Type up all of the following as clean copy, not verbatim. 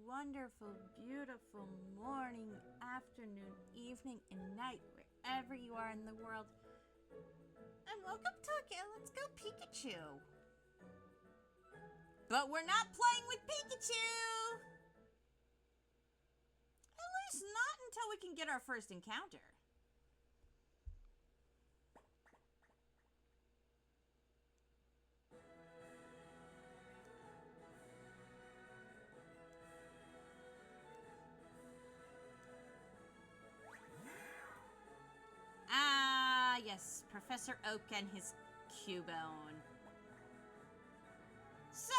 wonderful, beautiful morning, afternoon, evening, and night, wherever you are in the world. And welcome to Let's Go Pikachu. But we're not playing with Pikachu! At least not until we can get our first encounter. Ah, yes, Professor Oak and his Cubone. So,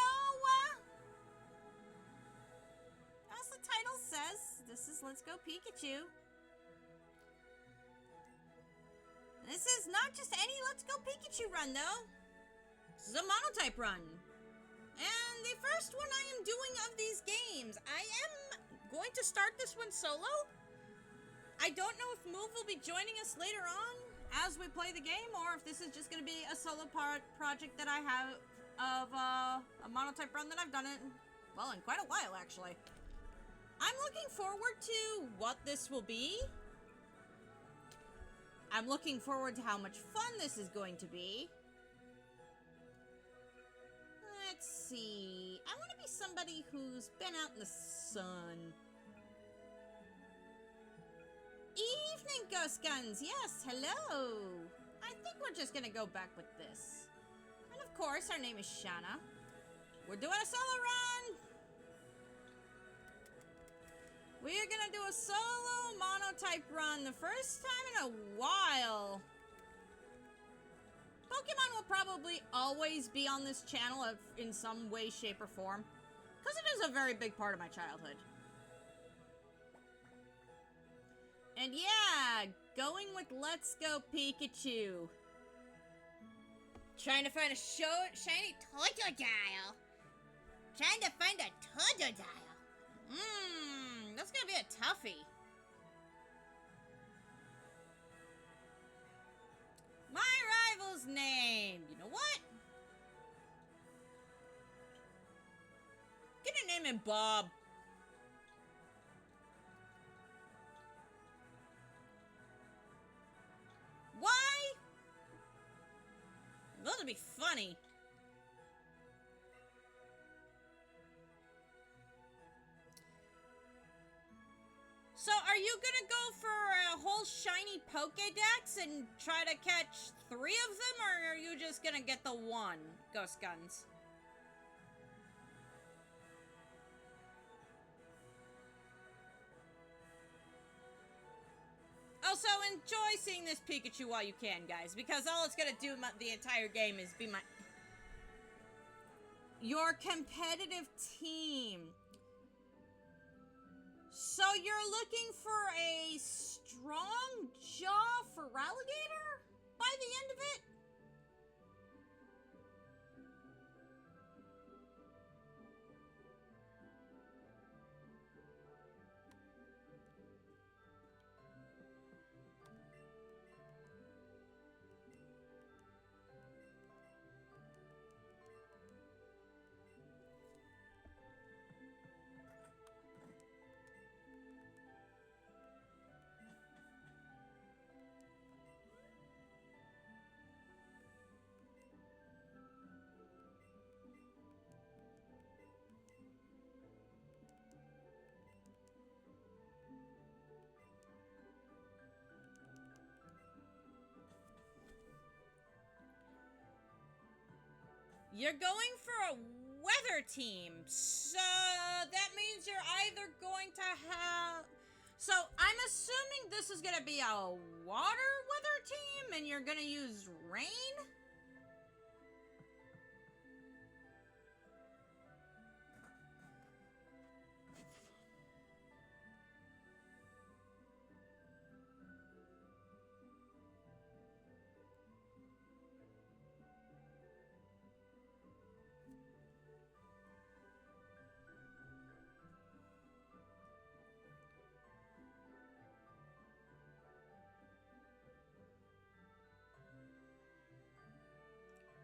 as the title says, this is Let's Go Pikachu. This is not just any Let's Go Pikachu run, though. This is a monotype run. And the first one I am doing of these games. I am going to start this one solo. I don't know if Move will be joining us later on as we play the game, or if this is just going to be a solo project that I have of a monotype run that I've done it, well, in quite a while, actually. I'm looking forward to what this will be. I'm looking forward to how much fun this is going to be. Let's see. I want to be somebody who's been out in the sun. Evening, Ghost Guns! Yes, hello! I think we're just gonna go back with this. And of course, our name is Shanna. We're doing a solo run! We are gonna do a solo monotype run, the first time in a while. Pokemon will probably always be on this channel in some way, shape, or form. Because it is a very big part of my childhood. And yeah, going with Let's Go Pikachu. Trying to find a shiny Totodile. Trying to find a Totodile. That's gonna be a toughie. My rival's name. You know what? Get a name in Bob. Why? That'll be funny. So, are you gonna go for a whole shiny Pokédex and try to catch 3 of them, or are you just gonna get the one, Ghost Guns? Also, enjoy seeing this Pikachu while you can, guys, because all it's gonna do the entire game is be your competitive team. So you're looking for a strong jaw for Ralligator by the end of it? You're going for a weather team, so that means you're either going to have... So, I'm assuming this is going to be a water weather team, and you're going to use rain?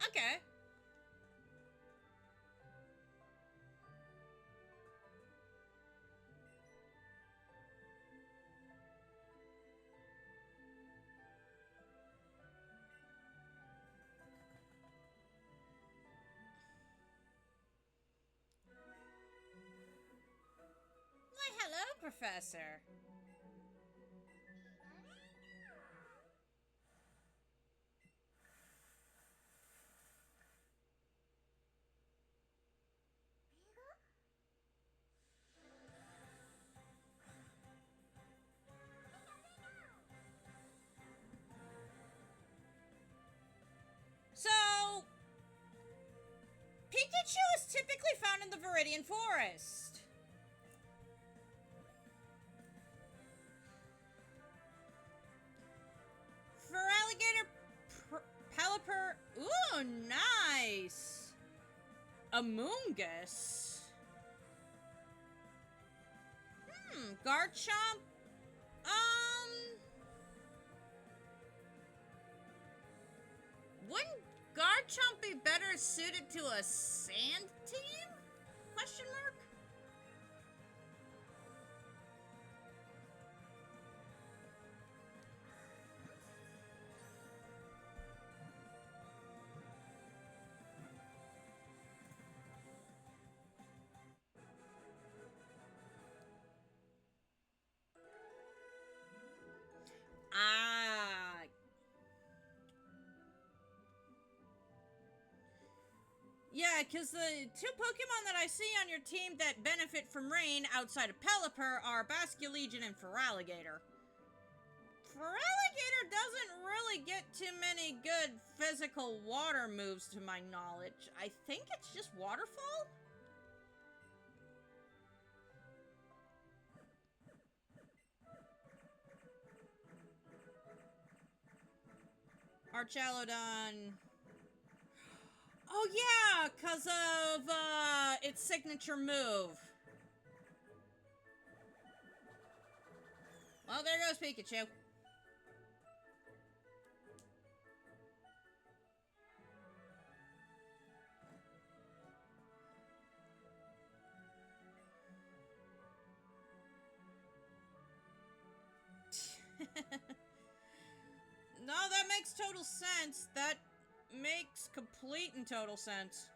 Okay. Hello, Professor. So, Pikachu is typically found in the Viridian Forest. For alligator Pelipper. Ooh, nice. Amoongus. Garchomp. Wouldn't Garchomp be better suited to a sand team? Question mark? Ah. Yeah, because the two Pokemon that I see on your team that benefit from rain outside of Pelipper are Basculegion and Feraligatr. Feraligatr doesn't really get too many good physical water moves to my knowledge. I think it's just Waterfall? Archaludon. Oh yeah, because of its signature move. Well, there goes Pikachu. No, that makes total sense. That makes complete and total sense.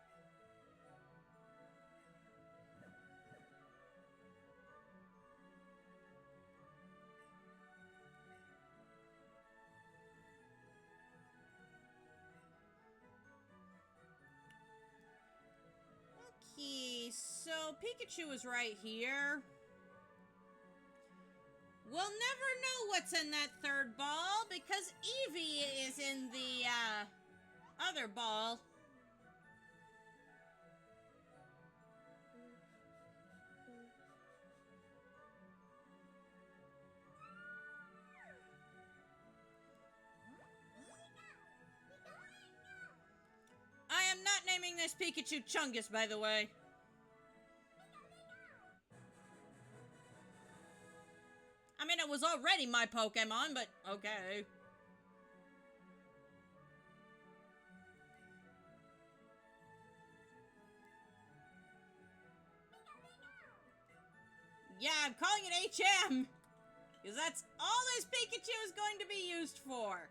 Okay, so Pikachu is right here. We'll never know what's in that third ball because Eevee is in the other ball. I am not naming this Pikachu Chungus, by the way. I mean, it was already my Pokemon, but okay. Yeah, I'm calling it HM. Because that's all this Pikachu is going to be used for.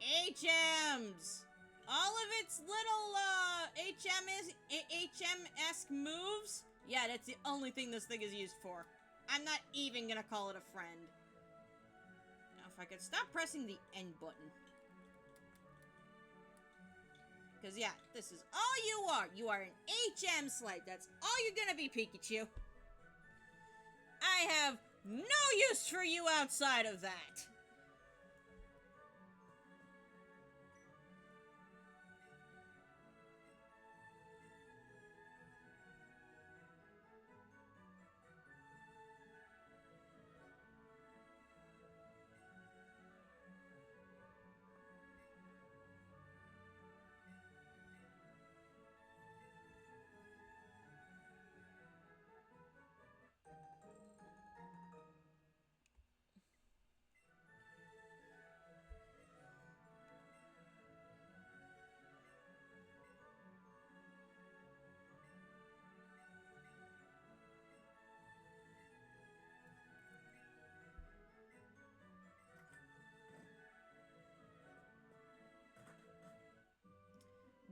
HMs. All of its little HM-esque moves. Yeah, that's the only thing this thing is used for. I'm not even gonna call it a friend. Now, if I could stop pressing the N button. Because, yeah, this is all you are. You are an HM slide. That's all you're gonna be, Pikachu. I have no use for you outside of that.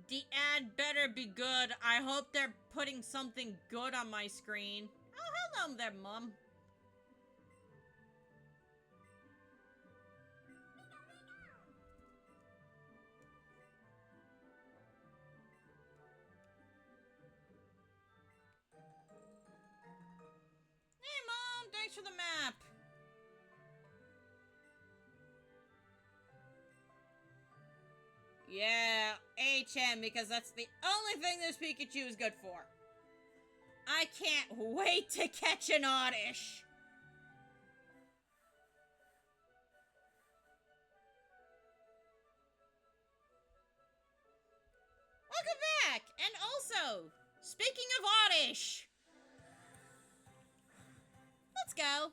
The ad better be good. I hope they're putting something good on my screen. Oh, hello, down there, Mom. Hey, Mom, thanks for the map. Yeah, HM, because that's the only thing this Pikachu is good for. I can't wait to catch an Oddish. Welcome back! And also, speaking of Oddish, let's go.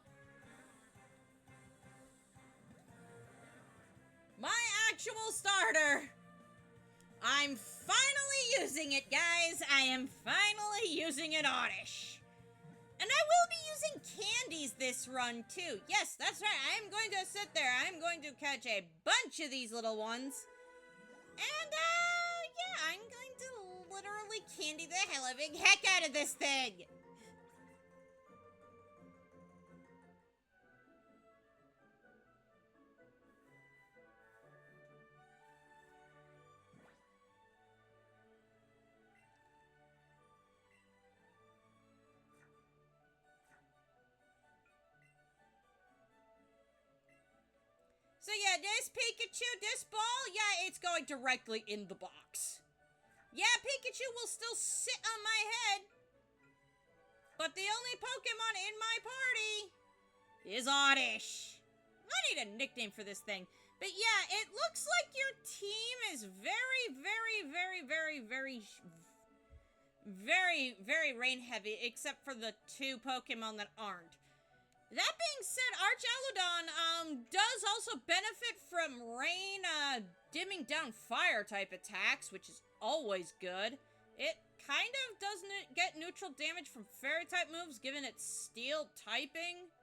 My actual starter. I'm finally using it, guys. I am finally using an Oddish. And I will be using candies this run, too. Yes, that's right. I am going to sit there. I'm going to catch a bunch of these little ones. And, yeah, I'm going to literally candy the hell-living heck out of this thing. So yeah, this Pikachu, this ball, yeah, it's going directly in the box. Yeah, Pikachu will still sit on my head. But the only Pokemon in my party is Oddish. I need a nickname for this thing. But yeah, it looks like your team is very rain heavy, except for the 2 Pokemon that aren't. That being said, Archaludon, does also benefit from rain, dimming down fire type attacks, which is always good. It kind of doesn't get neutral damage from fairy type moves, given its steel typing.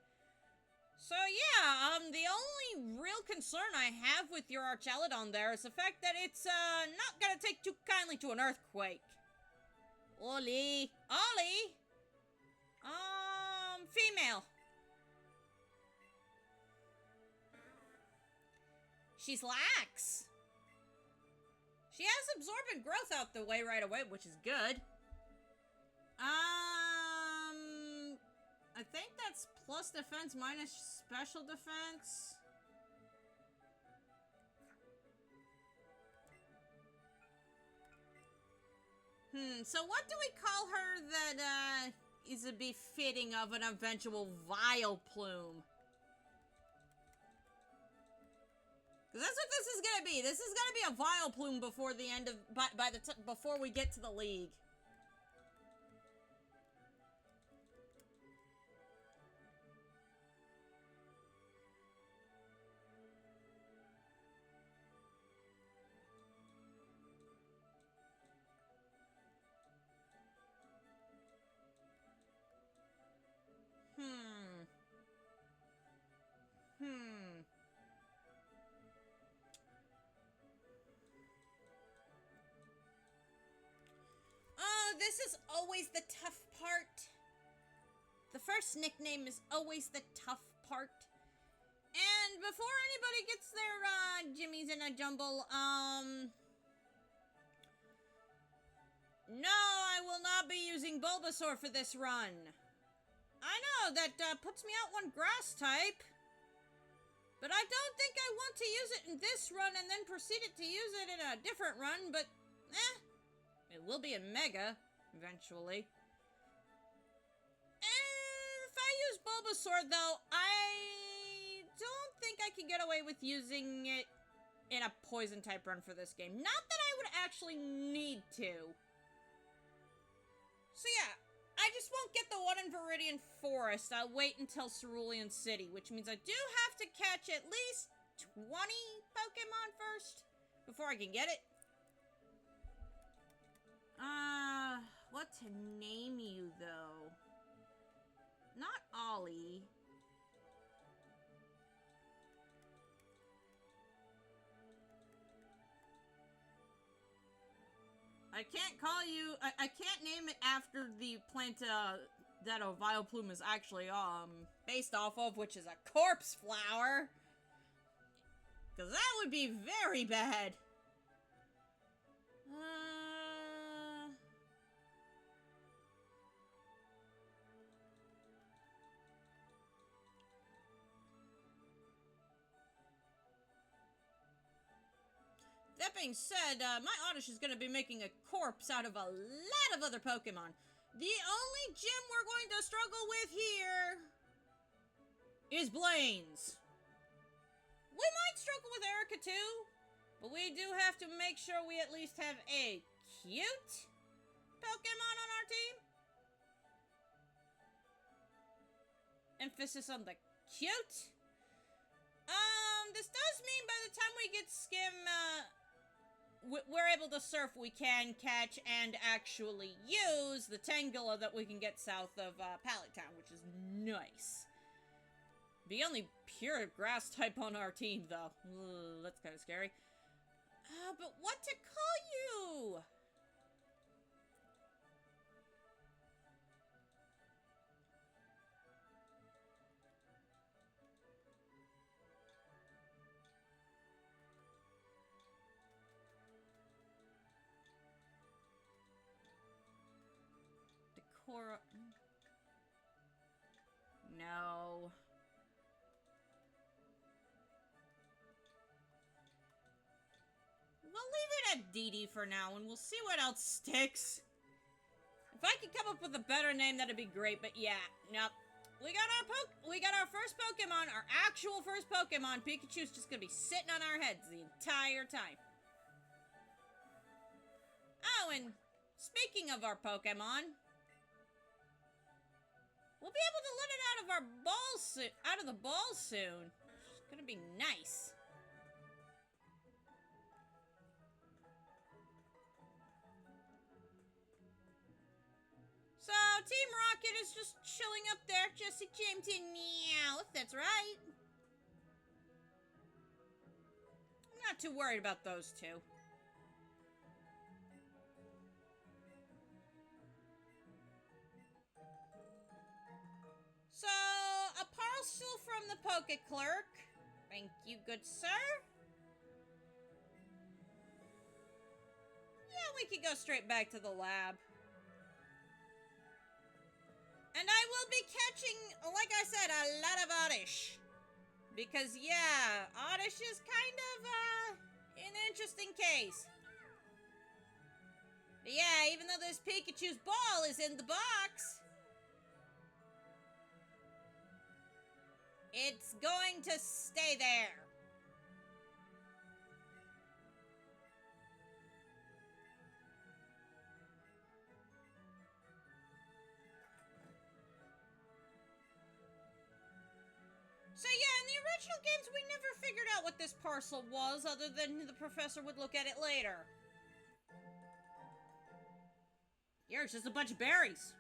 So yeah, the only real concern I have with your Archaludon there is the fact that it's, not gonna take too kindly to an earthquake. Ollie. Female. She's lax. She has absorbent growth out the way right away, which is good. I think that's plus defense minus special defense. So what do we call her that, is a befitting of an eventual Vileplume? Because that's what this is gonna be. This is gonna be a Vileplume before the end of, before we get to the league. Oh, this is always the tough part. The first nickname is always the tough part. And before anybody gets their, jimmies in a jumble, no, I will not be using Bulbasaur for this run. I know, that, puts me out one grass type. But I don't think I want to use it in this run and then proceed to use it in a different run, but, it will be a Mega, eventually. If I use Bulbasaur, though, I don't think I can get away with using it in a Poison-type run for this game. Not that I would actually need to. So yeah, I just won't get the one in Viridian Forest. I'll wait until Cerulean City, which means I do have to catch at least 20 Pokemon first before I can get it. What to name you, though? Not Ollie. I can't call you, I can't name it after the plant, that a Vileplume is actually, based off of, which is a corpse flower. Because that would be very bad. That being said, my Oddish is going to be making a corpse out of a lot of other Pokemon. The only gym we're going to struggle with here is Blaine's. We might struggle with Erica too, but we do have to make sure we at least have a cute Pokemon on our team. Emphasis on the cute. This does mean by the time we get Skim, we're able to surf, we can catch and actually use the Tangela that we can get south of Pallet Town, which is nice. The only pure grass type on our team, though. Ugh, that's kind of scary. But what to call you? Decora... No... We'll leave it at Dee Dee for now, and we'll see what else sticks. If I could come up with a better name, that'd be great, but yeah, nope. We got our first Pokemon, our actual first Pokemon. Pikachu's just gonna be sitting on our heads the entire time. Oh, and speaking of our Pokemon, we'll be able to let it out of our balls out of the ball soon. It's gonna be nice. So, Team Rocket is just chilling up there. Jesse James and Meowth, that's right. I'm not too worried about those two. So, a parcel from the Poke Clerk. Thank you, good sir. Yeah, we could go straight back to the lab. And I will be catching, like I said, a lot of Oddish. Because, yeah, Oddish is kind of, an interesting case. But yeah, even though this Pikachu's ball is in the box, it's going to stay there. So yeah, in the original games, we never figured out what this parcel was, other than the professor would look at it later. Here, it's just a bunch of berries.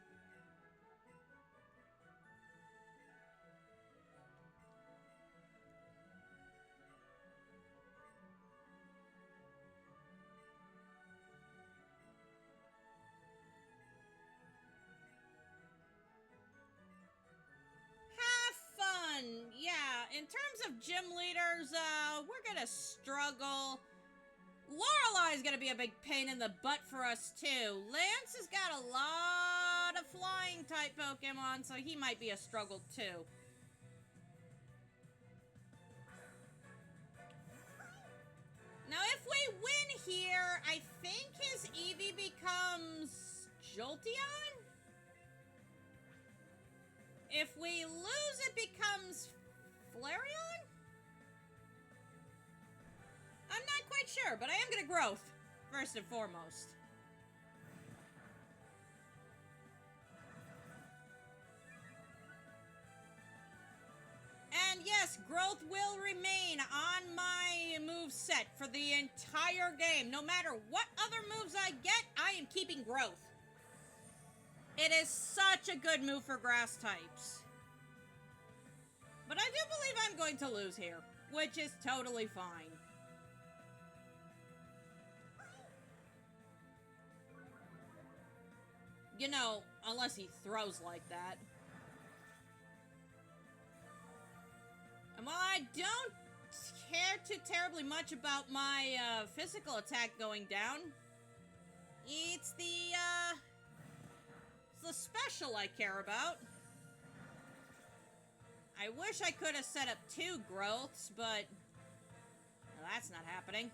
Yeah, in terms of gym leaders, we're gonna struggle. Lorelei's gonna be a big pain in the butt for us, too. Lance has got a lot of flying type Pokemon, so he might be a struggle, too. Now, if we win here, I think his Eevee becomes Jolteon? If we lose, it becomes Flareon? I'm not quite sure, but I am gonna growth, first and foremost. And yes, growth will remain on my move set for the entire game. No matter what other moves I get, I am keeping growth. It is such a good move for grass types. But I do believe I'm going to lose here, which is totally fine. You know, unless he throws like that. And while I don't care too terribly much about my physical attack going down, it's the special I care about. I wish I could have set up 2 growths, but well, that's not happening.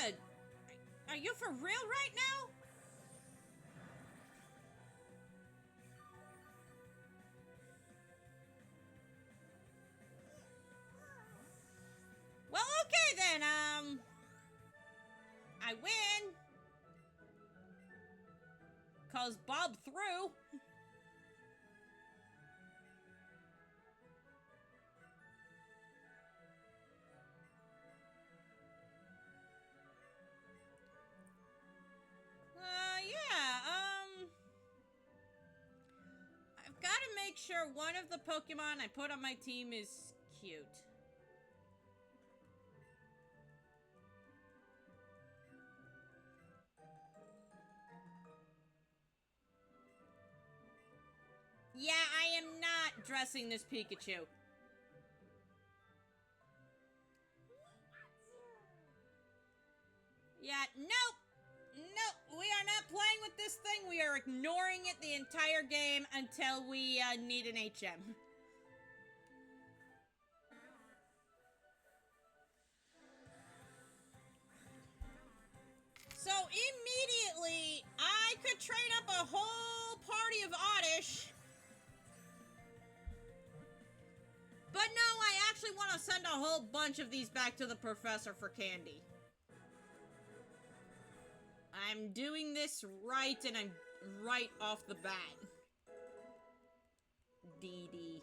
Dude, are you for real right now? Well, okay then, I win. 'Cause Bob threw. I've got to make sure one of the Pokemon I put on my team is cute. Yeah, I am not dressing this Pikachu. Yeah, nope. Nope, we are not playing with this thing. We are ignoring it the entire game until we need an HM. So immediately, I could train up a whole party of Oddish. But no, I actually want to send a whole bunch of these back to the professor for candy. I'm doing this right, and I'm right off the bat. Dee Dee.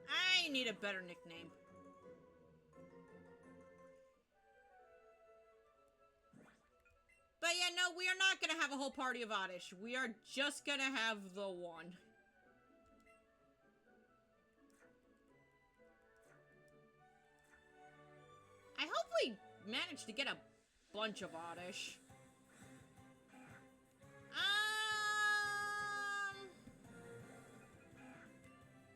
I need a better nickname. But yeah, no, we are not gonna have a whole party of Oddish. We are just gonna have the one. I hope we managed to get a bunch of Oddish.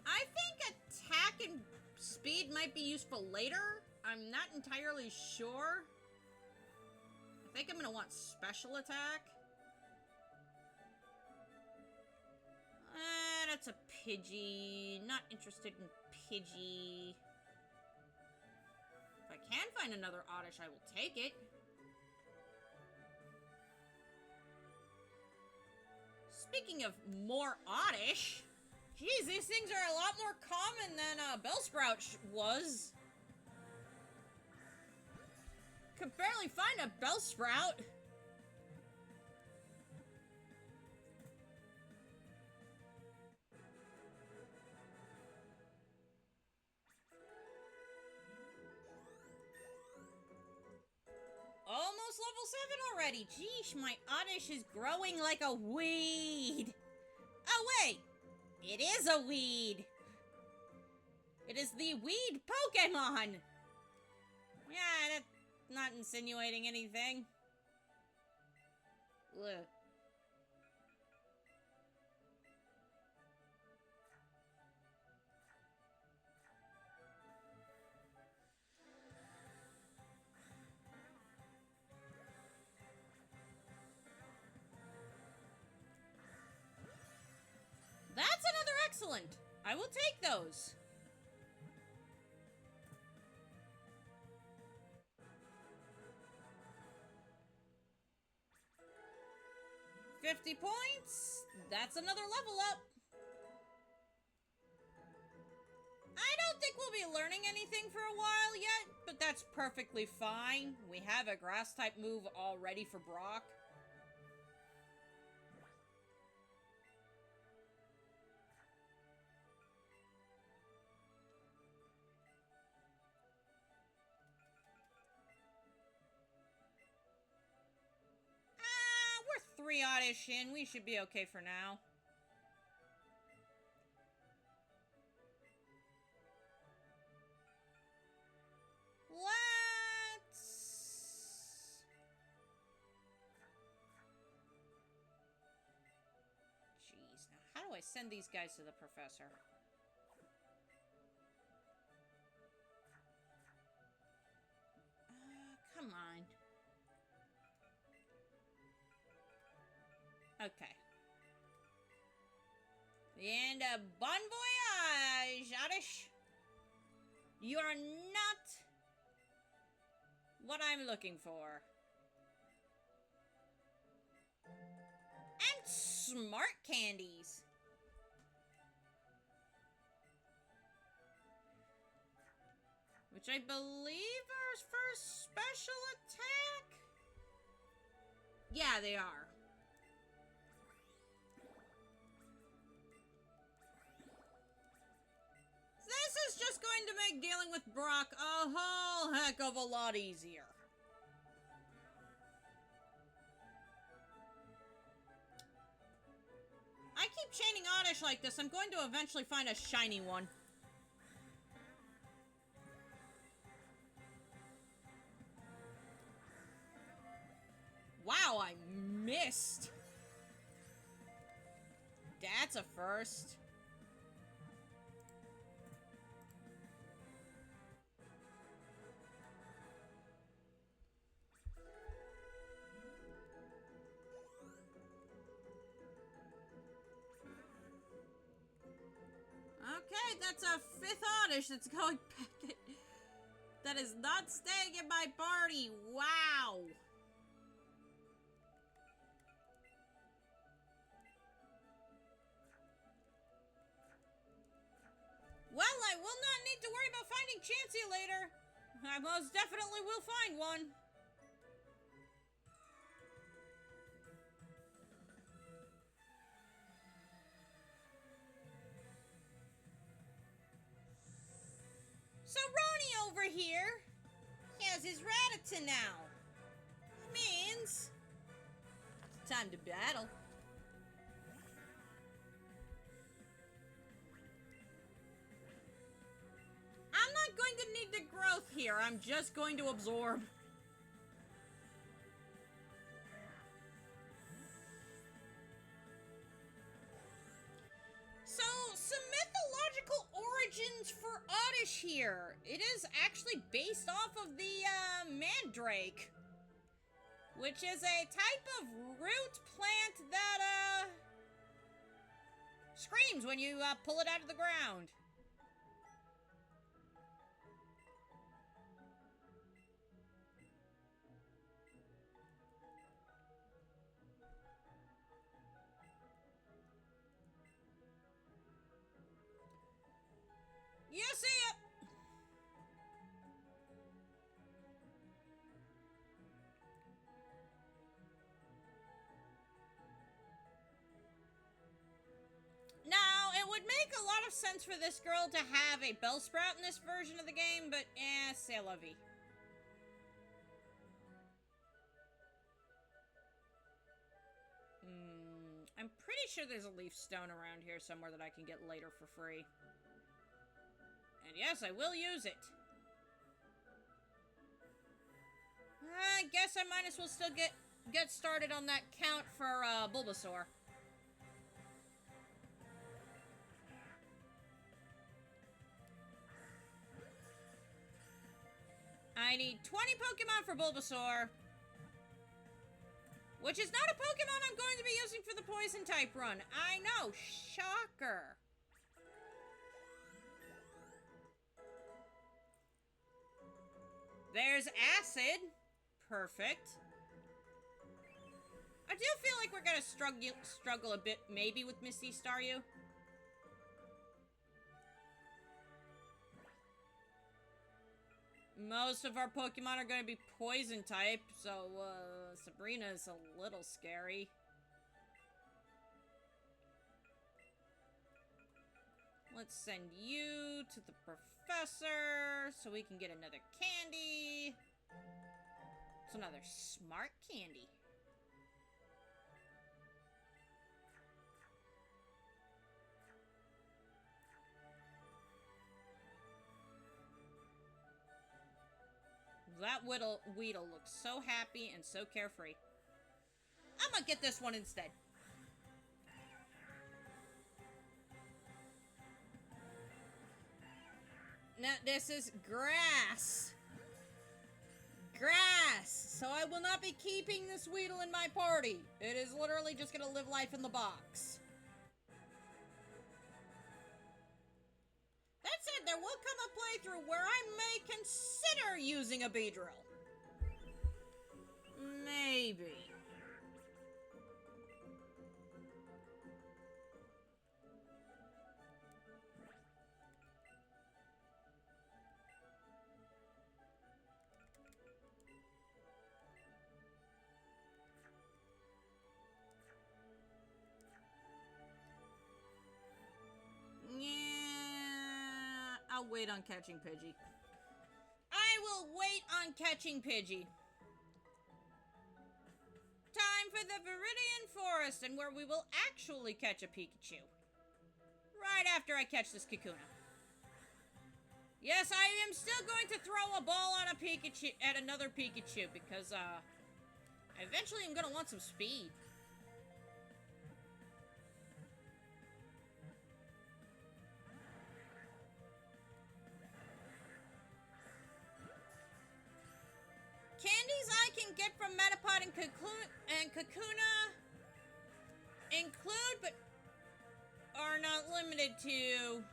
I think attack and speed might be useful later. I'm not entirely sure. I think I'm gonna want special attack. That's a Pidgey. Not interested in Pidgey. If I can find another Oddish, I will take it. Speaking of more Oddish, geez, these things are a lot more common than Bellsprout was. Could barely find a Bellsprout. Almost level 7 already. Geesh, my Oddish is growing like a weed. Oh, wait. It is a weed. It is the weed Pokemon. Yeah, that's not insinuating anything. Ugh. That's another excellent. I will take those. $50 points. That's another level up. I don't think we'll be learning anything for a while yet, but that's perfectly fine. We have a grass type move already for Brock. We're 3 Oddish in. We should be okay for now. Let's candies. Now, how do I send these guys to the professor? Come on. Okay. And bon voyage, Oddish. You are not what I'm looking for. And smart candies. Which I believe are for special attack? Yeah, they are. This is just going to make dealing with Brock a whole heck of a lot easier. I keep chaining Oddish like this. I'm going to eventually find a shiny one. Wow, I missed. That's a first. Okay, that's a 5th Oddish that's going back. That is not staying in my party. Wow. Well, I will not need to worry about finding Chansey later. I most definitely will find one. So Ronnie over here has his Rattata now. Means it's time to battle. I'm not going to need the growth here. I'm just going to absorb. So, some mythological origins for Oddish here. It is actually based off of the Mandrake, which is a type of root plant that screams when you pull it out of the ground. You see it! Now, it would make a lot of sense for this girl to have a Bellsprout in this version of the game, but c'est la vie. I'm pretty sure there's a leaf stone around here somewhere that I can get later for free. And yes, I will use it. I guess I might as well still get started on that count for Bulbasaur. I need 20 Pokemon for Bulbasaur. Which is not a Pokemon I'm going to be using for the Poison type run. I know, shocker. There's Acid. Perfect. I do feel like we're gonna struggle a bit, maybe, with Misty Staryu. Most of our Pokemon are gonna be Poison type, so, Sabrina's a little scary. Let's send you to the professor so we can get another candy. It's another smart candy. That Weedle looks so happy and so carefree. I'm gonna get this one instead. Now, this is grass. Grass. So I will not be keeping this Weedle in my party. It is literally just gonna live life in the box. That said, there will come a playthrough where I may consider using a Beedrill. Maybe. Yeah, I'll wait on catching Pidgey. I will wait on catching Pidgey. Time for the Viridian Forest, and where we will actually catch a Pikachu. Right after I catch this Kakuna. Yes, I am still going to throw a ball at a Pikachu, at another Pikachu, because, eventually I'm gonna want some speed. Candies I can get from Metapod and Kakuna include, but are not limited to,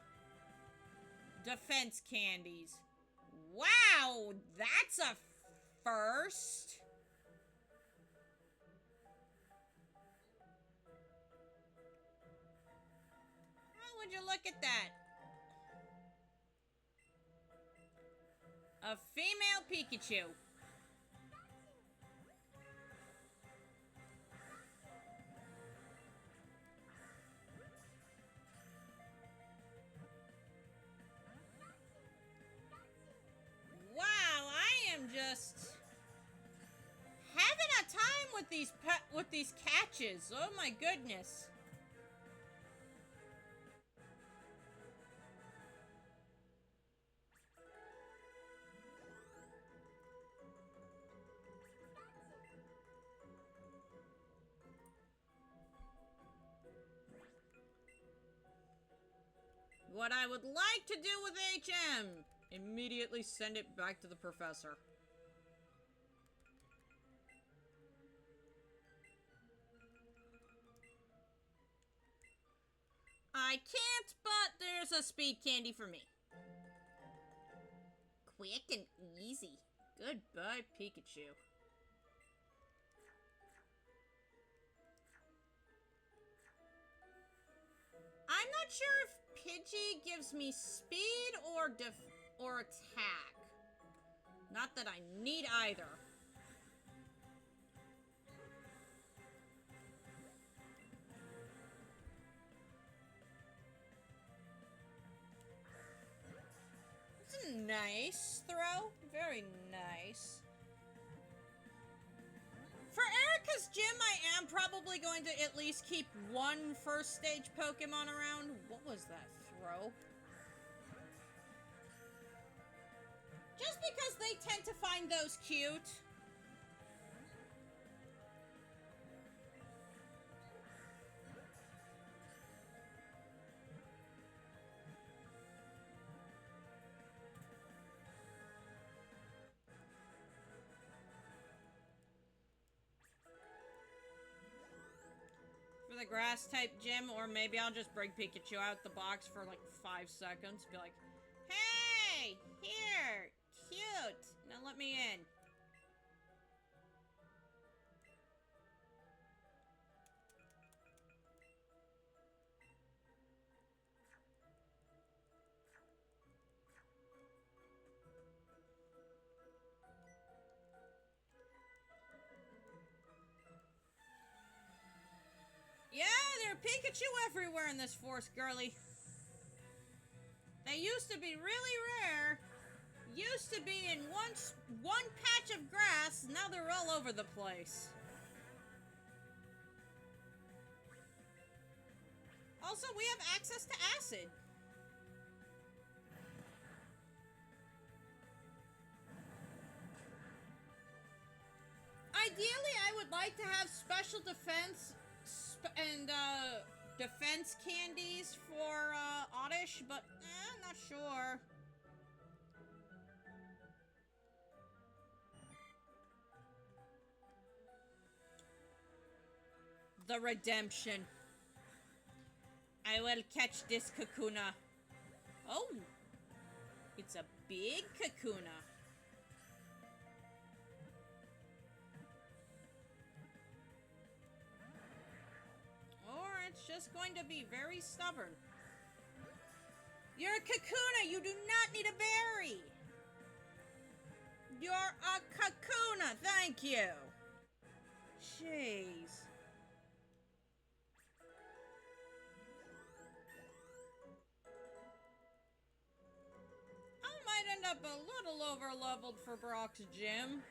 defense candies. Wow, that's a first. How would you look at that? A female Pikachu. Just having a time with these catches. Oh my goodness. What I would like to do with HM, immediately send it back to the professor. I can't, but there's a speed candy for me. Quick and easy. Goodbye, Pikachu. I'm not sure if Pidgey gives me speed or attack. Not that I need either. It's a nice throw. Very nice. For Erica's gym, I am probably going to at least keep one first stage Pokemon around. What was that throw? Just because they tend to find those cute. For the grass type gym, or maybe I'll just bring Pikachu out the box for like 5 seconds. Be like, hey, here, cute. Now let me in. Yeah, there are Pikachu everywhere in this forest, girly. They used to be really rare. Used to be in one patch of grass. Now they're all over the place. Also, we have access to acid. Ideally, I would like to have special defense and defense candies for Oddish, but I'm not sure. the redemption. I will catch this Kakuna. Oh, it's a big Kakuna. Or it's just going to be very stubborn. You're a Kakuna. You do not need a berry. You're a Kakuna. Thank you. Jeez. I might end up a little over-leveled for Brock's gym.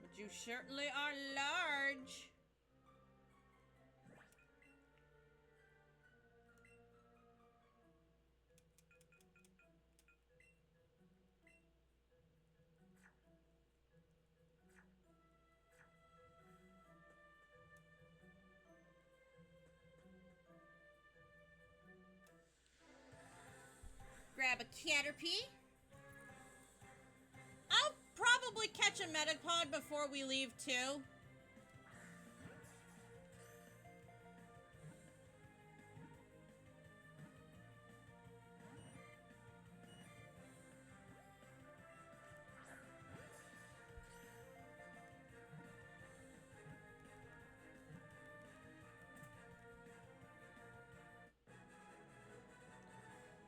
But you certainly are large. Grab a Caterpie. I'll probably catch a Metapod before we leave too.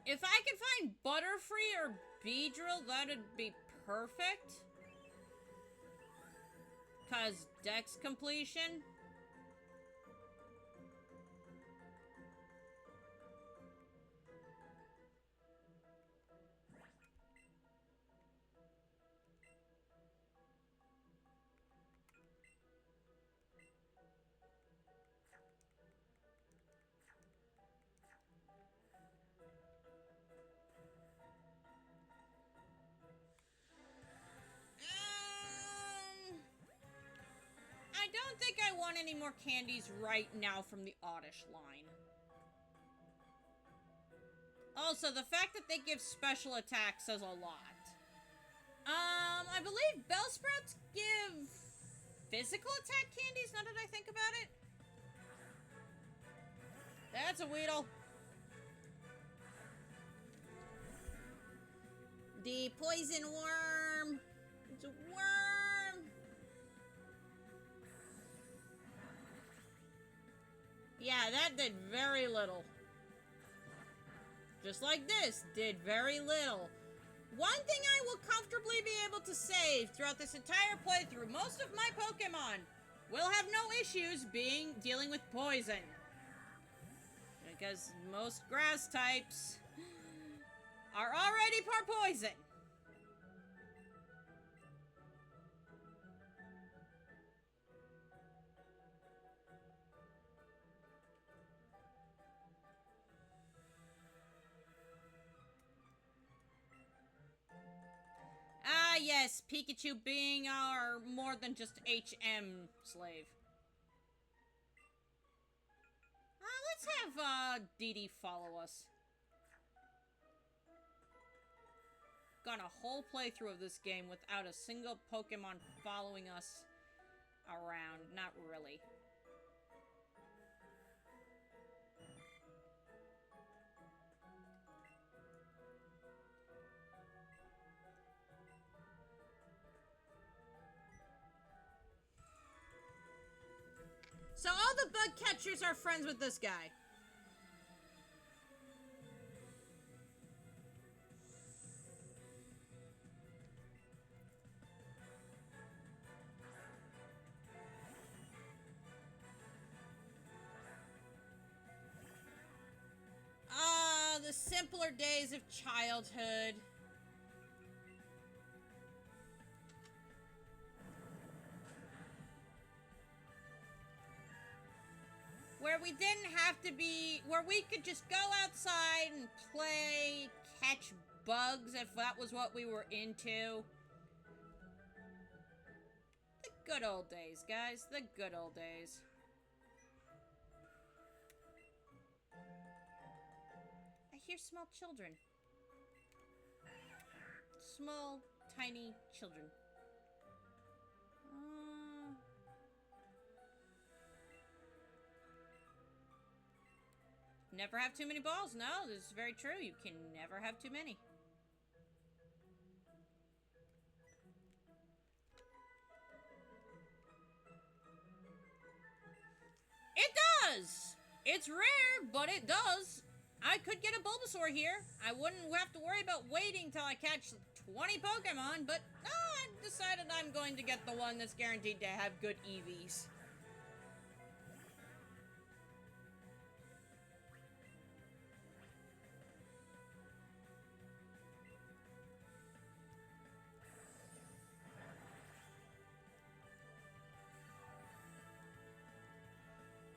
If I could find Butterfree or Beedrill, that'd be perfect. 'Cause Dex completion. I don't think I want any more candies right now from the Oddish line. Also, the fact that they give special attack says a lot. I believe Bellsprouts give physical attack candies, now that I think about it. That's a Weedle. The poison worm. It's a worm. Yeah, that did very little. Just like this, did very little. One thing I will comfortably be able to say throughout this entire playthrough, most of my Pokemon will have no issues dealing with poison. Because most grass types are already part poison. Ah, yes, Pikachu being our more than just HM slave. Let's have, Dee follow us. Gone a whole playthrough of this game without a single Pokemon following us around. Not really. So all the bug catchers are friends with this guy. Ah, the simpler days of childhood. Where we didn't have to be, where we could just go outside and play, catch bugs if that was what we were into. The good old days, guys. The good old days. I hear small children. Small, tiny children. Never have too many balls. No, this is very true. You can never have too many. It does! It's rare, but it does. I could get a Bulbasaur here. I wouldn't have to worry about waiting till I catch 20 Pokemon, but I decided I'm going to get the one that's guaranteed to have good EVs.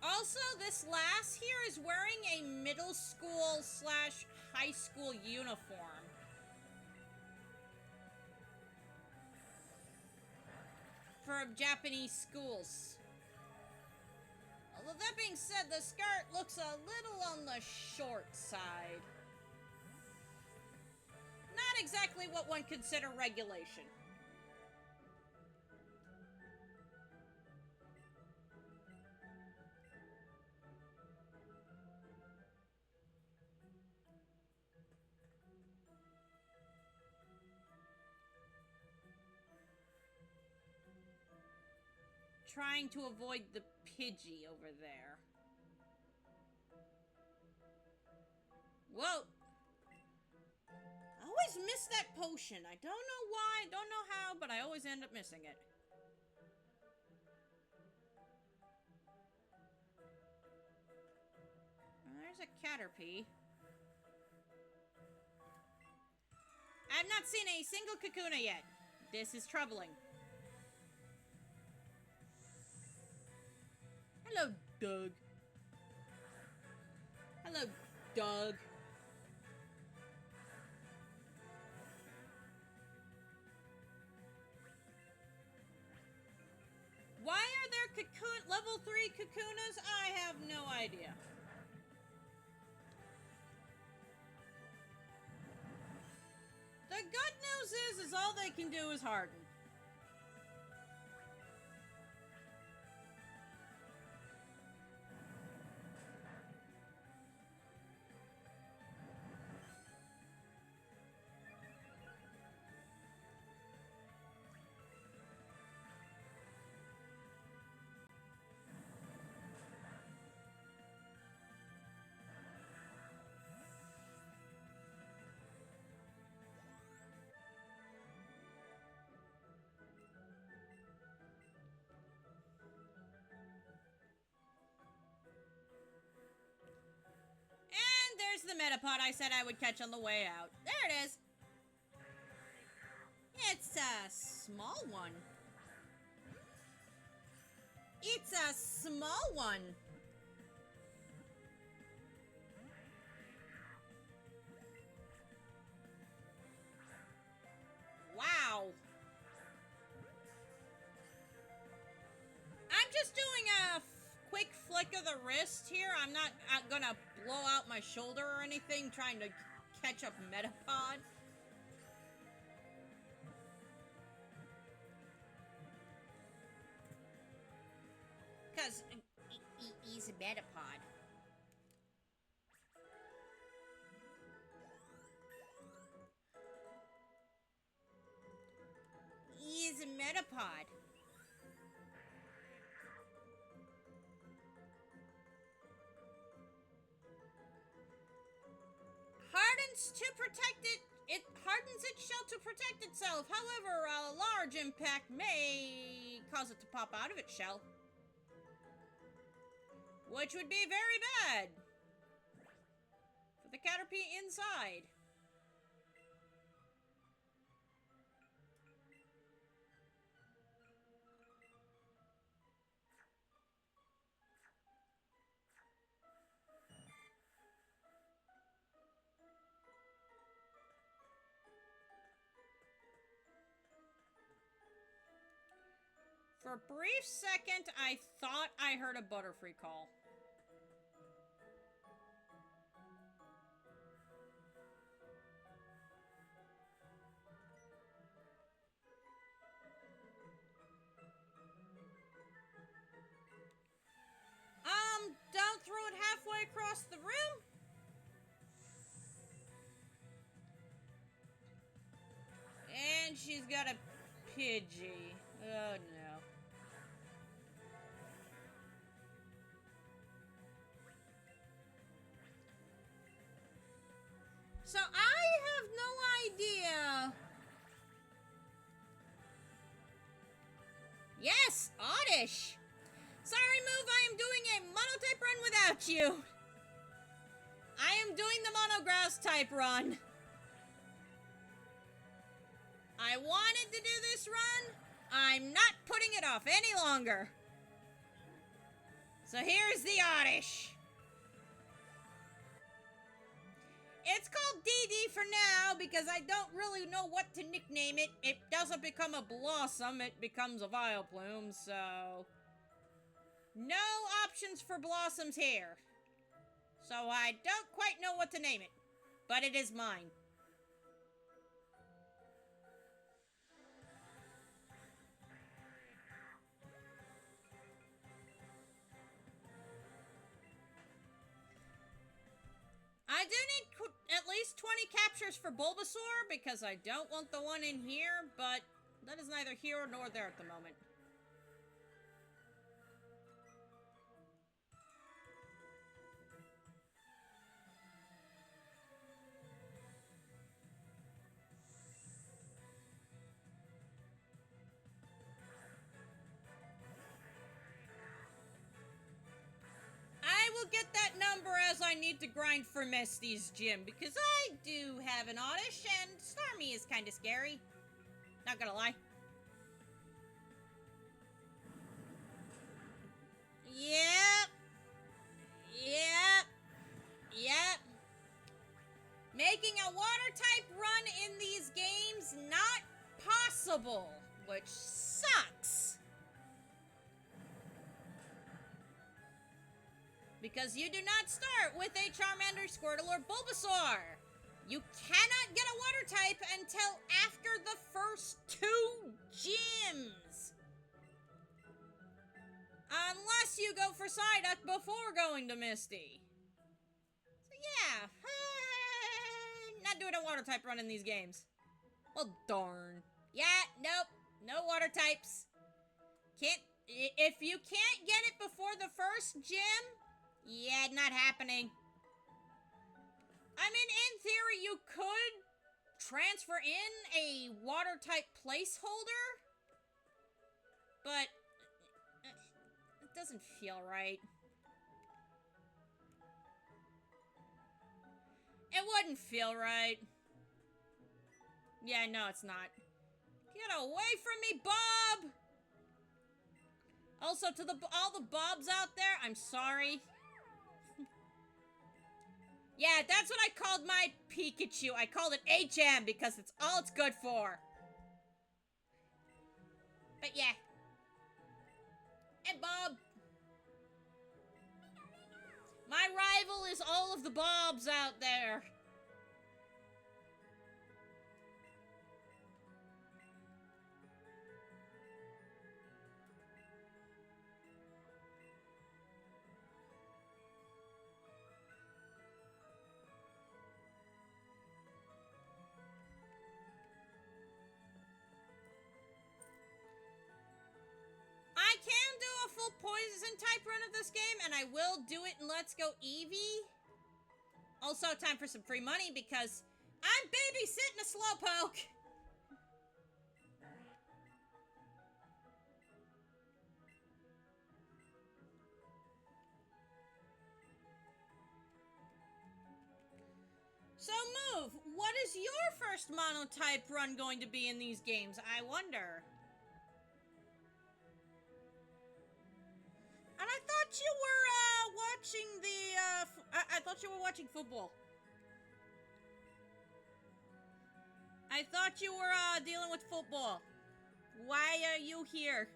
Also, this lass here is wearing a middle school / high school uniform. For Japanese schools. Although that being said, the skirt looks a little on the short side. Not exactly what one consider regulation. Trying to avoid the Pidgey over there. Whoa! I always miss that potion. I don't know why, I don't know how, but I always end up missing it. There's a Caterpie. I've not seen a single Kakuna yet. This is troubling. Hello, Doug. Hello, Doug. Why are there level 3 Kakunas? I have no idea. The good news is all they can do is harden. There's the Metapod I said I would catch on the way out. There it is. It's a small one. It's a small one. Wow. I'm just doing a quick flick of the wrist here. I'm not gonna blow out my shoulder or anything trying to catch up Metapod. Because he's a Metapod. He is a Metapod. Hardens to protect it. It hardens its shell to protect itself. However, a large impact may cause it to pop out of its shell, which would be very bad for the Caterpie inside. For a brief second, I thought I heard a Butterfree call. Don't throw it halfway across the room. he's got a Pidgey. Oh no. So I have no idea. Yes, Oddish. Sorry, Move, I am doing a mono-type run without you. I am doing the monograss type run. I wanted to do this run. I'm not putting it off any longer. So here's the Oddish. It's called DD for now because I don't really know what to nickname it. It doesn't become a Blossom, it becomes a Vileplume, so... No options for Blossoms here. So I don't quite know what to name it, but it is mine. I do need at least 20 captures for Bulbasaur because I don't want the one in here, but that is neither here nor there at the moment. I will get that number as I need to grind for Misty's gym, because I do have an Oddish, and Starmie is kind of scary. Not gonna lie. Yep. Yep. Yep. Making a water-type run in these games, not possible, which sucks. Because you do not start with a Charmander, Squirtle, or Bulbasaur. You cannot get a water type until after the first 2 gyms. Unless you go for Psyduck before going to Misty. So yeah, not doing a water type run in these games. Well, darn. Yeah, nope, no water types. If you can't get it before the first gym, yeah, not happening. I mean, in theory, you could transfer in a water-type placeholder, but it doesn't feel right. It wouldn't feel right. Yeah, no, it's not. Get away from me, Bob! Also, to all the Bobs out there, I'm sorry. Yeah, that's what I called my Pikachu. I called it HM because it's all it's good for. But yeah. Hey, Bob. My rival is all of the Bobs out there. I can do a full poison type run of this game, and I will do it in Let's Go Eevee. Also, time for some free money because I'm babysitting a Slowpoke. So, Move, what is your first mono-type run going to be in these games, I wonder? And I thought you were, watching the, I thought you were watching football. I thought you were, dealing with football. Why are you here?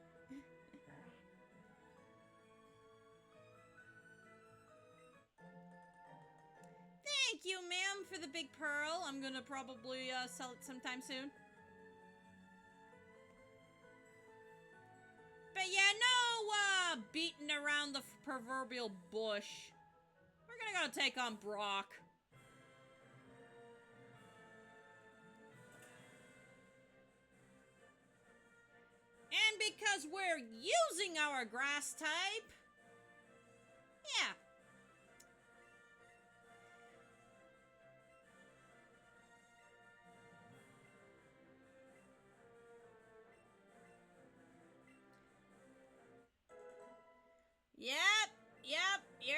Thank you, ma'am, for the big pearl. I'm gonna probably, sell it sometime soon. But yeah, no, beating around the proverbial bush. We're gonna go take on Brock. because we're using our grass type. Yeah. Yep, you're...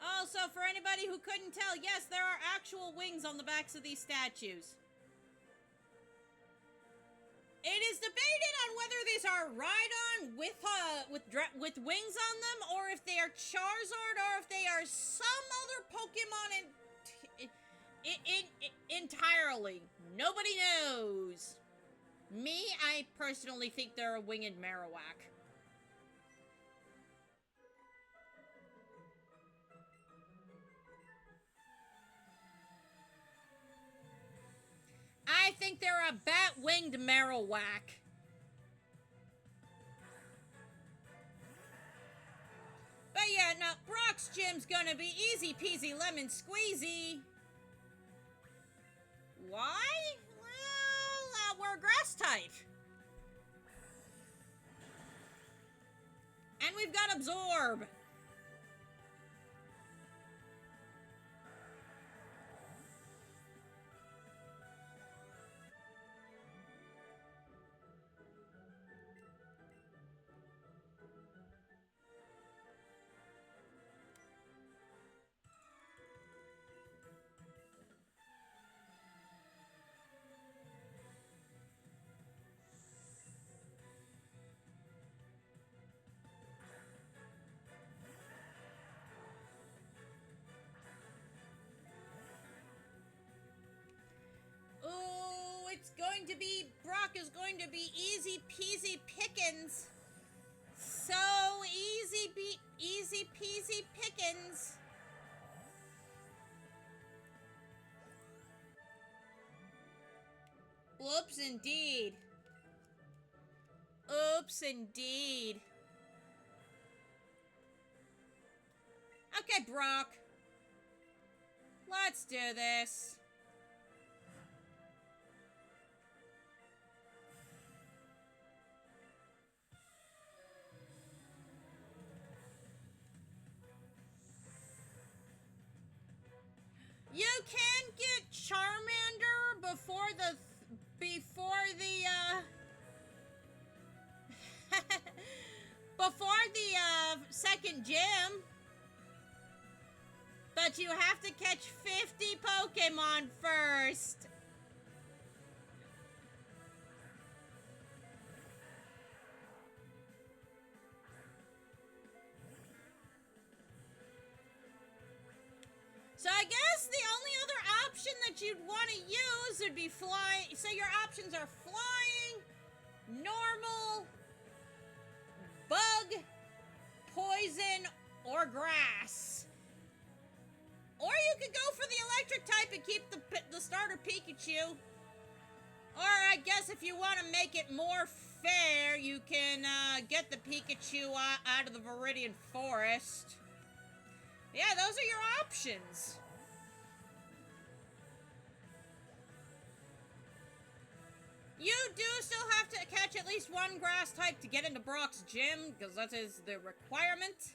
Also, for anybody who couldn't tell, yes, there are actual wings on the backs of these statues. It is debated on whether these are Rhydon with wings on them, or if they are Charizard, or if they are some other Pokemon entirely. Nobody knows. Me, I personally think they're a winged Marowak. I think they're a bat-winged Marowak. But yeah, no, Brock's gym's gonna be easy peasy lemon squeezy. Why? Well, we're a grass type. And we've got Absorb. Brock is going to be easy peasy pickings. So easy peasy pickings. Oops, indeed. Oops, indeed. Okay, Brock. Let's do this. You can get Charmander before the second gym. But you have to catch 50 Pokemon first. So I guess the only other option that you'd want to use would be flying. So your options are flying, normal, bug, poison, or grass. Or you could go for the electric type and keep the starter Pikachu. Or I guess if you want to make it more fair, you can get the Pikachu out of the Viridian Forest. Yeah, those are your options. You do still have to catch at least one grass type to get into Brock's gym, because that is the requirement.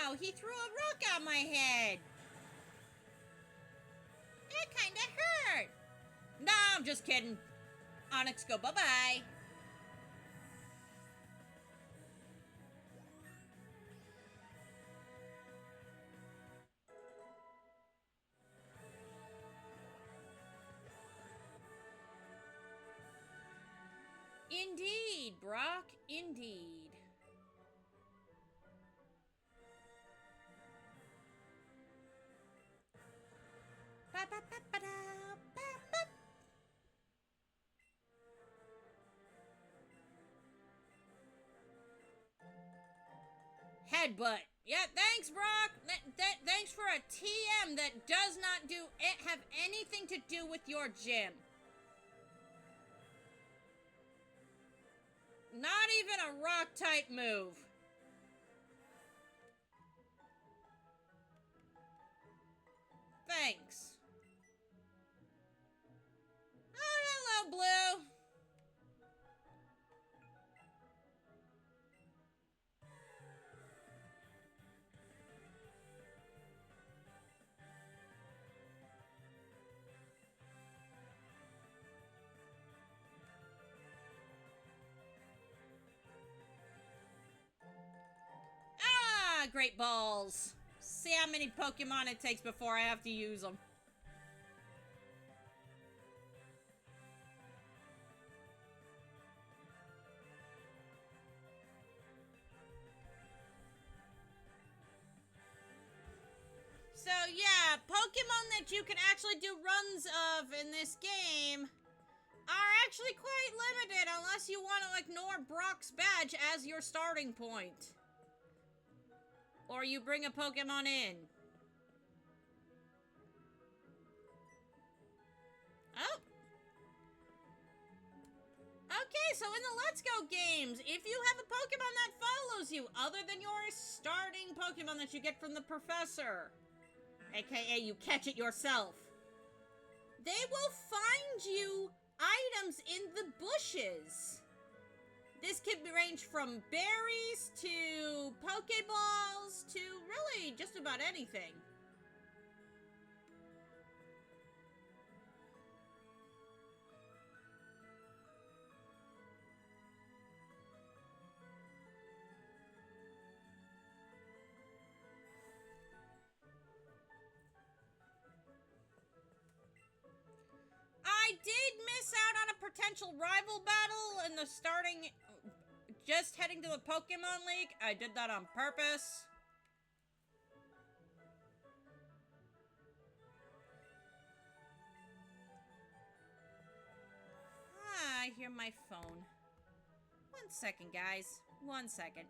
Ow, he threw a rock at my head. That kinda hurt. Nah, I'm just kidding. Onyx, go bye-bye. Indeed, Brock, indeed. Headbutt. Yeah, thanks, Brock. Thanks for a TM that does not have anything to do with your gym. Not even a rock-type move. Thanks. great balls. See how many Pokemon it takes before I have to use them. So yeah, Pokemon that you can actually do runs of in this game are actually quite limited unless you want to ignore Brock's badge as your starting point. Or you bring a Pokemon in. Oh. Okay, so in the Let's Go games, if you have a Pokemon that follows you, other than your starting Pokemon that you get from the Professor, aka you catch it yourself, they will find you items in the bushes. This could range from berries to Pokeballs to really just about anything. I did miss out on a potential rival battle in the starting, just heading to the Pokemon League. I did that on purpose. I hear my phone. 1 second, guys. 1 second.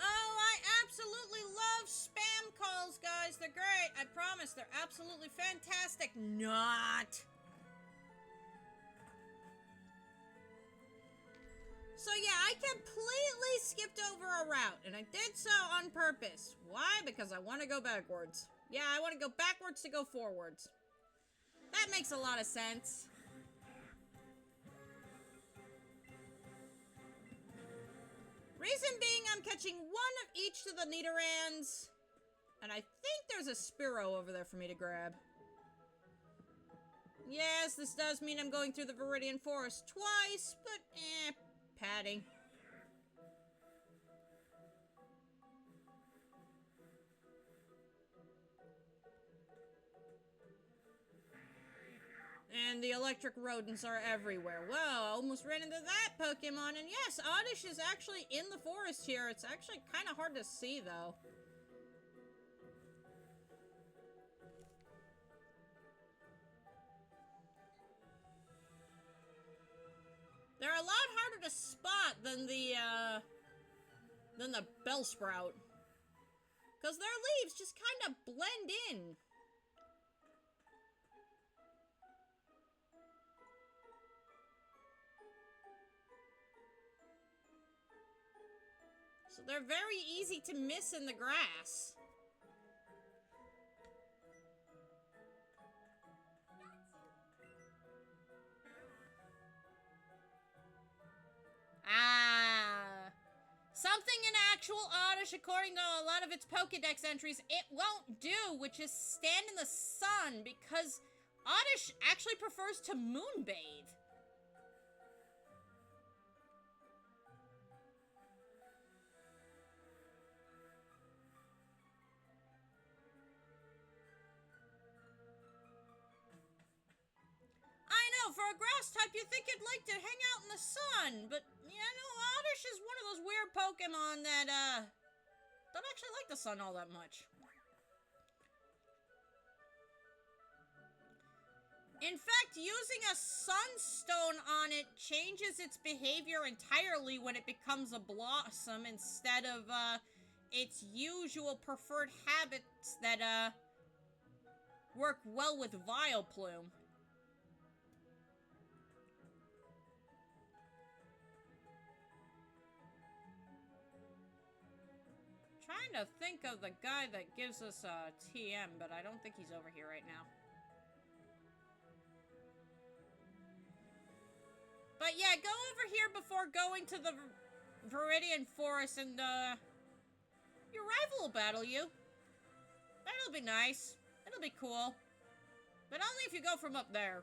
Oh, I absolutely love spam calls, guys. They're great. I promise. They're absolutely fantastic. Not. So yeah, I completely skipped over a route, and I did so on purpose. Why? Because I want to go backwards. Yeah, I want to go backwards to go forwards. That makes a lot of sense. Reason being, I'm catching one of each of the Nidorans, and I think there's a Spearow over there for me to grab. Yes, this does mean I'm going through the Viridian Forest twice, but Patty. And the electric rodents are everywhere. Whoa, I almost ran into that Pokemon. And yes, Oddish is actually in the forest here. It's actually kind of hard to see, though. They're a lot harder to spot than the Bellsprout. Because their leaves just kind of blend in. So they're very easy to miss in the grass. Something in actual Oddish, according to a lot of its Pokedex entries, it won't do, which is stand in the sun, because Oddish actually prefers to moonbathe. I know, for a grass type, you'd think it'd like to hang out in the sun, but, you know, Oddish is one of those weird Pokemon that, don't actually like the sun all that much. In fact, using a sunstone on it changes its behavior entirely when it becomes a blossom instead of, its usual preferred habits that, work well with Vileplume. trying to think of the guy that gives us TM, but I don't think he's over here right now. But yeah, go over here before going to the Viridian Forest and your rival will battle you. That'll be nice. It'll be cool. But only if you go from up there.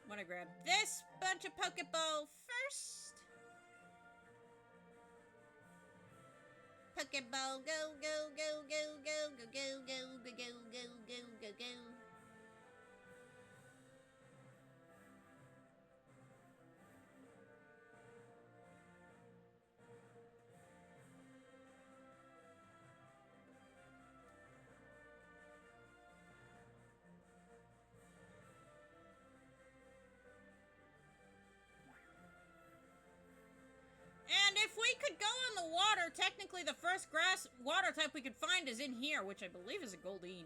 I'm gonna grab this bunch of Pokeball first. Pokeball, go, go, go, go, go, go, go, go, go, go, go, go, go, go. And if we could go on the water, technically the first grass water type we could find is in here, which I believe is a Goldeen.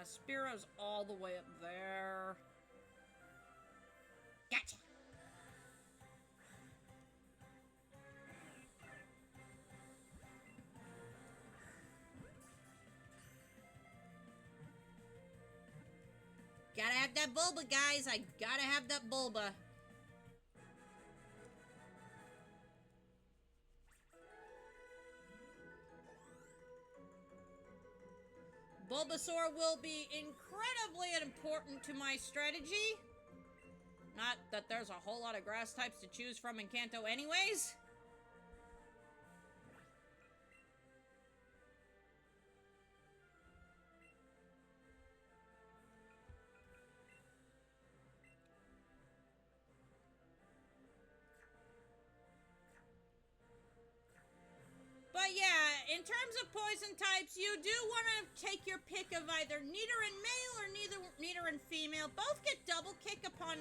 Spearow's all the way up there. Gotcha! Gotta have that Bulba, guys. I gotta have that Bulba. Bulbasaur will be incredibly important to my strategy. Not that there's a whole lot of grass types to choose from in Kanto anyways. But yeah, in terms of poison types, you do want to take your pick of either Nidoran male or Nidoran female. Both get double kick upon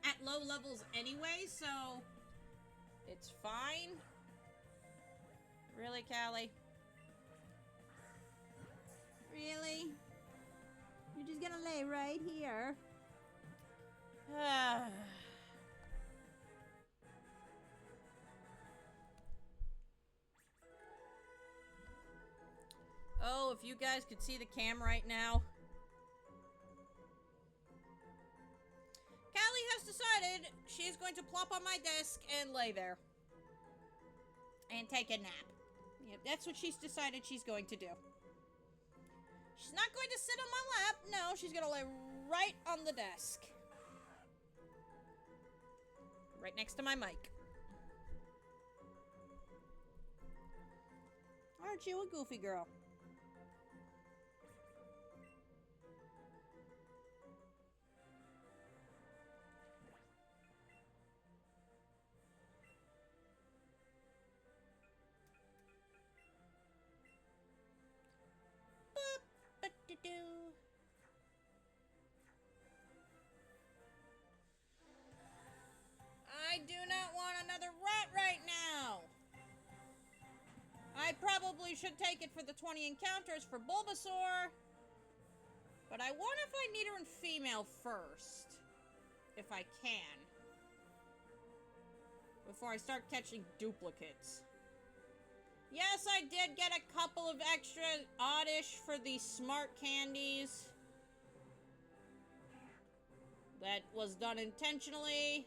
at low levels anyway, so it's fine. Really, Callie? Really? You're just gonna lay right here? Oh, if you guys could see the cam right now. Callie has decided she's going to plop on my desk and lay there. And take a nap. Yep, that's what she's decided she's going to do. She's not going to sit on my lap. No, she's going to lay right on the desk. Right next to my mic. Aren't you a goofy girl? I do not want another rat right now. I probably should take it for the 20 encounters for Bulbasaur. But I wonder if I need her in female first. If I can. Before I start catching duplicates. Yes, I did get a couple of extra Oddish for the smart candies. That was done intentionally.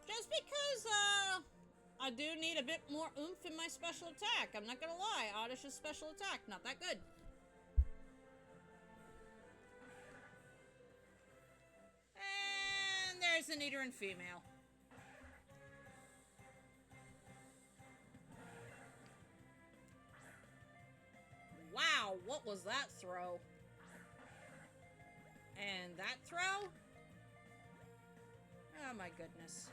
Just because, I do need a bit more oomph in my special attack. I'm not gonna lie, Oddish's special attack, not that good. And there's the Nidoran female. Wow, what was that throw? And that throw? Oh my goodness.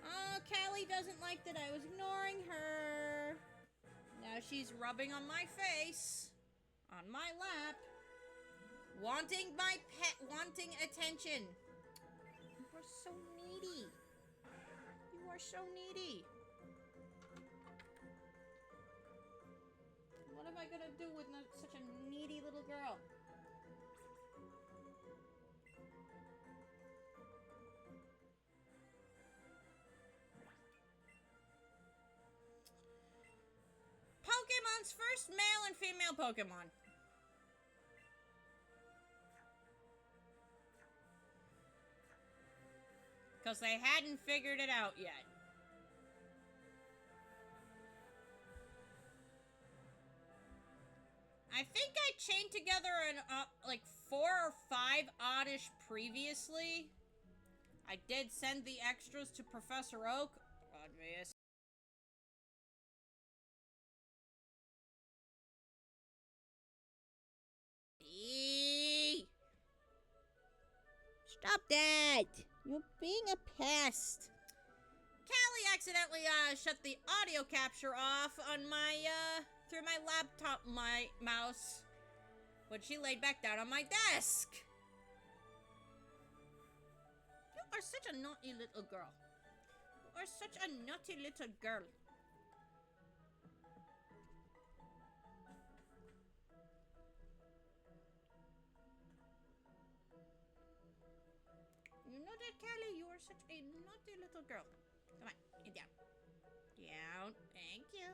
Oh, Callie doesn't like that I was ignoring her. Now she's rubbing on my face. On my lap. Wanting my pet, wanting attention. You are so needy. You are so needy. What am I gonna do with such a needy little girl? Pokemon's first male and female Pokemon. Because they hadn't figured it out yet. I think I chained together like 4 or 5 Oddish previously. I did send the extras to Professor Oak. Obvious. Stop that! You're being a pest. Callie accidentally shut the audio capture off on my through my laptop mouse when she laid back down on my desk. You are such a naughty little girl. You are such a naughty little girl. You know that, Callie? You are such a naughty little girl. Come on, get down. Down. Thank you.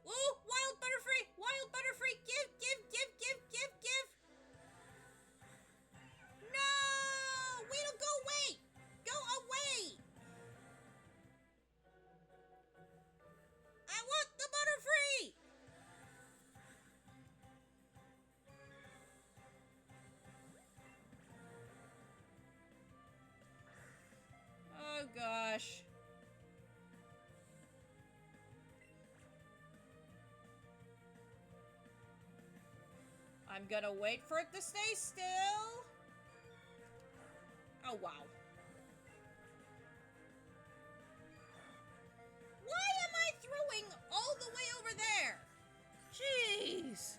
Ooh, wild butterfree! Wild butterfree! Give! No! Weedle, go away! Go away! I want the butterfree! Oh gosh. I'm gonna wait for it to stay still. Oh wow. Why am I throwing all the way over there? Jeez.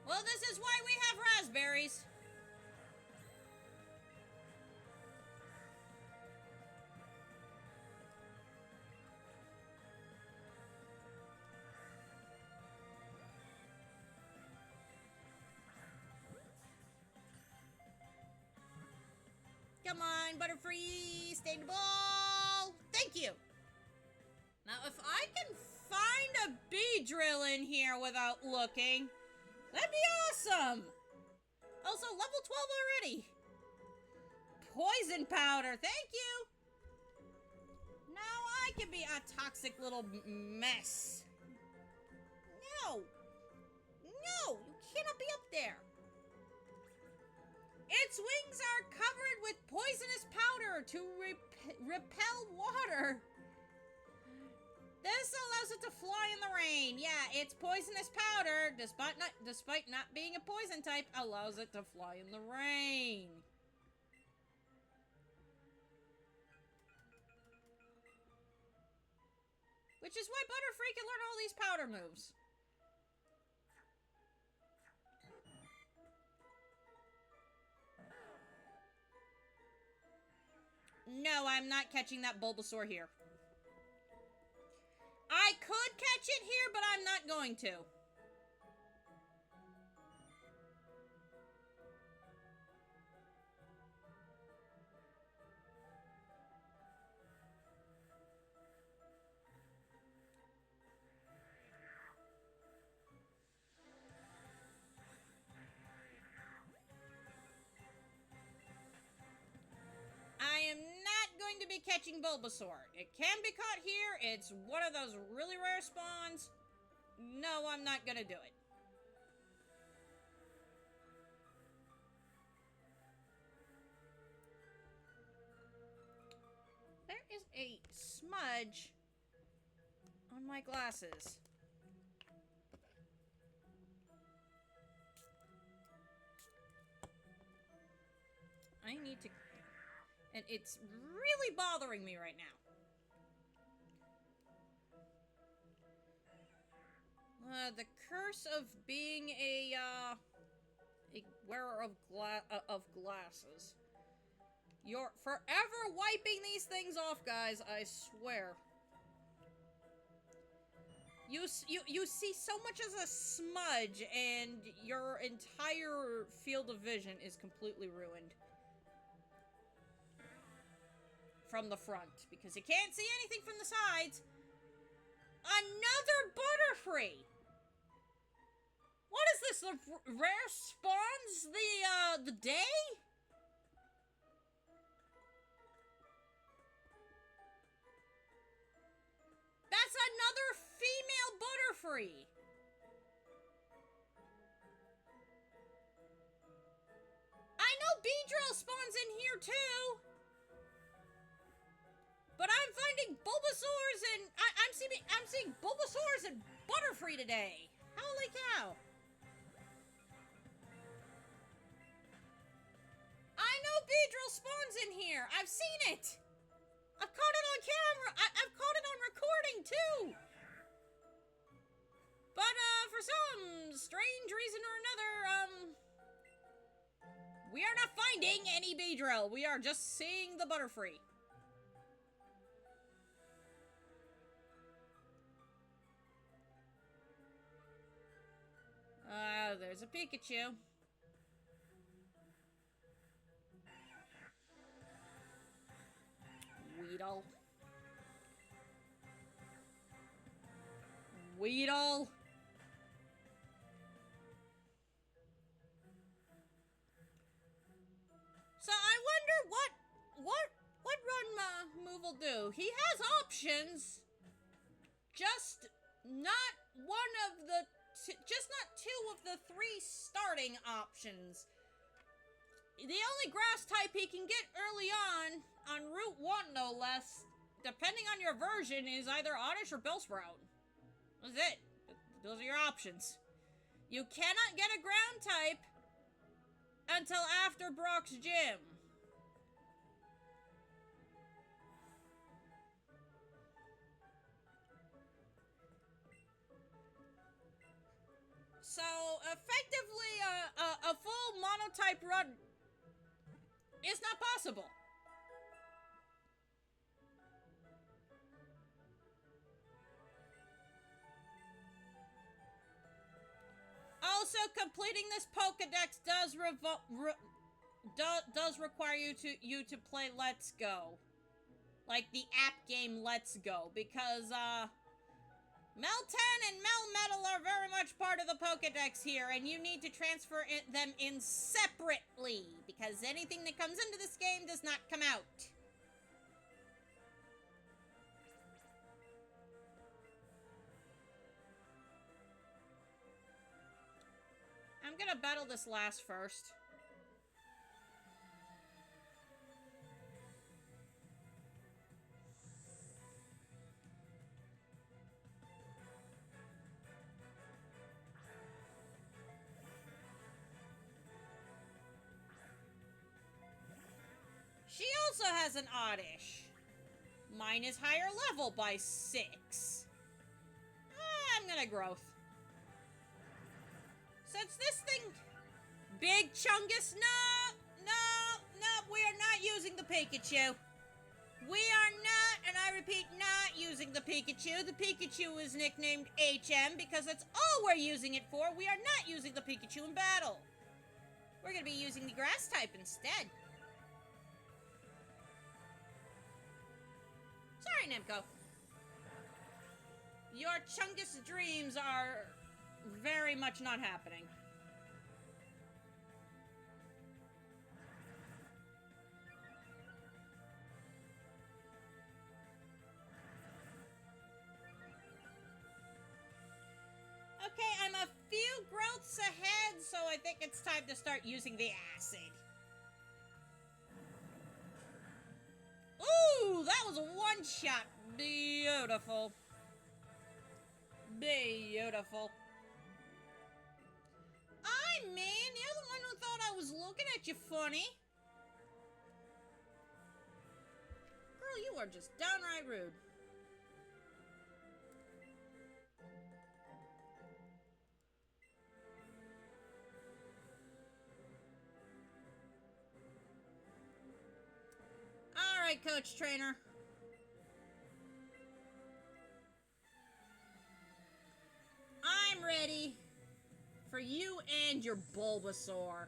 Well, this is why we have raspberries. Come on, Butterfree, stay in the ball. Thank you. Now, if I can find a bee drill in here without looking, that'd be awesome. Also, level 12 already. Poison powder, thank you. Now I can be a toxic little mess. No. No, you cannot be up there. Its wings are covered with poisonous powder to repel water. This allows it to fly in the rain. Yeah, its poisonous powder, despite not being a poison type, allows it to fly in the rain. Which is why Butterfree can learn all these powder moves. No, I'm not catching that Bulbasaur here. I could catch it here, but I'm not going to. I am not going to be catching Bulbasaur. It can be caught here. It's one of those really rare spawns. No, I'm not going to do it. There is a smudge on my glasses. I need to... And it's really bothering me right now. The curse of being a wearer of glasses. You're forever wiping these things off, guys, I swear. You see so much as a smudge, and your entire field of vision is completely ruined. From the front, because you can't see anything from the sides. Another Butterfree! What is this, the rare spawns the day? That's another female Butterfree! I know Beedrill spawns in here too! But I'm finding Bulbasaurs and... I'm seeing Bulbasaurs and Butterfree today! Holy cow! I know Beedrill spawns in here! I've seen it! I've caught it on camera! I've caught it on recording, too! But, for some strange reason or another, we are not finding any Beedrill. We are just seeing the Butterfree. There's a Pikachu. Weedle. Weedle. So I wonder what Run Move will do. He has options, just not one of the just not two of the three starting options. The only grass type he can get early on Route 1, no less, depending on your version, is either Oddish or Bellsprout. That's it. Those are your options. You cannot get a ground type until after Brock's Gym. So, effectively, a full monotype run is not possible. Also, completing this Pokédex does require you to play Let's Go, like the app game Let's Go, because Meltan and Melmetal are very much part of the Pokédex here, and you need to transfer them in separately, because anything that comes into this game does not come out. I'm gonna battle this last first. She also has an Oddish. Mine is higher level by 6. I'm gonna growth. Since this thing... Big Chungus, no, we are not using the Pikachu. We are not, and I repeat, not using the Pikachu. The Pikachu is nicknamed HM because that's all we're using it for. We are not using the Pikachu in battle. We're gonna be using the grass type instead. Sorry, Nemco. Your Chungus dreams are very much not happening. Okay, I'm a few growths ahead, so I think it's time to start using the acid. Ooh, that was a one-shot. Beautiful. Beautiful. I mean, you're the one who thought I was looking at you funny. Girl, you are just downright rude. right, Coach Trainer. I'm ready for you and your Bulbasaur.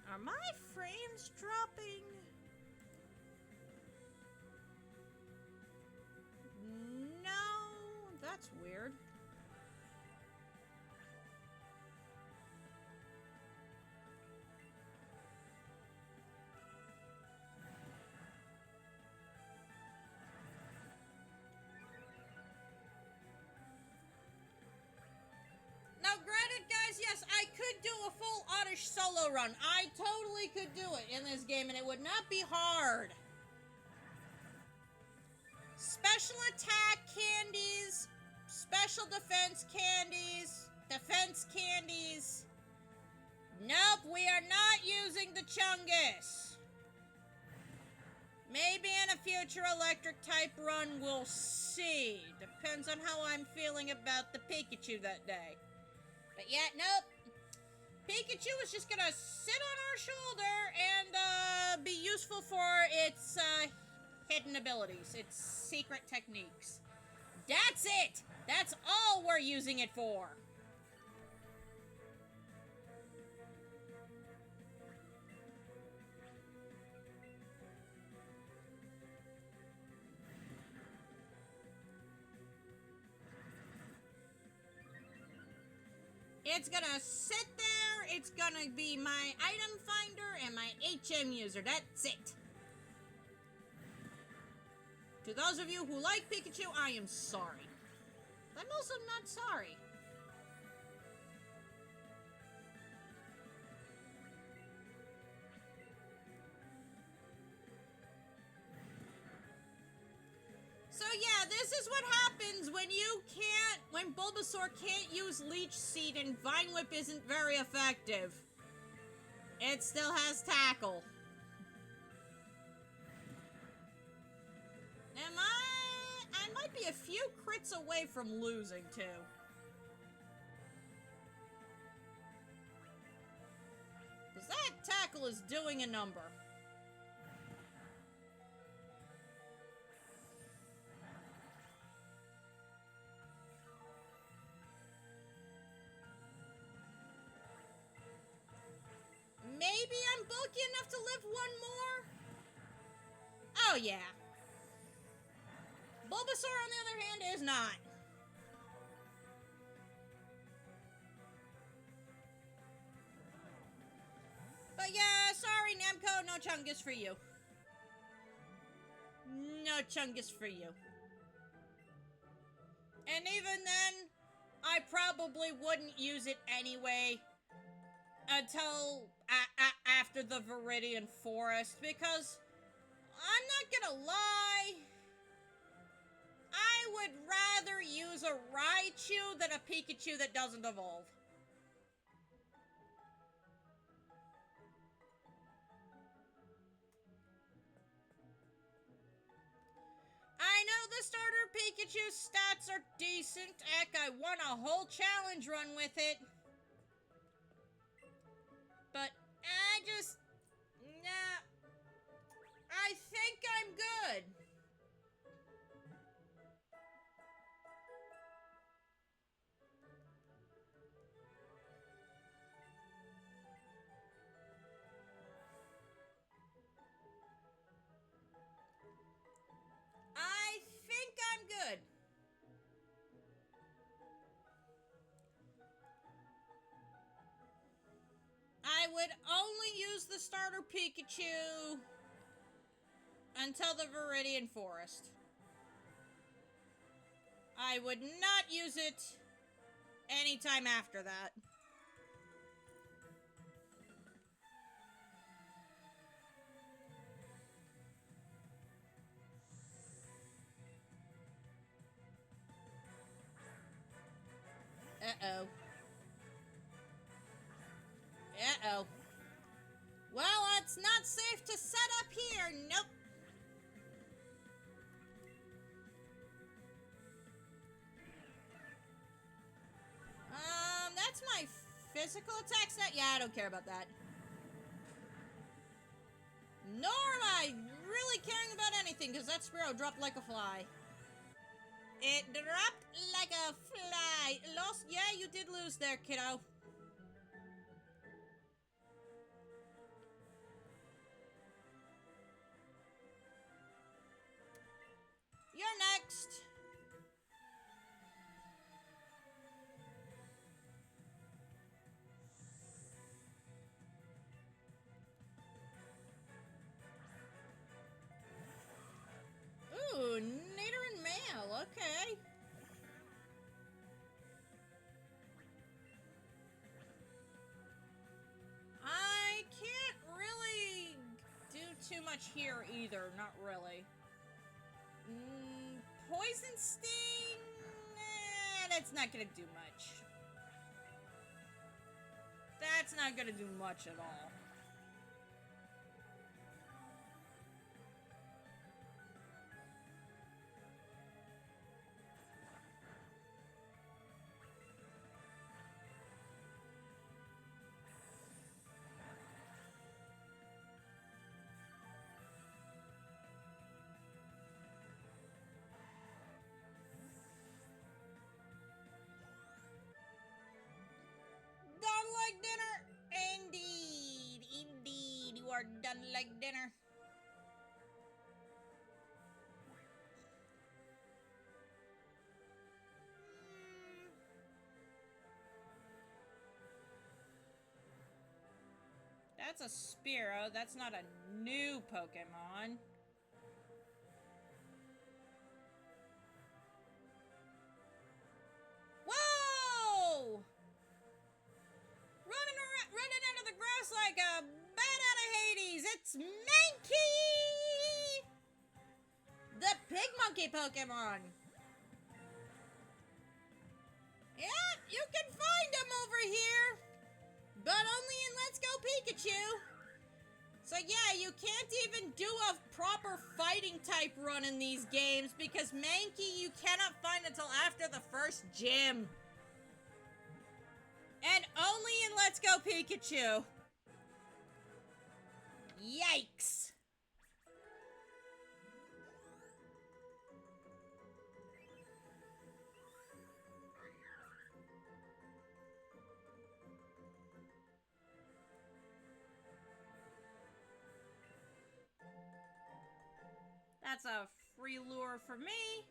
Are my frames dropping? No, that's weird. Now, granted, guys, yes, I could do a full Oddish solo run. I totally could do it in this game, and it would not be hard. Special attack candies, special defense candies. Nope, we are not using the Chungus. Maybe in a future electric type run, we'll see. Depends on how I'm feeling about the Pikachu that day. But yeah, nope. Pikachu is just gonna sit on our shoulder and be useful for its hidden abilities, its secret techniques. That's it! That's all we're using it for. It's gonna sit there, it's gonna be my item finder and my HM user, that's it. To those of you who like Pikachu, I am sorry. I'm also not sorry. So yeah, this is what happens when Bulbasaur can't use Leech Seed and Vine Whip isn't very effective. It still has Tackle. I might be a few crits away from losing, too. Because that Tackle is doing a number. Maybe I'm bulky enough to live one more? Oh, yeah. Bulbasaur, on the other hand, is not. But yeah, sorry, Namco, no Chungus for you. No Chungus for you. And even then, I probably wouldn't use it anyway until after the Viridian Forest, because I'm not gonna lie, I would rather use a Raichu than a Pikachu that doesn't evolve. I know the starter Pikachu stats are decent. Heck, I won a whole challenge run with it. But nah, I think I'm good. I think I'm good. I would only use the starter Pikachu until the Viridian Forest. I would not use it anytime after that. Uh-oh. Uh-oh. Well, it's not safe to set up here. Nope. physical attacks now? Yeah, I don't care about that. Nor am I really caring about anything, because that Spearow dropped like a fly. It dropped like a fly. Lost? Yeah, you did lose there, kiddo. You're next. Ooh, Nader and Mail, okay. I can't really do too much here either, not really. Poison Sting? That's not gonna do much. That's not gonna do much at all. Done like dinner? Indeed, indeed, you are done like dinner. That's a Spearow. That's not a new Pokemon. Whoa! Running out of the grass like a bat out of Hades. It's Mankey! The Pig Monkey Pokemon. Yeah, you can find him over here. But only in Let's Go Pikachu. So yeah, you can't even do a proper fighting type run in these games because Mankey you cannot find until after the first gym. And only in Let's Go Pikachu. Yikes. That's a free lure for me.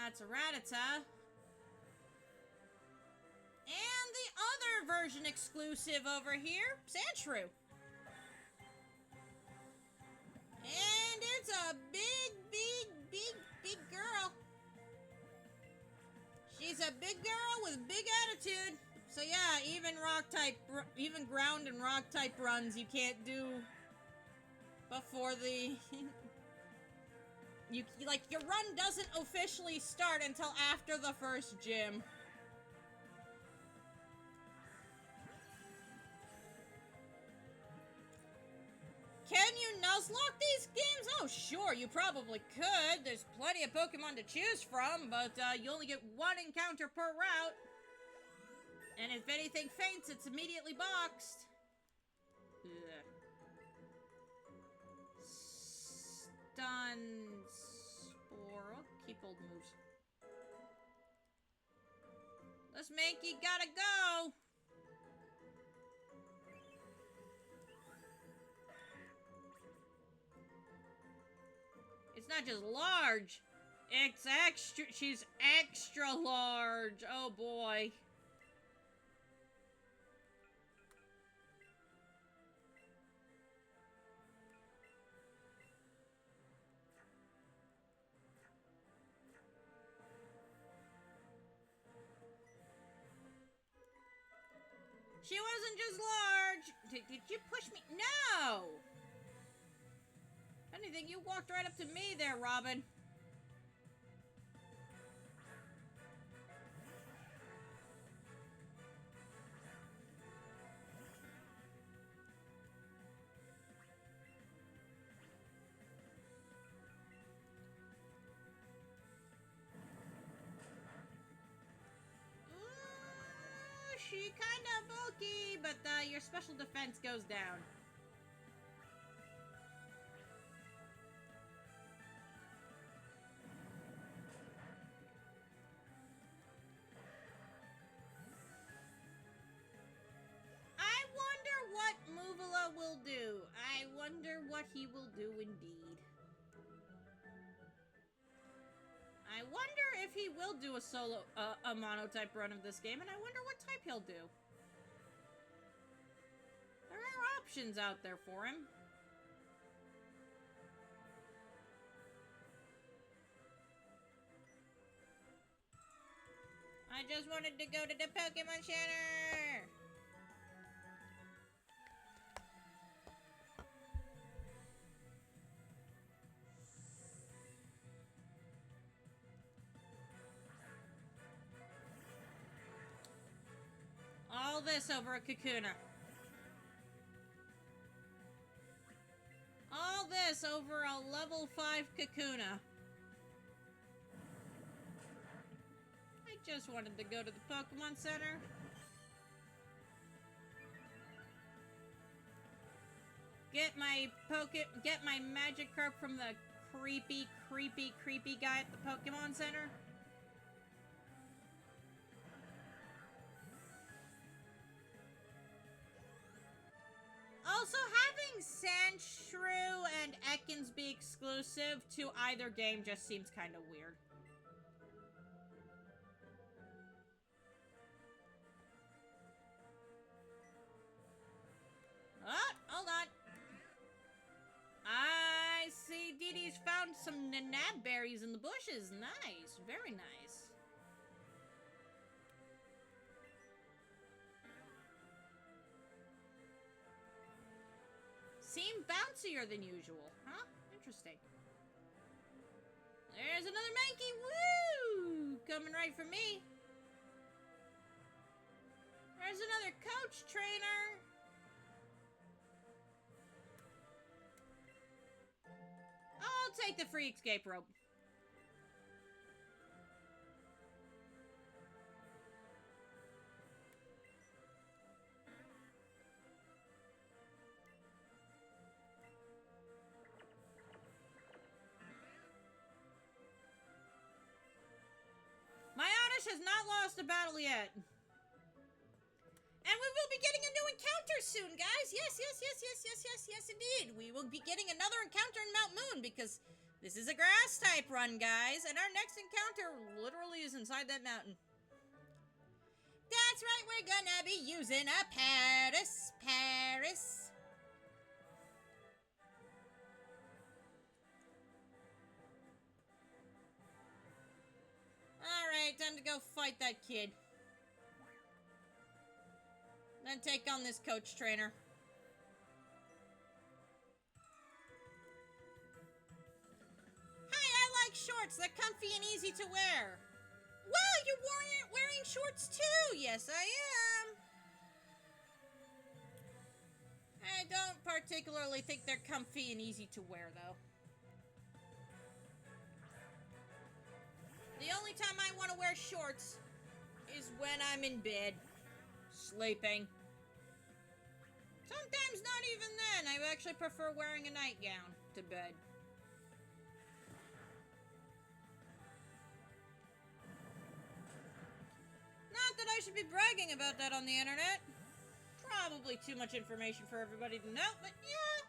That's a Rattata. And the other version exclusive over here, Sandshrew. And it's a big girl. She's a big girl with big attitude. So yeah, even ground and rock type runs you can't do before the... your run doesn't officially start until after the first gym. Can you Nuzlocke these games? Oh, sure, you probably could. There's plenty of Pokemon to choose from, but you only get one encounter per route. And if anything faints, it's immediately boxed. Ugh. Stun Spore. I'll keep old moves. This Mankey gotta go. It's not just large. It's extra. She's extra large. Oh boy. She wasn't just large. Did you push me? No! If anything, you walked right up to me there, Robin. but your special defense goes down. I wonder what Movella will do. I wonder what he will do indeed. I wonder if he will do a mono-type run of this game, and I wonder what type he'll do. There are options out there for him. I just wanted to go to the Pokemon Center! All this over a Kakuna. All this over a level 5 Kakuna. I just wanted to go to the Pokemon Center. Get my Magikarp from the creepy guy at the Pokemon Center. Also, having Sandshrew and Ekans be exclusive to either game just seems kind of weird. Oh, hold on. I see Dee Dee's found some nanab berries in the bushes. Nice. Very nice. Seem bouncier than usual, huh? Interesting. There's another Mankey, woo! Coming right for me. There's another coach trainer. I'll take the free escape rope. My Oddish has not lost a battle yet. And we will be getting a new encounter soon, guys. Yes, indeed. We will be getting another encounter in Mount Moon because this is a grass type run, guys. And our next encounter literally is inside that mountain. That's right, we're gonna be using a Paris. Alright, time to go fight that kid. Then take on this coach trainer. Hi, I like shorts. They're comfy and easy to wear. Wow, you're wearing shorts too. Yes, I am. I don't particularly think they're comfy and easy to wear, though. The only time I want to wear shorts is when I'm in bed, sleeping. Sometimes not even then. I actually prefer wearing a nightgown to bed. Not that I should be bragging about that on the internet. Probably too much information for everybody to know, but yeah.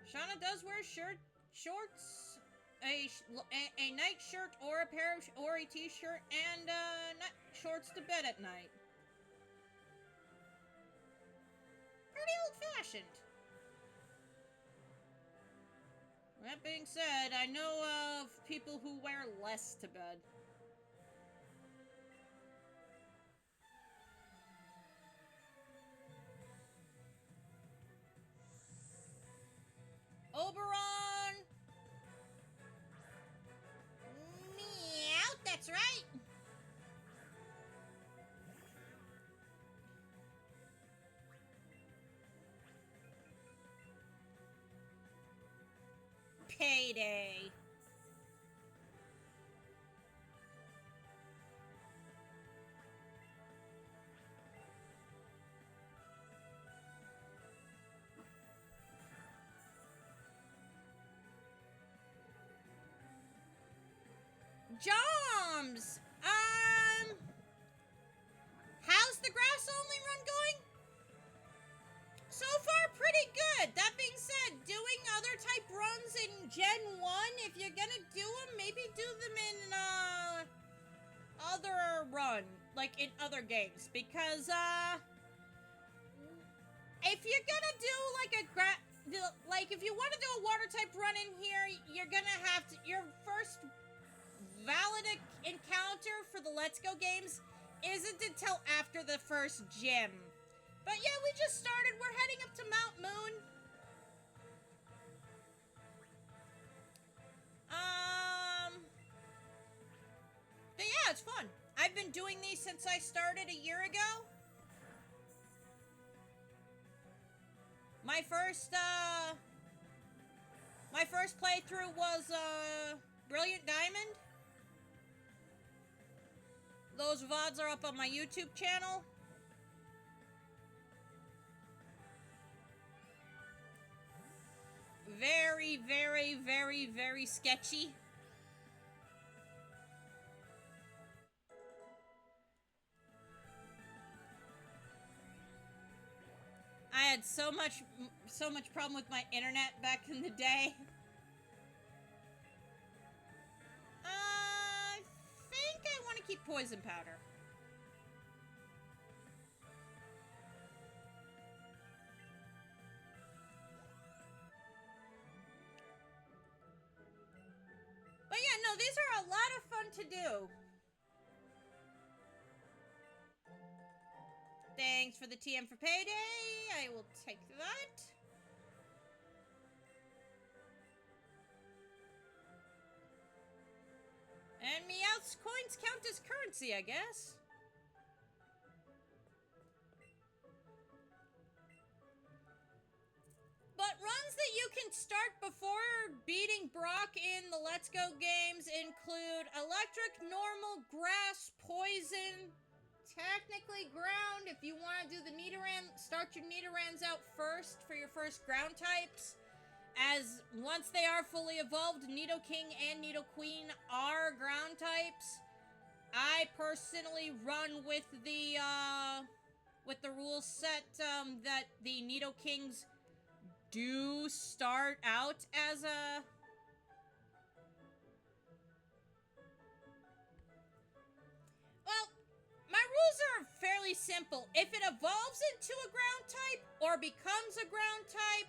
Shauna does wear shorts, a night shirt or a t-shirt, and shorts to bed at night. Pretty old-fashioned. That being said, I know of people who wear less to bed. Oberon! Meow, that's right! Payday! Joms! How's the grass only run going? So far, pretty good. That being said, doing other type runs in Gen 1, if you're gonna do them, maybe do them in, other run, like in other games, because, if you're gonna do, like, if you want to do a water type run in here, you're gonna have to, your first valid encounter for the Let's Go games isn't until after the first gym. But yeah, we just started. We're heading up to Mount Moon. But yeah, it's fun. I've been doing these since I started a year ago. My first playthrough was, Brilliant Diamond. Those VODs are up on my YouTube channel. Very, very, very, very sketchy. I had so much problem with my internet back in the day. I think I want to keep poison powder. But yeah, no, these are a lot of fun to do. Thanks for the TM for payday. I will take that. And Meowth's coins count as currency, I guess. But runs that you can start before beating Brock in the Let's Go games include electric, normal, grass, poison, technically ground. If you want to do the Nidoran, start your Nidorans out first for your first ground types. As once they are fully evolved, Nidoking and Nidoqueen are ground types. I personally run with the rule set that the Nidokings do start out as a... Well, my rules are fairly simple. If it evolves into a ground type, or becomes a ground type,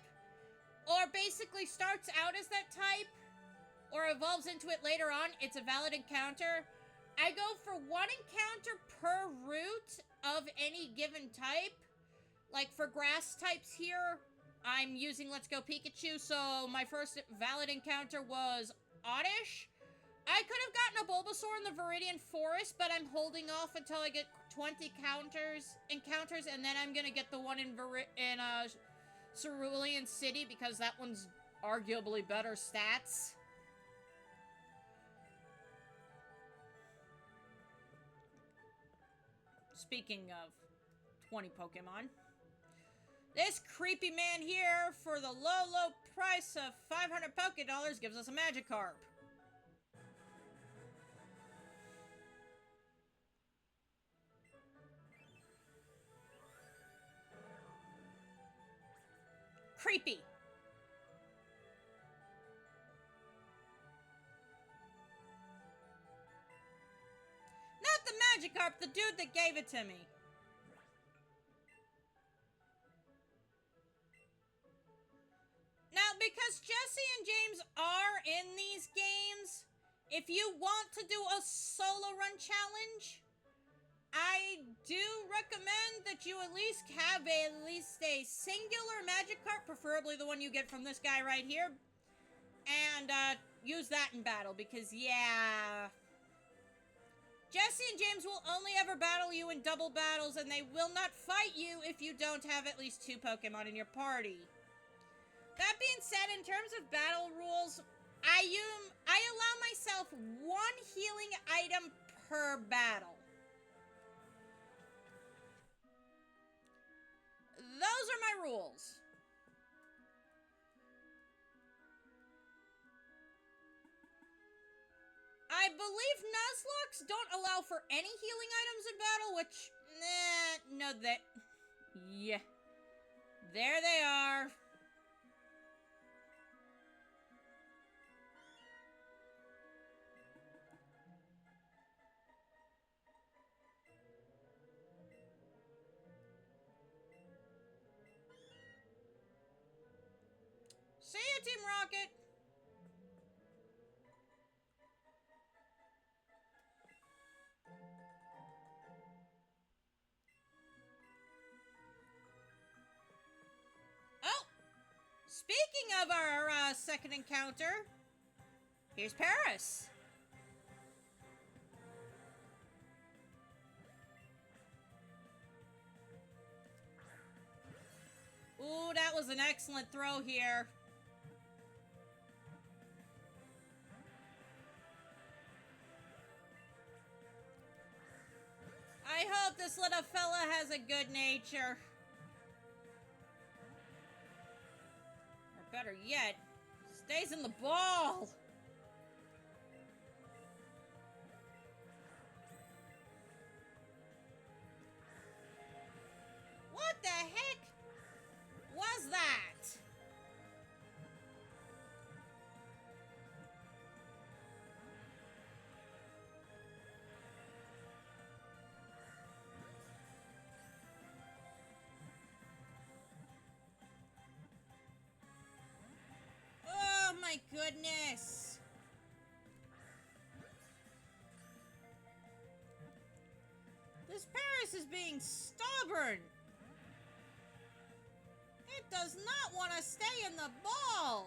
or basically starts out as that type, or evolves into it later on, it's a valid encounter. I go for one encounter per route of any given type. Like for grass types here, I'm using Let's Go Pikachu, so my first valid encounter was Oddish. I could have gotten a Bulbasaur in the Viridian Forest, but I'm holding off until I get 20 encounters, and then I'm gonna get the one in Cerulean City, because that one's arguably better stats. Speaking of 20 Pokemon, this creepy man here, for the low, low price of 500 Pokédollars, gives us a Magikarp. Creepy. Not the Magikarp, the dude that gave it to me. Now, because Jesse and James are in these games, if you want to do a solo run challenge, I do recommend that you at least have a singular Magikarp, preferably the one you get from this guy right here, and use that in battle, because yeah, Jesse and James will only ever battle you in double battles, and they will not fight you if you don't have at least 2 Pokemon in your party. That being said, in terms of battle rules, I allow myself 1 healing item per battle. Those are my rules. I believe Nuzlockes don't allow for any healing items in battle, which, no, that, yeah, there they are. See ya, Team Rocket! Oh! Speaking of our second encounter, here's Paris. Ooh, that was an excellent throw here. I hope this little fella has a good nature. Or better yet, stays in the ball. What the heck was that? Oh my goodness. This Paris is being stubborn. It does not want to stay in the ball.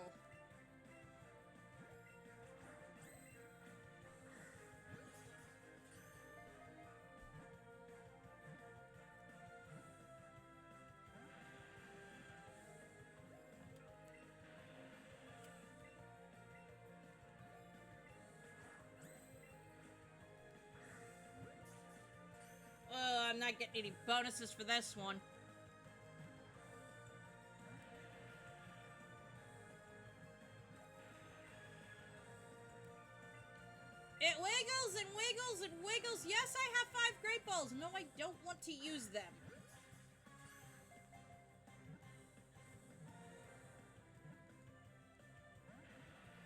Oh, I'm not getting any bonuses for this one. It wiggles and wiggles and wiggles. Yes, I have 5 great balls. No, I don't want to use them.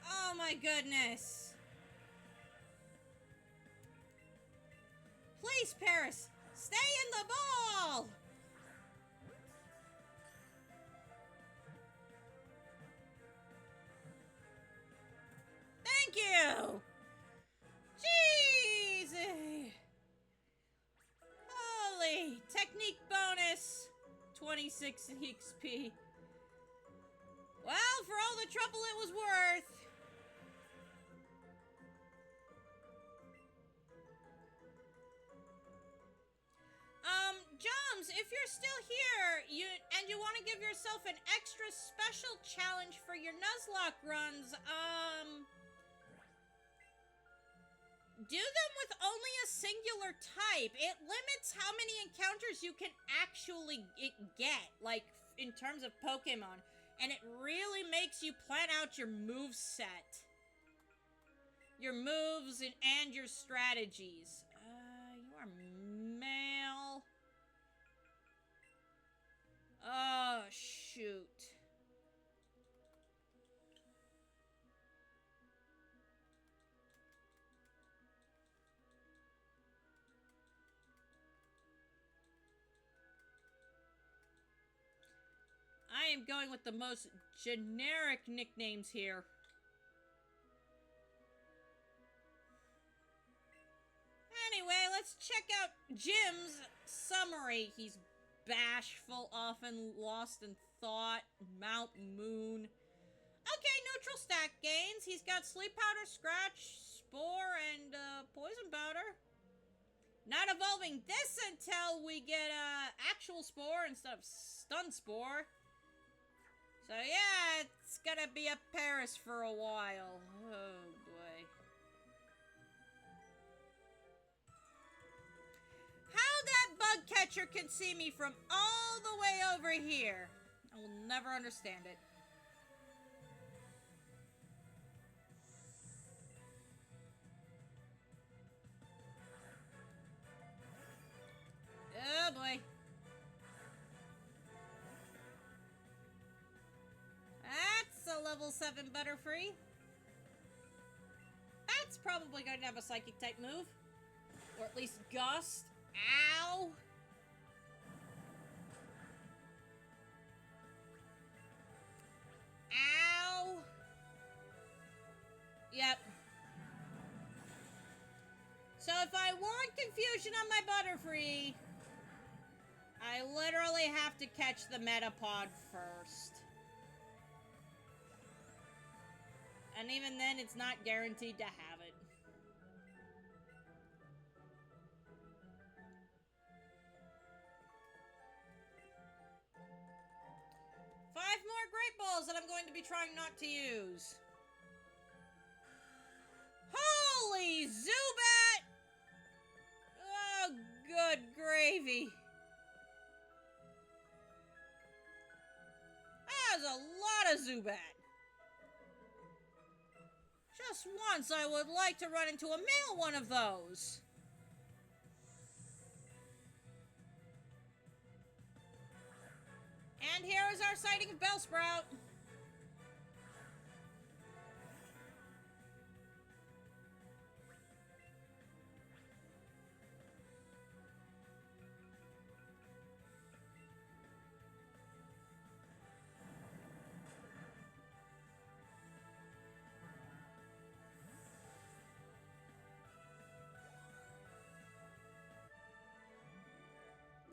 Oh my goodness. Please, Paris, stay in the ball. Thank you. Jeez! Holy! Technique bonus! 26 XP. Well, for all the trouble it was worth. Joms, if you're still here, and you want to give yourself an extra special challenge for your Nuzlocke runs, do them with only a singular type. It limits how many encounters you can actually get, like, in terms of Pokemon. And it really makes you plan out your move set. Your moves and your strategies. You are male. Oh, shoot. I am going with the most generic nicknames here. Anyway, let's check out Jim's summary. He's bashful, often lost in thought, Mount Moon. Okay, neutral stack gains. He's got Sleep Powder, Scratch, Spore, and Poison Powder. Not evolving this until we get actual Spore instead of Stun Spore. So yeah, it's gonna be a Paris for a while. Oh boy. How that bug catcher can see me from all the way over here, I will never understand it. 7 Butterfree. That's probably going to have a Psychic type move. Or at least Gust. Ow! Ow! Yep. So if I want confusion on my Butterfree, I literally have to catch the Metapod first. And even then, it's not guaranteed to have it. Five more Great Balls that I'm going to be trying not to use. Holy Zubat! Oh, good gravy. That was a lot of Zubat. Just once, I would like to run into a male one of those. And here is our sighting of Bellsprout.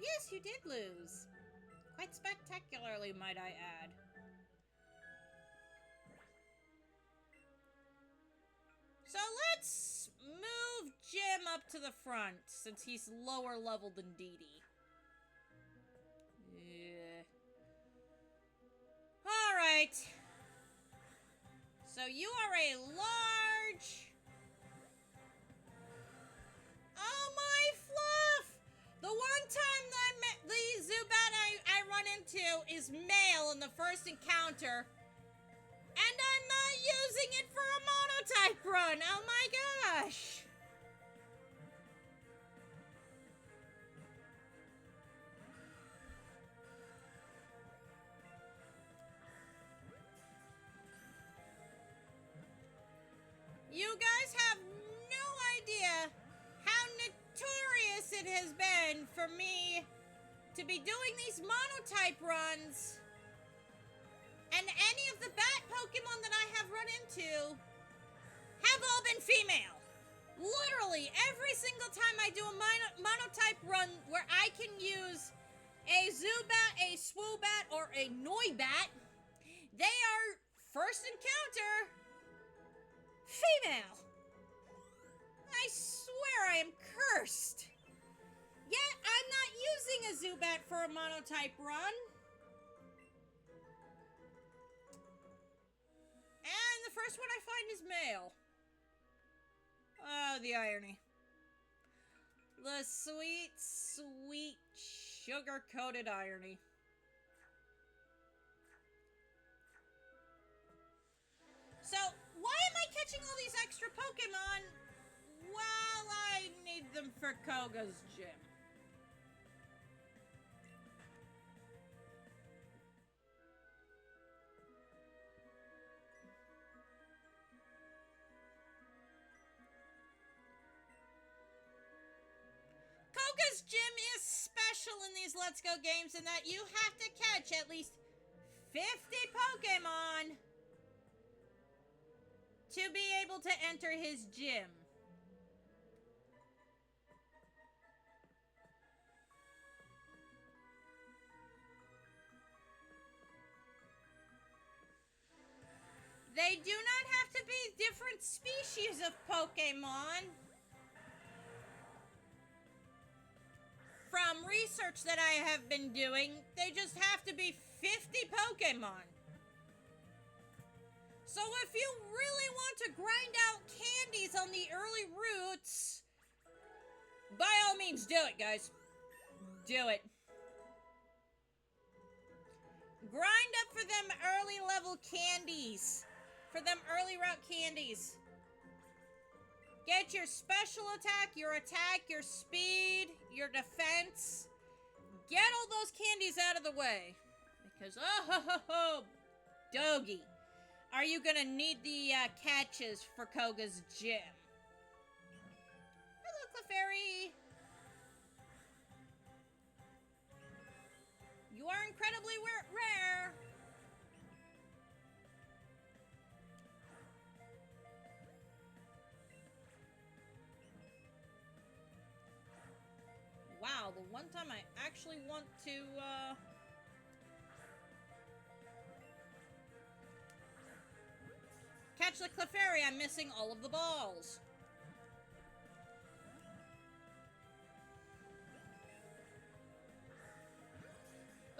Yes, you did lose. Quite spectacularly, might I add. So let's move Jim up to the front, since he's lower level than Dee Dee. Yeah. Alright. So you are a large... Oh my fluff! The one time that the Zubat I run into is male in the first encounter, and I'm not using it for a monotype run! Oh my gosh! You guys have no idea how notorious it has been for me to be doing these monotype runs, and any of the bat Pokemon that I have run into have all been female. Literally, every single time I do a monotype run where I can use a Zubat, a Swoobat, or a Noibat, they are, first encounter, female. I swear I am cursed. Yet, I'm not using a Zubat for a monotype run. And the first one I find is male. Oh, the irony. The sweet, sweet, sugar-coated irony. So, why am I catching all these extra Pokemon while I need them for Koga's gym? Koga's gym is special in these Let's Go games in that you have to catch at least 50 Pokemon to be able to enter his gym. They do not have to be different species of Pokemon. From research that I have been doing, they just have to be 50 Pokemon. So if you really want to grind out candies on the early routes, by all means do it, guys. Do it. Grind up for them early level candies. For them early route candies. Get your special attack, your speed, your defense. Get all those candies out of the way. Because, oh ho ho ho, Dogie. Are you gonna need the catches for Koga's gym? Hello, Clefairy. You are incredibly rare. Wow, the one time I actually want to, catch the Clefairy, I'm missing all of the balls.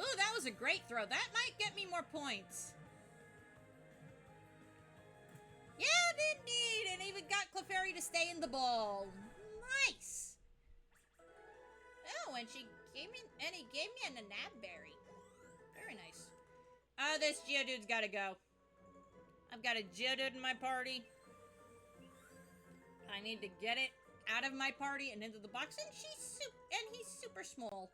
Ooh, that was a great throw. That might get me more points. Yeah, indeed, and even got Clefairy to stay in the ball. Nice. Oh, and he gave me a Nanabberry. Very nice. This Geodude's gotta go. I've got a Geodude in my party. I need to get it out of my party and into the box, and he's super small.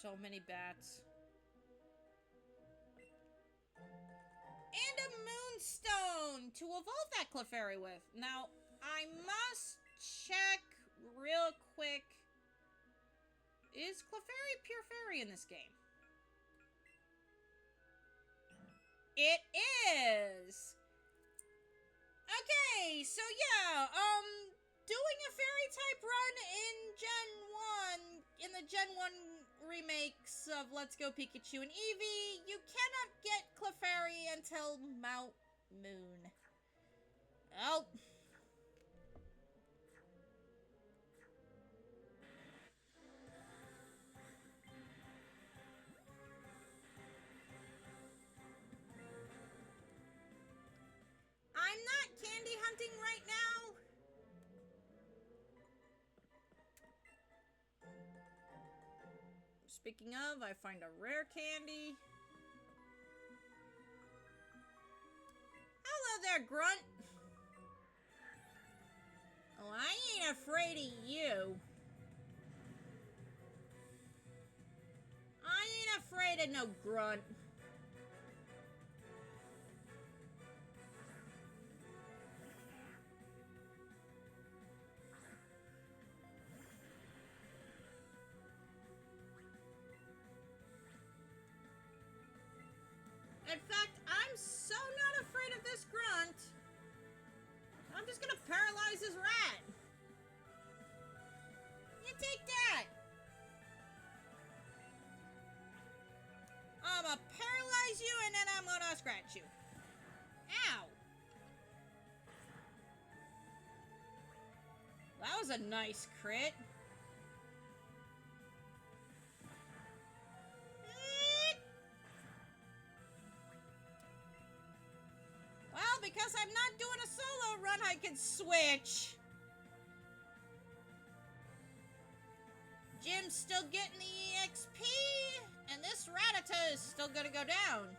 So many bats. And a Moonstone to evolve that Clefairy with. Now, I must check real quick. Is Clefairy pure fairy in this game? It is! Okay, so yeah, doing a fairy type run in the Gen 1 remakes of Let's Go Pikachu and Eevee, you cannot get Clefairy until Mount Moon. Oh. I'm not candy hunting right now. Speaking of, I find a rare candy. Hello there, Grunt. Oh, I ain't afraid of you. I ain't afraid of no Grunt. In fact, I'm so not afraid of this Grunt. I'm just gonna paralyze his rat. You take that. I'm gonna paralyze you and then I'm gonna scratch you. Ow. That was a nice crit. Well, because I'm not doing a solo run, I can switch. Jim's still getting the EXP, and this Rattata is still gonna go down.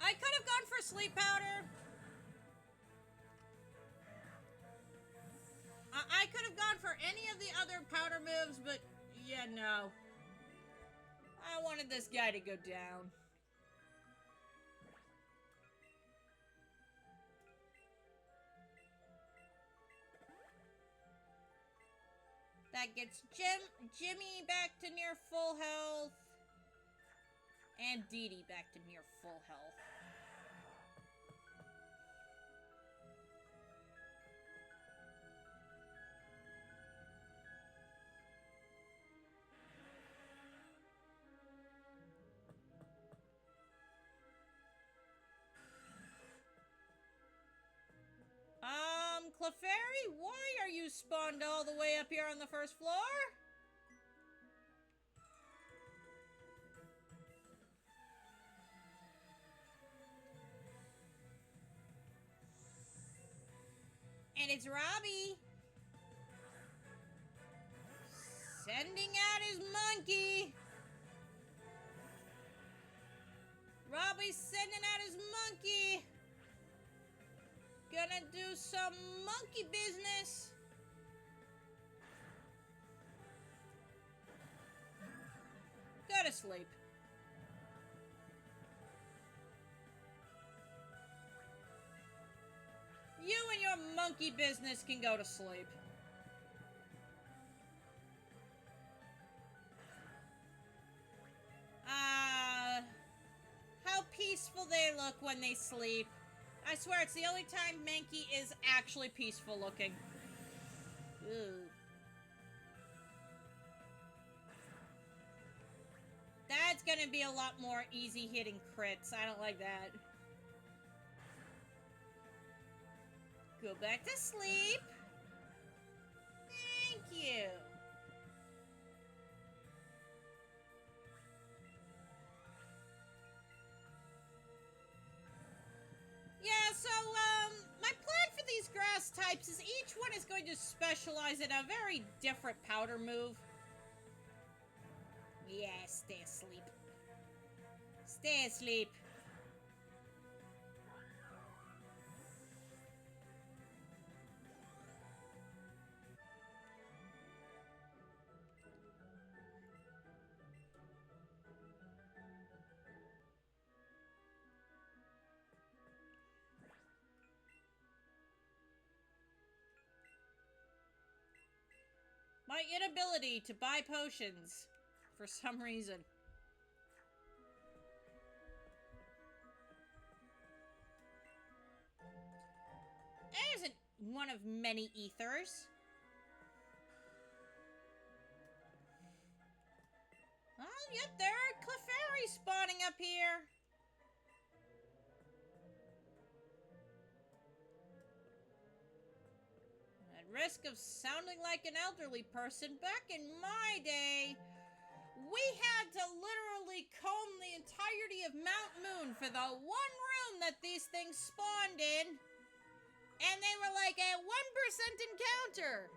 I could have gone for sleep powder. I could have gone for any of the other powder moves, but yeah, no. I wanted this guy to go down. That gets Jimmy back to near full health. And Dee Dee back to near full health. Clefairy, why are you spawned all the way up here on the first floor? And it's Robbie. Sending out his monkey. Robbie's sending out his monkey. Gonna do some monkey business. Go to sleep. You and your monkey business can go to sleep. How peaceful they look when they sleep. I swear, it's the only time Mankey is actually peaceful looking. Ooh. That's gonna be a lot more easy hitting crits. I don't like that. Go back to sleep. Thank you. Yeah, so, my plan for these grass types is each one is going to specialize in a very different powder move. Yeah, stay asleep. Stay asleep. My inability to buy potions, for some reason. It isn't one of many ethers. Oh, yep, there are Clefairy spawning up here. At risk of sounding like an elderly person, back in my day, we had to literally comb the entirety of Mount Moon for the one room that these things spawned in. And they were like a 1% encounter.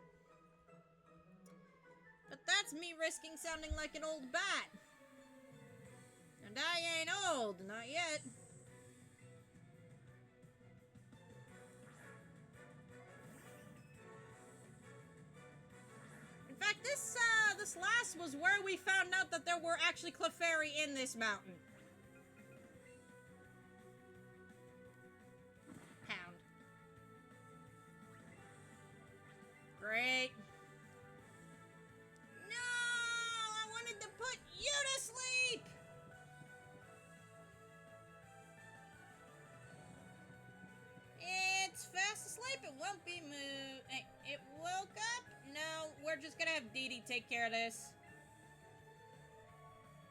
But that's me risking sounding like an old bat. And I ain't old, not yet. In fact, this last was where we found out that there were actually Clefairy in this mountain. Pound. Great. No! I wanted to put you to sleep! It's fast asleep. It won't be moved. It woke up? No, we're just gonna have Dee Dee take care of this.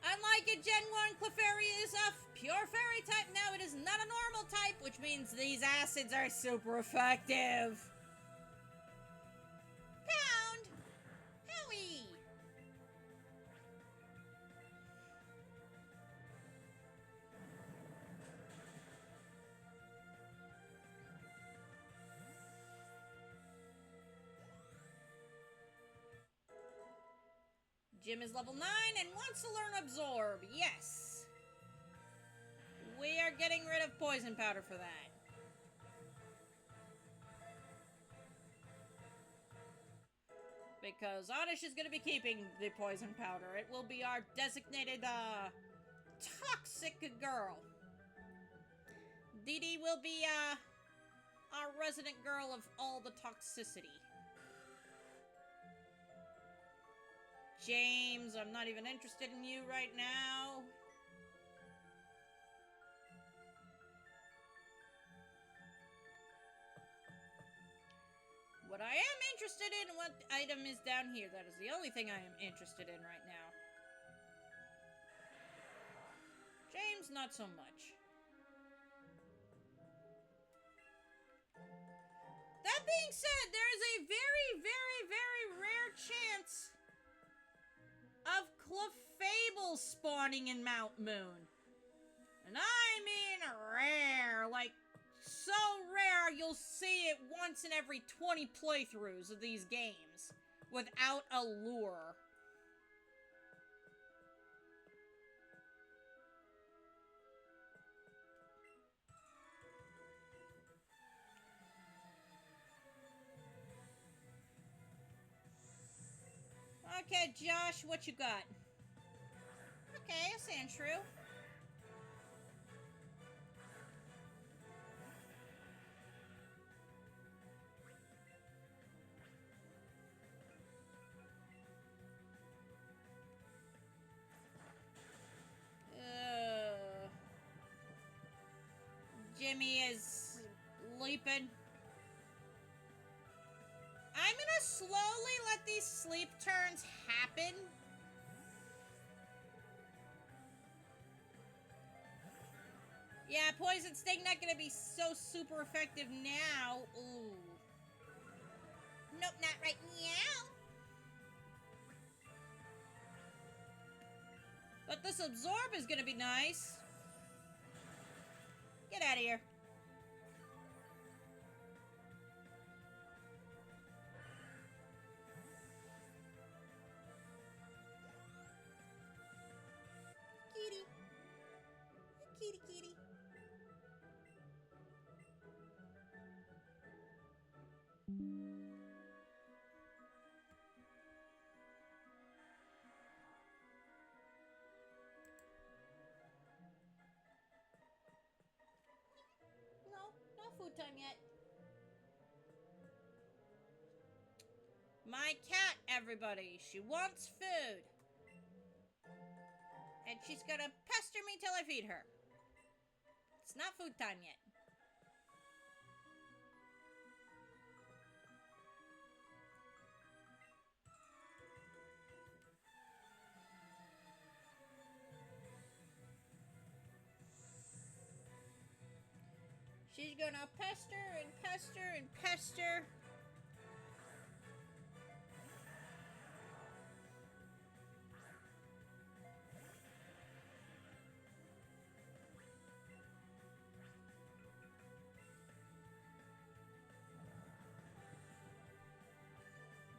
Unlike a Gen 1, Clefairy is a pure fairy type. Now it is not a normal type, which means these acids are super effective. Pound! Howie! Jim is level 9 and wants to learn Absorb. Yes. We are getting rid of poison powder for that. Because Oddish is going to be keeping the poison powder. It will be our designated, toxic girl. Dee Dee will be, our resident girl of all the toxicity. James, I'm not even interested in you right now. What I am interested in, what item is down here? That is the only thing I am interested in right now. James, not so much. That being said, there is a very, very, very rare chance of Clefable spawning in Mount Moon. And I mean rare, like so rare you'll see it once in every 20 playthroughs of these games without a lure. Okay, Josh, what you got? Okay, that sounds true. Jimmy is sleeping. I'm gonna slowly let these sleep turns happen. Yeah, Poison Sting not gonna be so super effective now. Ooh. Nope, not right now. But this Absorb is gonna be nice. Get out of here. Kitty. Kitty, kitty. No food time yet. My cat, everybody. She wants food. And she's gonna pester me till I feed her. It's not food time yet. She's gonna pester and pester and pester.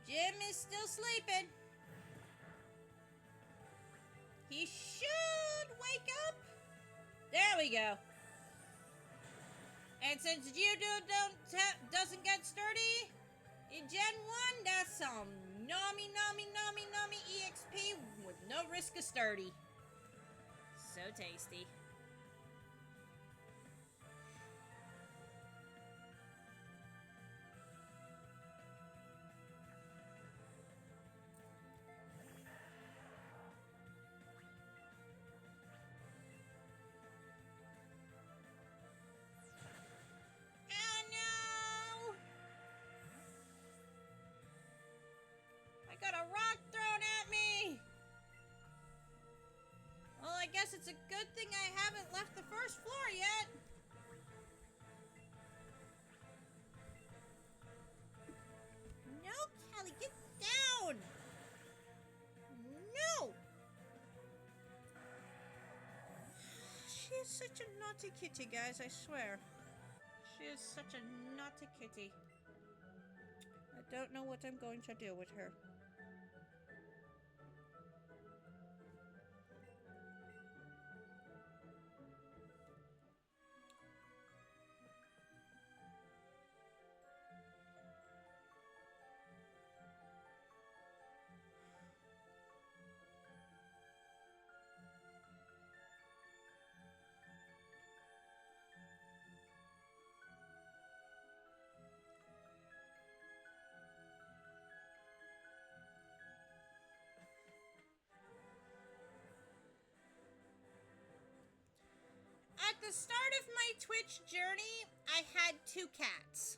Jim is still sleeping. He should wake up. There we go. And since Geodude doesn't get sturdy in Gen 1, that's some nommy EXP with no risk of sturdy. So tasty. Got a rock thrown at me! Well, I guess it's a good thing I haven't left the first floor yet. No, Callie, get down! No! She is such a naughty kitty, guys, I swear. She is such a naughty kitty. I don't know what I'm going to do with her. At the start of my Twitch journey, I had 2 cats.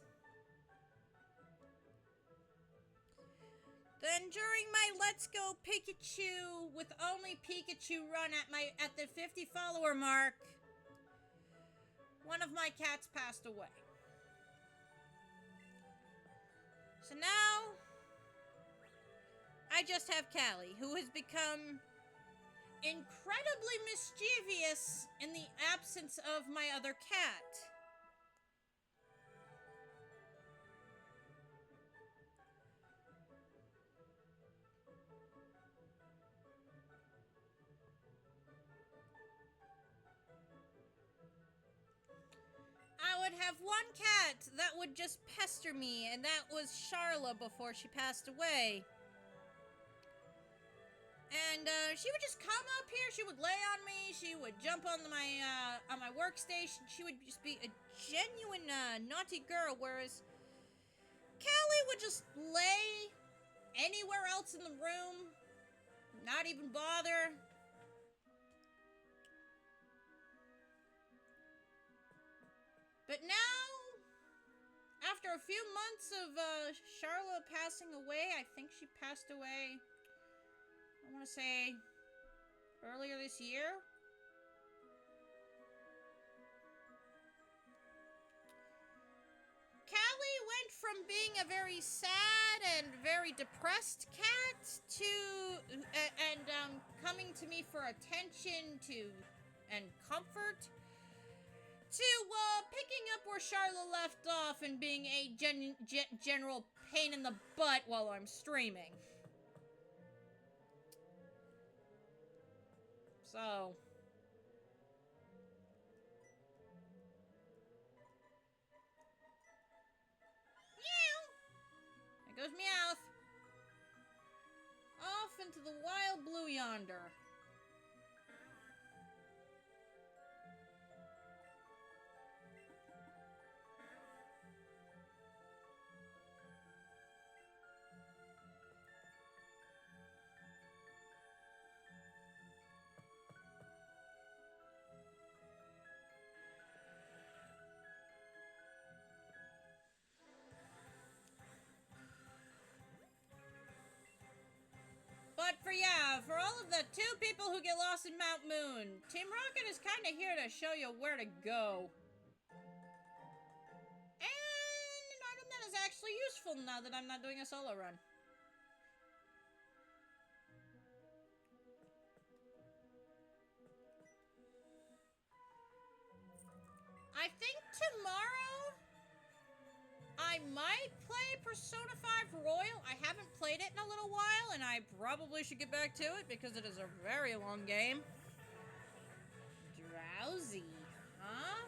Then during my Let's Go Pikachu with only Pikachu run at the 50 follower mark, one of my cats passed away. So now I just have Callie, who has become incredibly mischievous in the absence of my other cat. have one cat that would just pester me, and that was Charla before she passed away. And she would just come up here, she would lay on me, she would jump on my workstation, she would just be a genuine naughty girl, whereas Callie would just lay anywhere else in the room, not even bother. But now, after a few months of Charla passing away, I think she passed away, I want to say, earlier this year. Callie went from being a very sad and very depressed cat to, coming to me for attention and comfort, to, picking up where Charla left off and being a general pain in the butt while I'm streaming. So... There goes Meowth. Off into the wild blue yonder. But for all of the 2 people who get lost in Mount Moon, Team Rocket is kind of here to show you where to go. And an item that is actually useful now that I'm not doing a solo run. I think tomorrow I might play Persona 5 Royal. I haven't played it in a little while, and I probably should get back to it because it is a very long game. Drowsy, huh?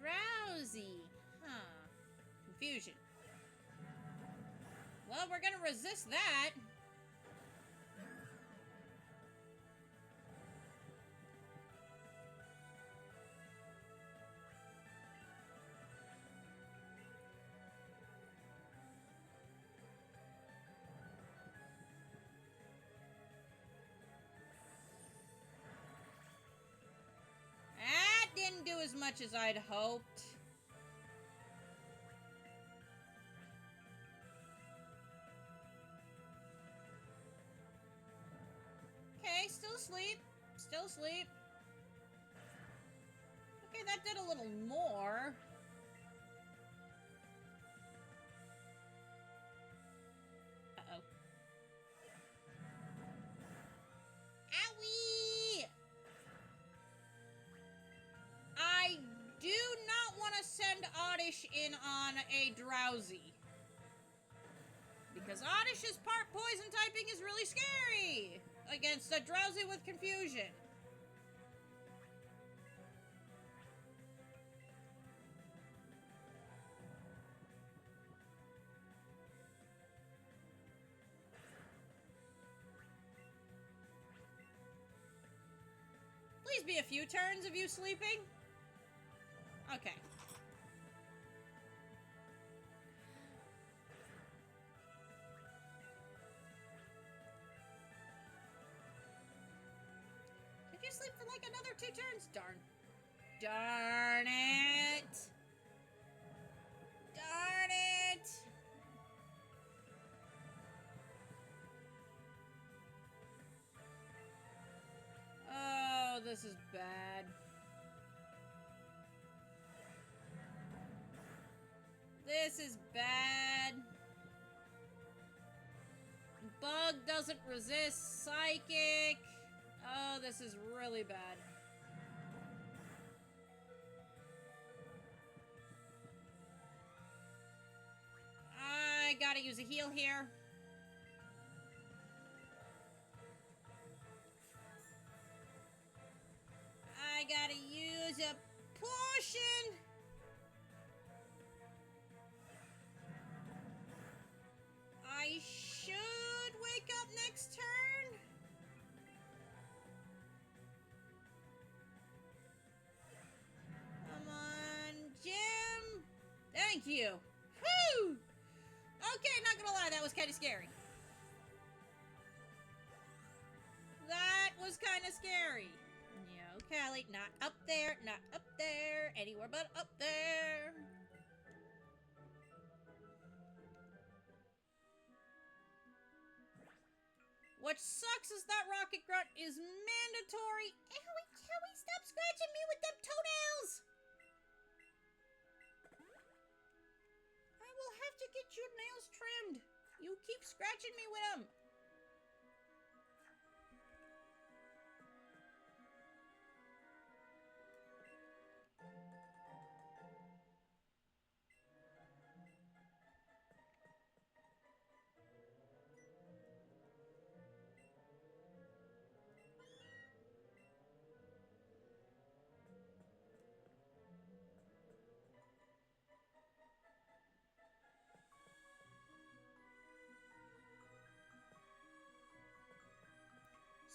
Drowsy, huh? Confusion. Well, we're gonna resist that. Didn't do as much as I'd hoped. Okay, still asleep. Still asleep. Okay, that did a little more. Uh-oh. Owie! I do not want to send Oddish in on a Drowsy. Because Oddish's part poison typing is really scary against a Drowsy with confusion. Please be a few turns of you sleeping. Okay. Did you sleep for like another 2 turns? Darn. Darn it. Darn it. Oh, this is bad. This is bad. Bug doesn't resist psychic. Oh, this is really bad. I gotta use a heal here. thank you. Whew! Okay, not gonna lie, that was kind of scary. That was kind of scary. No, Callie, not up there, not up there, anywhere but up there. What sucks is that rocket grunt is mandatory. Howie, stop scratching me with them toenails! I will have to get your nails trimmed. You keep scratching me with them.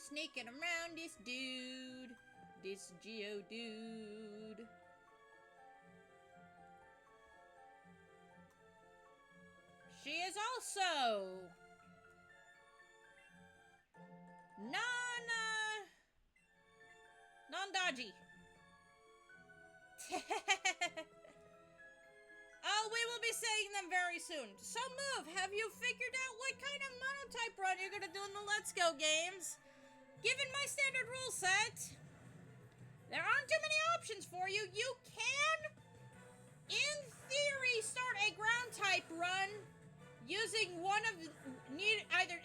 Sneaking around this dude. This Geodude. She is also non-dodgy. Oh, we will be saying them very soon. So, Move, have you figured out what kind of monotype run you're gonna do in the Let's Go games? Given my standard rule set, there aren't too many options for you. You can, in theory, start a ground type run using one of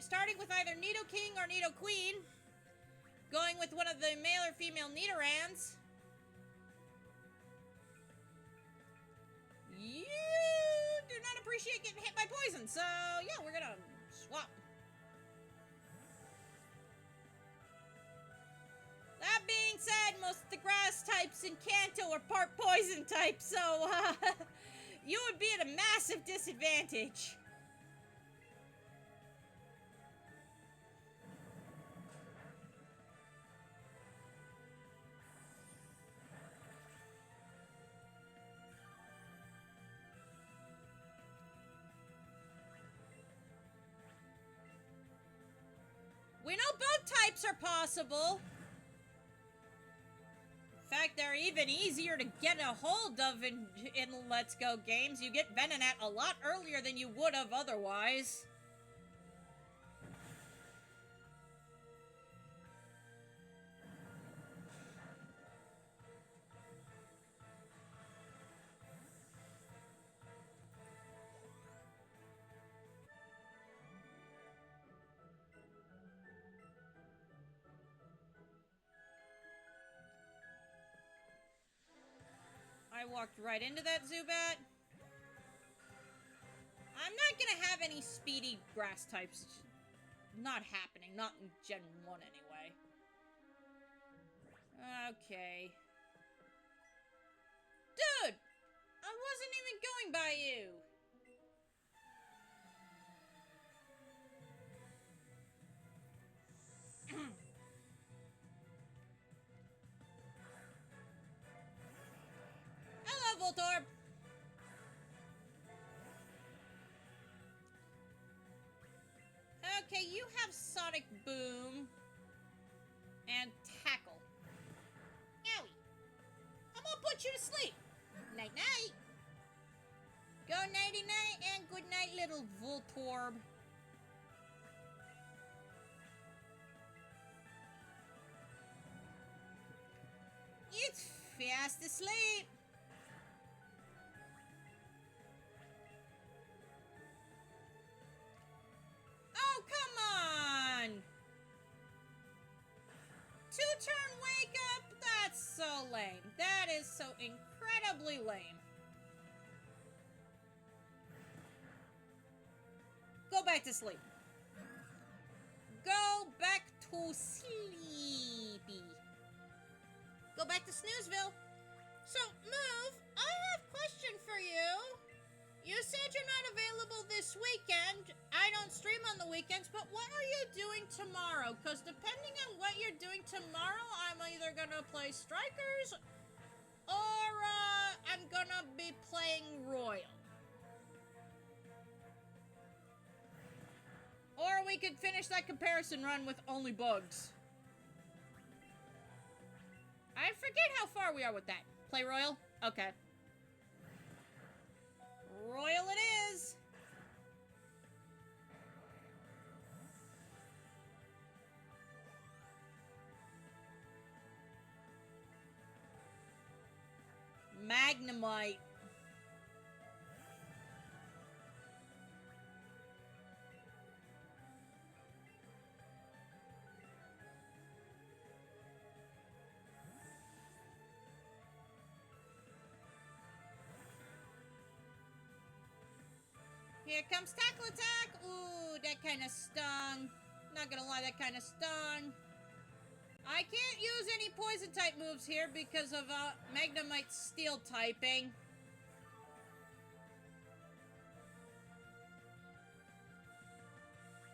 starting with either Nidoking or Nidoqueen, going with one of the male or female Nidorans. You do not appreciate getting hit by poison, so yeah, we're gonna swap. That being said, most of the grass types in Kanto are part poison types, so you would be at a massive disadvantage. We know both types are possible. In fact, they're even easier to get a hold of in Let's Go games. You get Venonat a lot earlier than you would have otherwise. I walked right into that Zubat. I'm not gonna have any speedy grass types. It's not happening. Not in Gen 1 anyway. Okay. Dude! I wasn't even going by you! Hello, Voltorb! Okay, you have Sonic Boom and Tackle. Owie! I'm gonna put you to sleep. Night-night. Go nighty-night and good night, little Voltorb. It's fast asleep. Oh, come on! Two-turn wake up? That's so lame. That is so incredibly lame. Go back to sleep. Go back to sleepy. Go back to Snoozeville. So, Move, I have a question for you. You said you're not available this weekend. I don't stream on the weekends, but what are you doing tomorrow? Because depending on what you're doing tomorrow, I'm either gonna play Strikers or I'm gonna be playing Royal. Or we could finish that comparison run with only bugs. I forget how far we are with that. Play Royal? Okay. Royal it is! Magnemite. Here comes Tackle Attack! Ooh, that kind of stung. Not gonna lie, that kind of stung. I can't use any poison type moves here because of Magnemite's steel typing.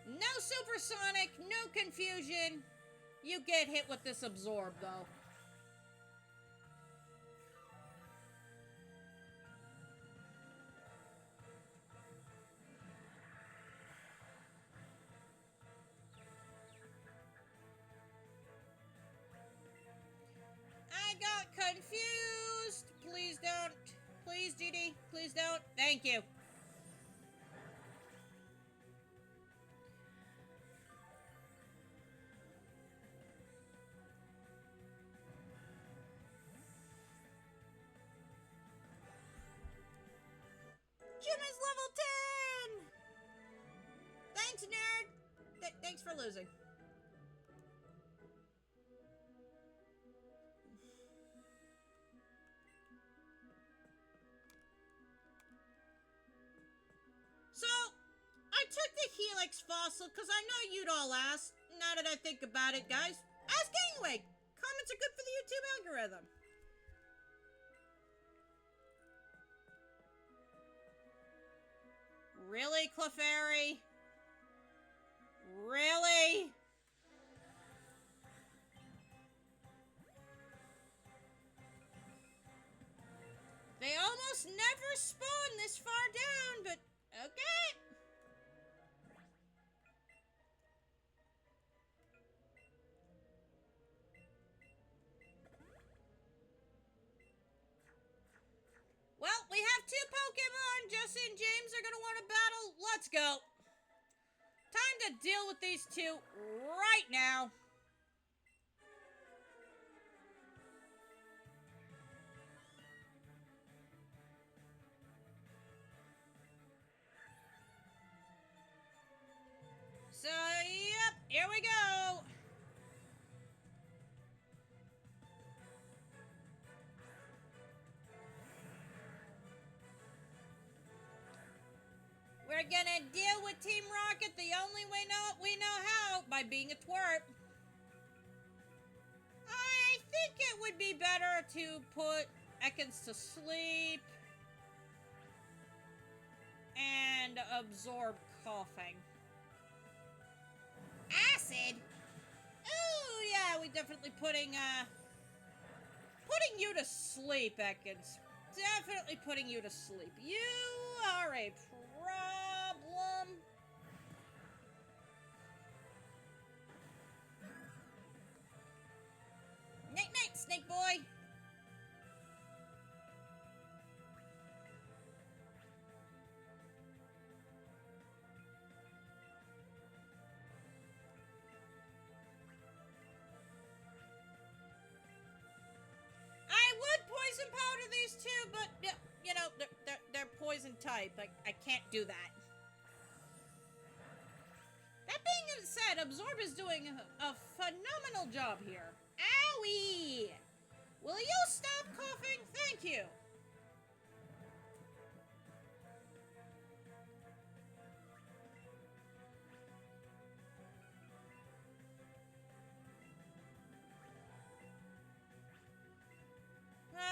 No supersonic, no confusion. You get hit with this absorb though. I got confused. Please don't. Please, GD. Please don't. Thank you. Jim is level 10! Thanks, nerd! Thanks for losing. So, I took the Helix fossil because I know you'd all ask. Now that I think about it, guys. Ask anyway! Comments are good for the YouTube algorithm. Really, Clefairy? Really? They almost never spawn this far down, but okay. Well, we have two Pokemon. Jesse and James are gonna want to battle. Let's go. Time to deal with these two right now. So, yep, here we go. We're gonna deal with Team Rocket the only way we know how, by being a twerp. I think it would be better to put Ekans to sleep and absorb coughing. Acid? Ooh, yeah, we definitely putting you to sleep, Ekans. Definitely putting you to sleep. You are a problem. Night-night, Snake Boy. I would poison powder these two, but you know they're poison type. I can't do that. That being said, Absorb is doing a phenomenal job here. Owie! Will you stop coughing? Thank you.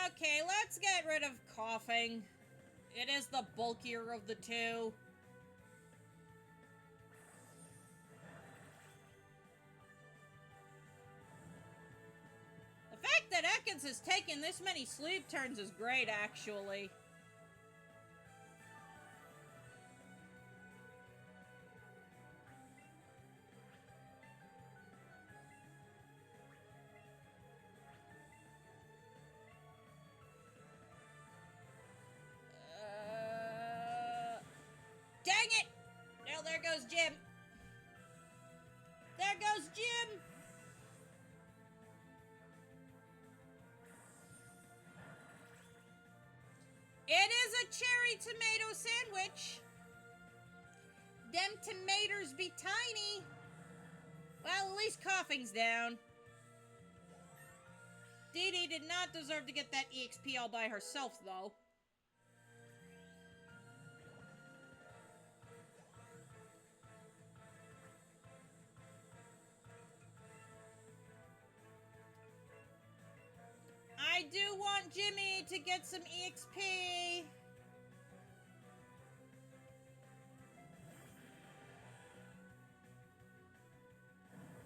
Okay, let's get rid of coughing. It is the bulkier of the two. The fact that Ekans has taken this many sleep turns is great, actually. It is a cherry tomato sandwich. Them tomatoes be tiny. Well, at least coughing's down. Dee Dee did not deserve to get that EXP all by herself, though. I do want Jimmy to get some EXP.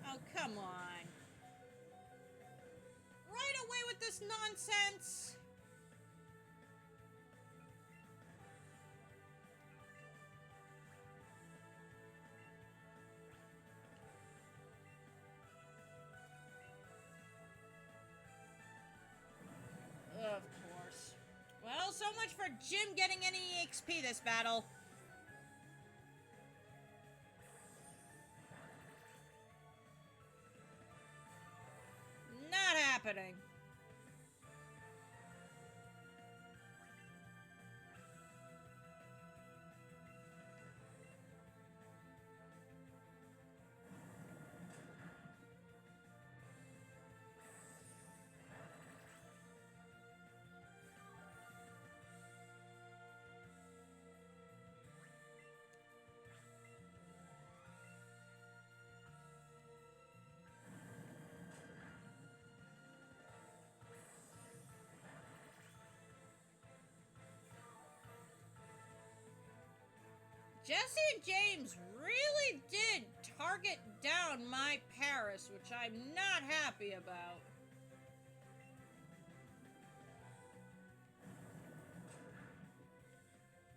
Oh, come on. Right away with this nonsense. Of course. Well, so much for Jim getting any EXP this battle. Not happening. Jesse and James really did target down my Paris, which I'm not happy about.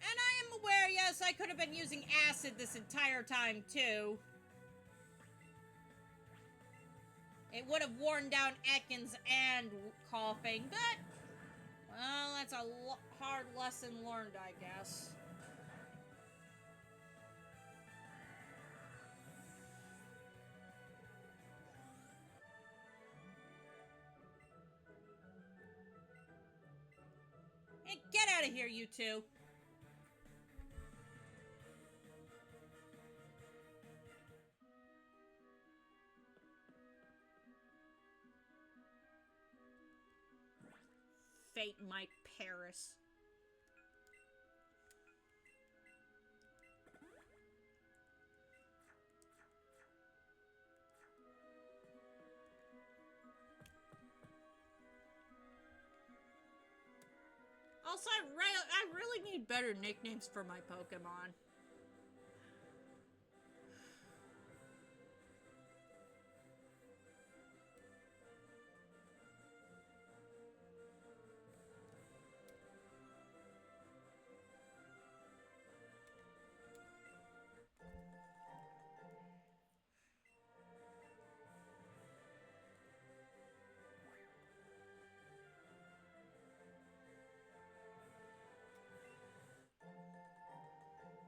And I am aware, yes, I could have been using acid this entire time, too. It would have worn down Ekans and coughing, but, well, that's a hard lesson learned, I guess. Hey, get out of here, you two. Fate my Paris. Also, I really need better nicknames for my Pokemon.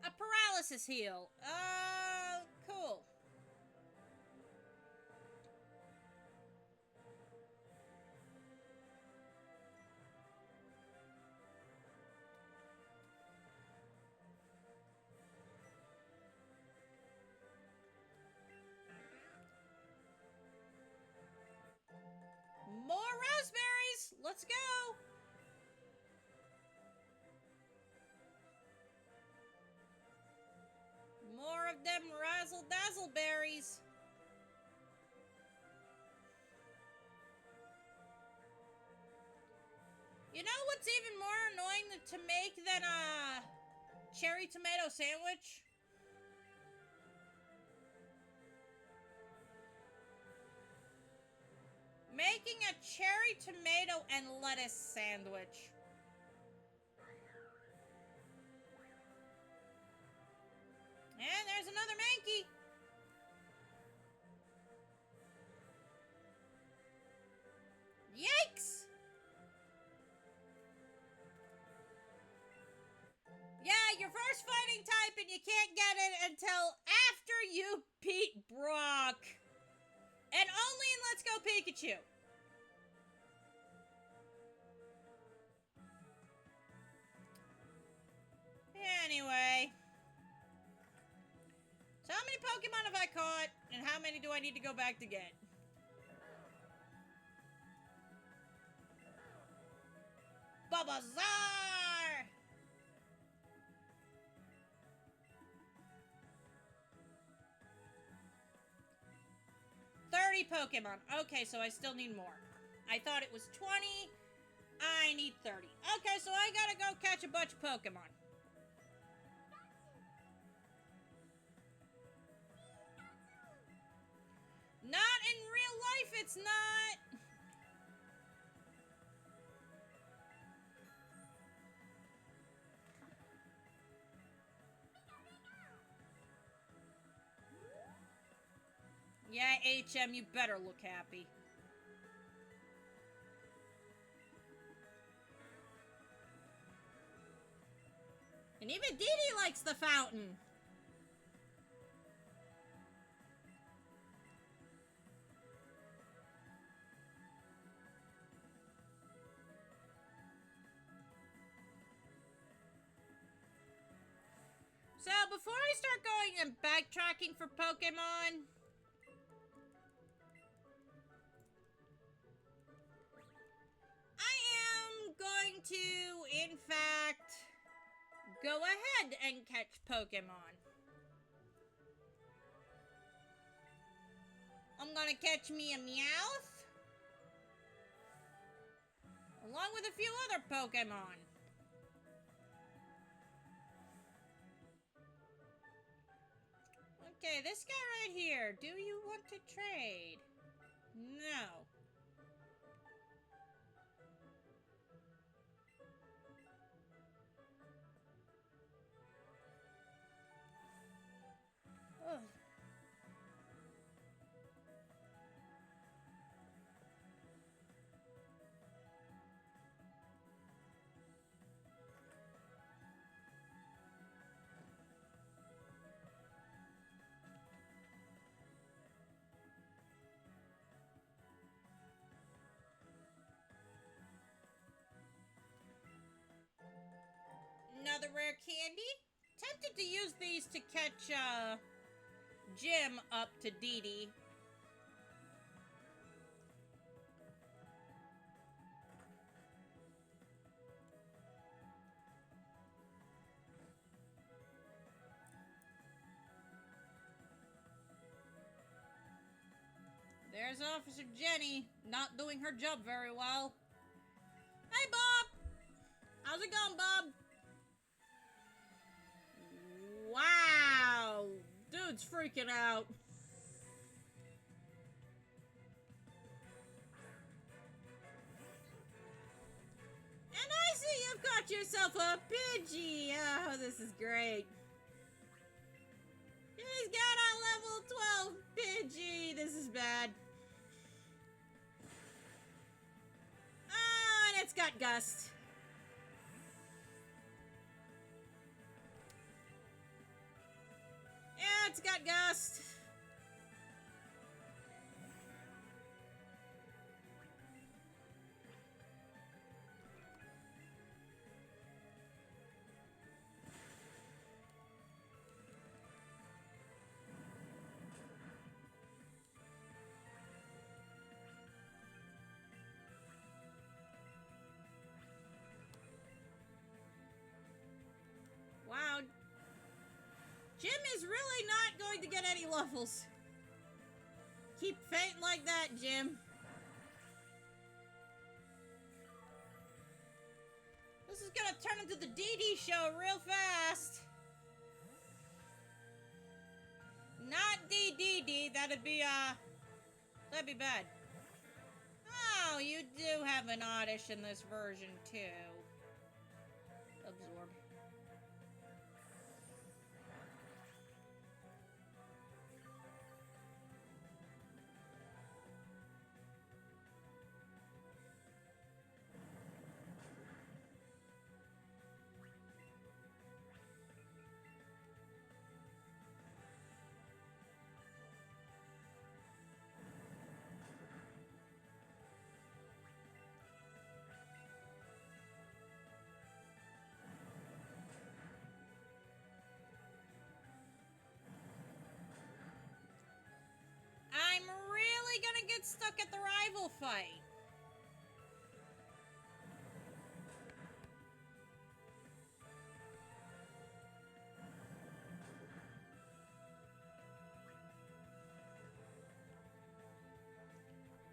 A paralysis heal. Cool. More raspberries! Let's go! More of them razzle-dazzle berries. You know what's even more annoying to make than a cherry tomato sandwich? Making a cherry tomato and lettuce sandwich. And there's another Mankey. Yikes! Yeah, your first fighting type and you can't get it until after you beat Brock. And only in Let's Go Pikachu. anyway. So how many Pokemon have I caught, and how many do I need to go back to get? Bulbasaur! Pokemon. Okay, so I still need more. I thought it was 20. I need 30. Okay, so I gotta go catch a bunch of Pokemon. Not in real life, it's not. Yeah, HM, you better look happy. And even Dee Dee likes the fountain. So, before I start going and backtracking for Pokemon, I am going to, in fact, go ahead and catch Pokemon. I'm gonna catch me a Meowth, along with a few other Pokemon. Okay, this guy right here, do you want to trade? No. Ugh. Another rare candy. Tempted to use these to catch Jim up to Dee Dee. There's Officer Jenny, not doing her job very well. Hey, Bob! How's it going, Bob? Wow! Dude's freaking out. And I see you've got yourself a Pidgey! Oh, this is great. He's got a level 12 Pidgey! This is bad. Oh, and it's got Gust. Yeah, it's got Gust. Wow. Jim is really not going to get any levels. Keep fainting like that, Jim. This is gonna turn into the Dee Dee show real fast. Not Dee, that'd be bad. Oh, you do have an Oddish in this version, too. Absorb. rival fight.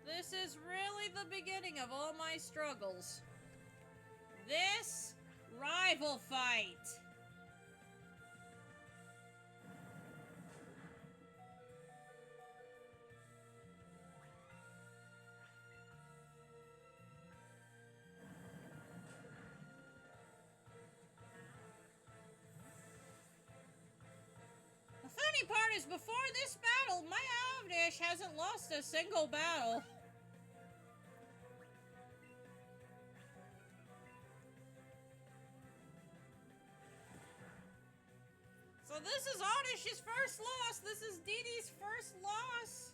This is really the beginning of all my struggles. This rival fight. The funny part is, before this battle, my Oddish hasn't lost a single battle. So this is Oddish's first loss. This is Dee Dee's first loss.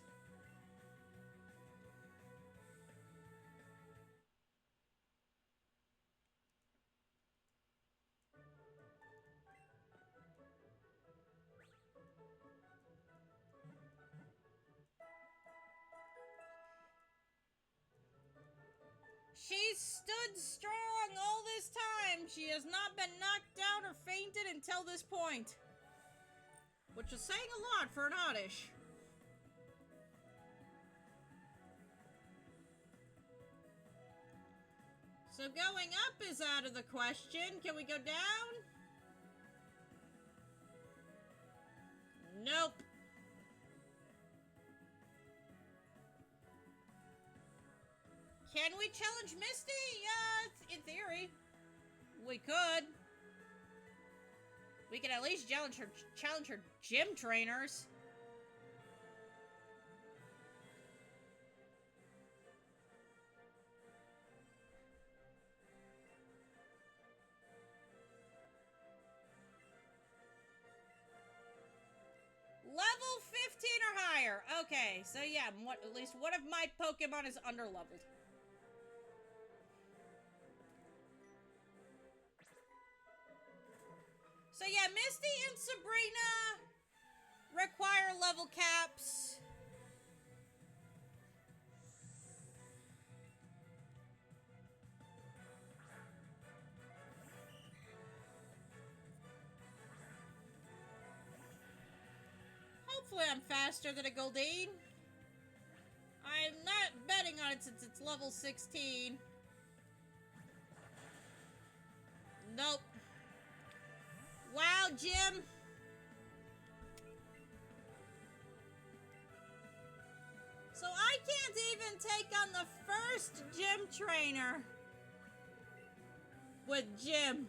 She's stood strong all this time. She has not been knocked down or fainted until this point. Which is saying a lot for an Oddish. So going up is out of the question. Can we go down? Nope. Can we challenge Misty? Yeah, in theory. We could. We could at least challenge her gym trainers. Level 15 or higher. Okay, so yeah, at least one of my Pokemon is underleveled. So yeah, Misty and Sabrina require level caps. Hopefully I'm faster than a Goldeen. I'm not betting on it since it's level 16. Nope. Wow, Jim. So I can't even take on the first gym trainer with Jim.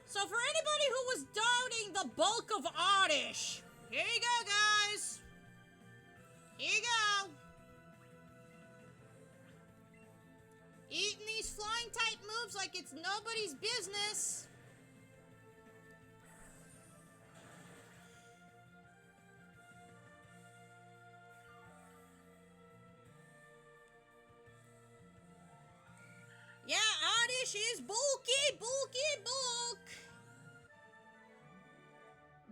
So for anybody who was doubting the bulk of Oddish, here you go, guys. Here you go. Eating these flying type moves like it's nobody's business. Yeah, Oddish is bulky, bulky, bulk.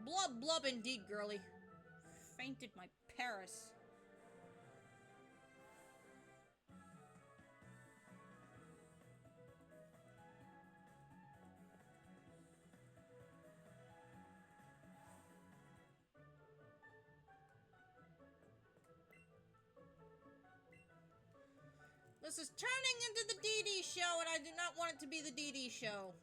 Blub, blub indeed, girly. Fainted my Paris. This is turning into the Dee Dee show, and I do not want it to be the Dee Dee show.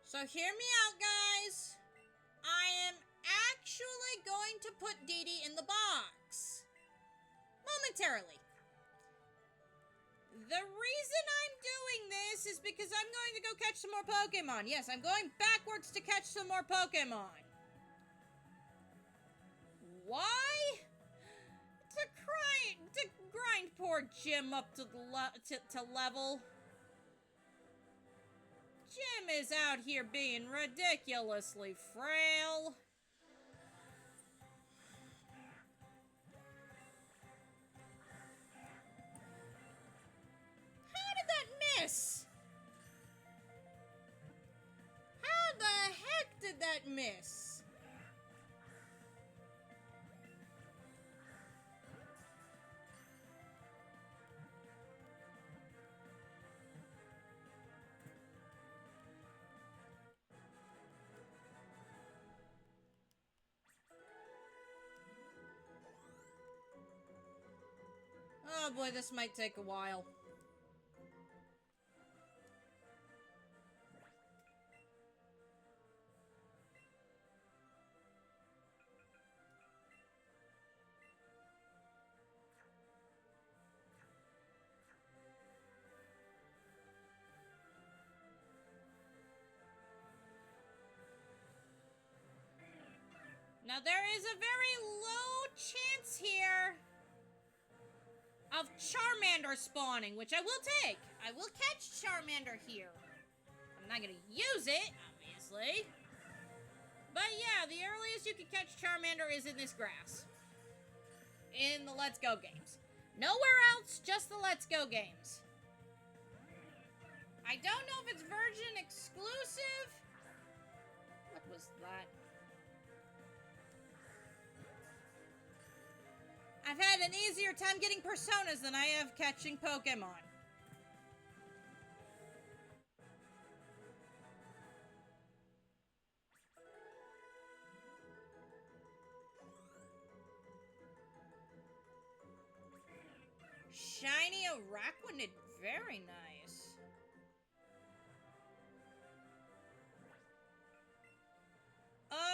So hear me out, guys. I am actually going to put Dee Dee in the box. Momentarily. The reason I'm doing this is because I'm going to go catch some more Pokemon. Yes, I'm going backwards to catch some more Pokemon. Why? To grind poor Jim up to level. Jim is out here being ridiculously frail. this. Oh boy, this might take a while. Now there is a very low chance here of Charmander spawning, which I will take. I will catch Charmander here. I'm not gonna use it, obviously. But yeah, the earliest you can catch Charmander is in this grass. In the Let's Go games. Nowhere else, just the Let's Go games. I don't know if it's version exclusive. What was that? I've had an easier time getting personas than I have catching Pokemon. Shiny Araquanid, very nice.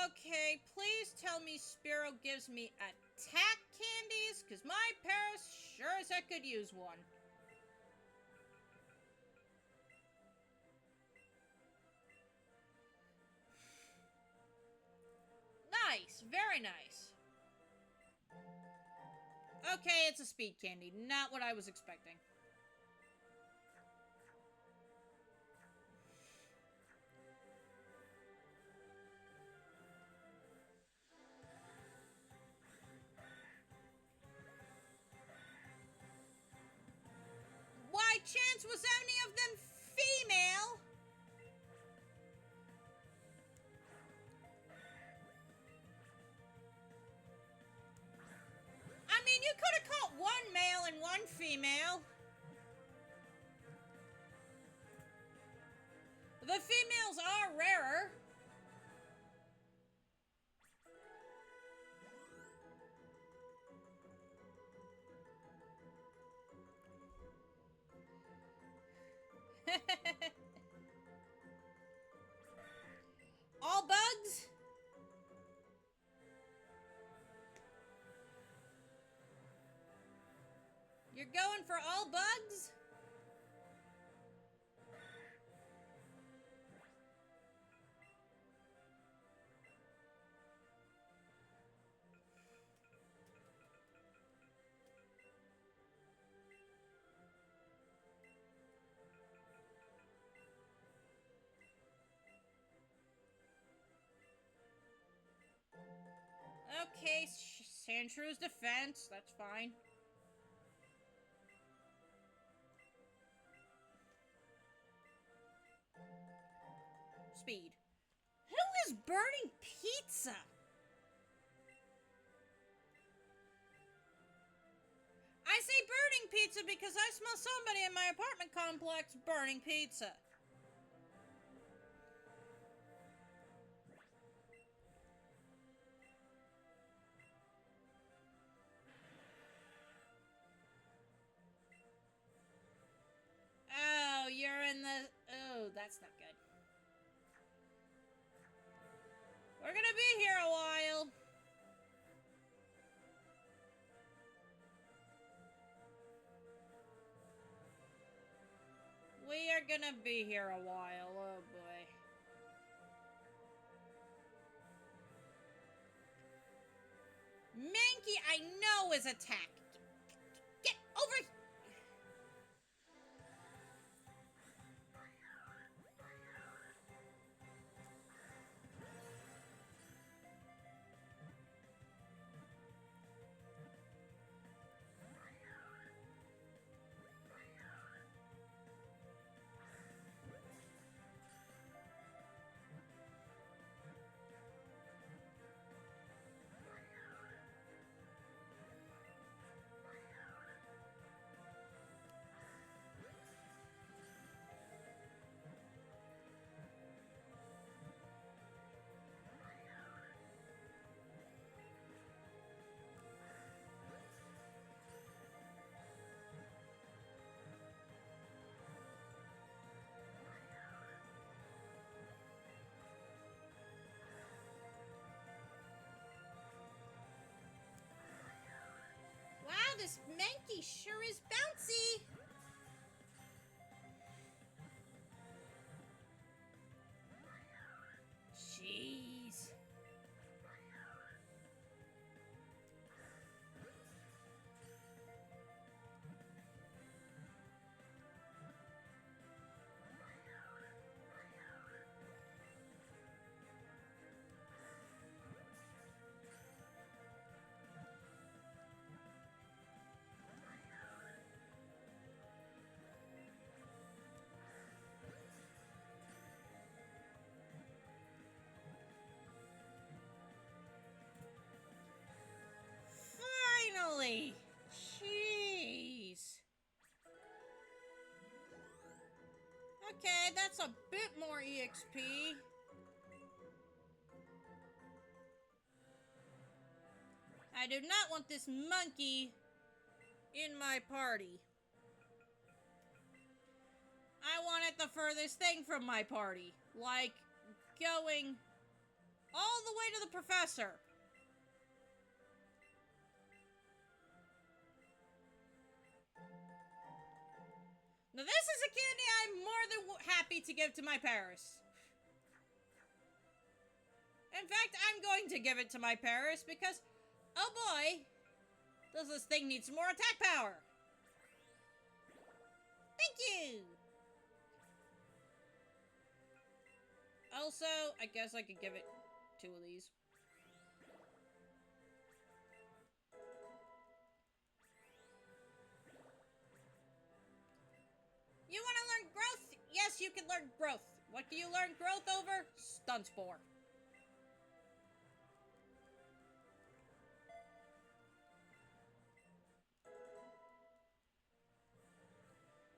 Okay, please tell me Spearow gives me attack candies, because my Paris sure as heck could use one. Nice, very nice. Okay, it's a speed candy, not what I was expecting. Why chance was any of them female? I mean, you could have caught one male and one female. The females are rarer. All bugs? You're going for all bugs? Okay, Sandshrews defense, that's fine. Speed. Who is burning pizza? I say burning pizza because I smell somebody in my apartment complex burning pizza. Oh, you're in the... Oh, that's not good. We're gonna be here a while. We are gonna be here a while, oh boy. Mankey, I know, is attack. Get over here. this Mankey sure is bouncy. Jeez. Finally! Jeez. Okay, that's a bit more EXP. I do not want this monkey in my party. I want it the furthest thing from my party. Like, going all the way to the professor. Now this is a candy I'm more than happy to give to my Paris. In fact, I'm going to give it to my Paris because, oh boy, does this thing need some more attack power. Thank you! Also, I guess I could give it 2 of these. You want to learn growth? Yes, you can learn growth. What can you learn growth over? Stun Spore.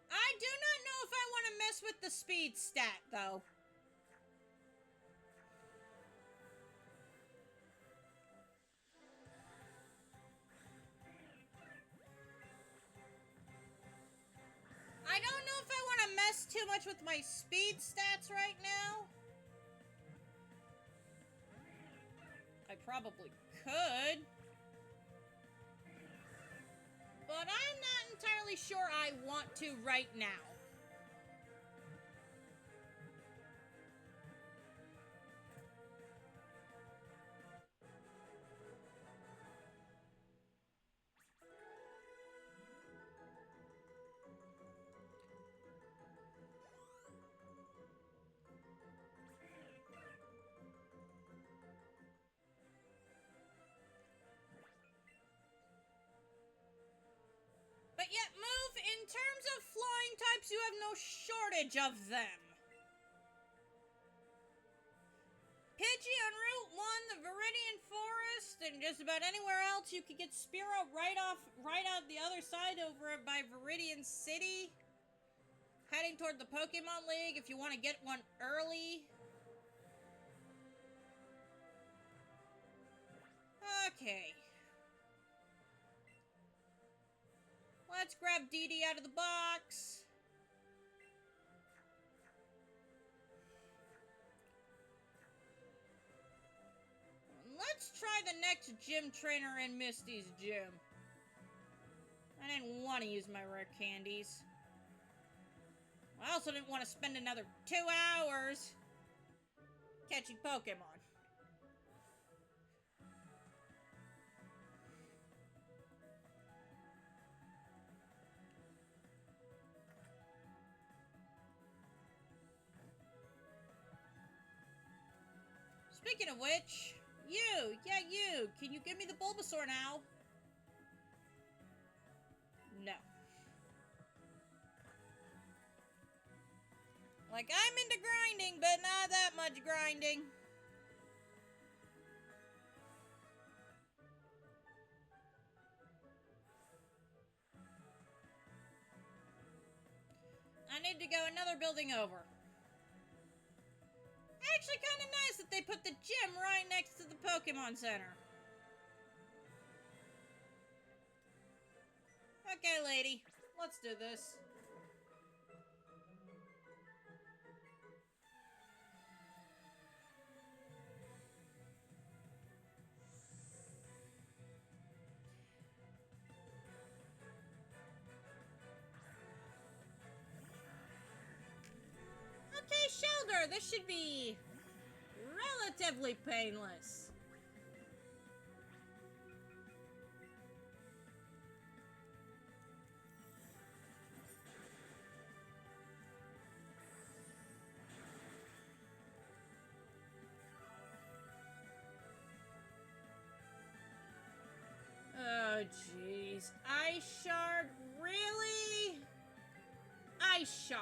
I do not know if I want to mess with the speed stat, though. I don't know if I want to mess too much with my speed stats right now. I probably could. But I'm not entirely sure I want to right now. But yet, move, in terms of flying types, you have no shortage of them. Pidgey on Route 1, the Viridian Forest, and just about anywhere else you could get Spearow right out the other side over by Viridian City. Heading toward the Pokemon League if you want to get one early. Okay. Let's grab Dee Dee out of the box. Let's try the next gym trainer in Misty's gym. I didn't want to use my rare candies. I also didn't want to spend another 2 hours catching Pokemon. Speaking of which, you, can you give me the Bulbasaur now? No. Like, I'm into grinding, but not that much grinding. I need to go another building over. Actually, kind of nice that they put the gym right next to the Pokemon Center. Okay, lady. Let's do this. here! This should be relatively painless. Oh, jeez. Ice Shard? Really? Ice Shard.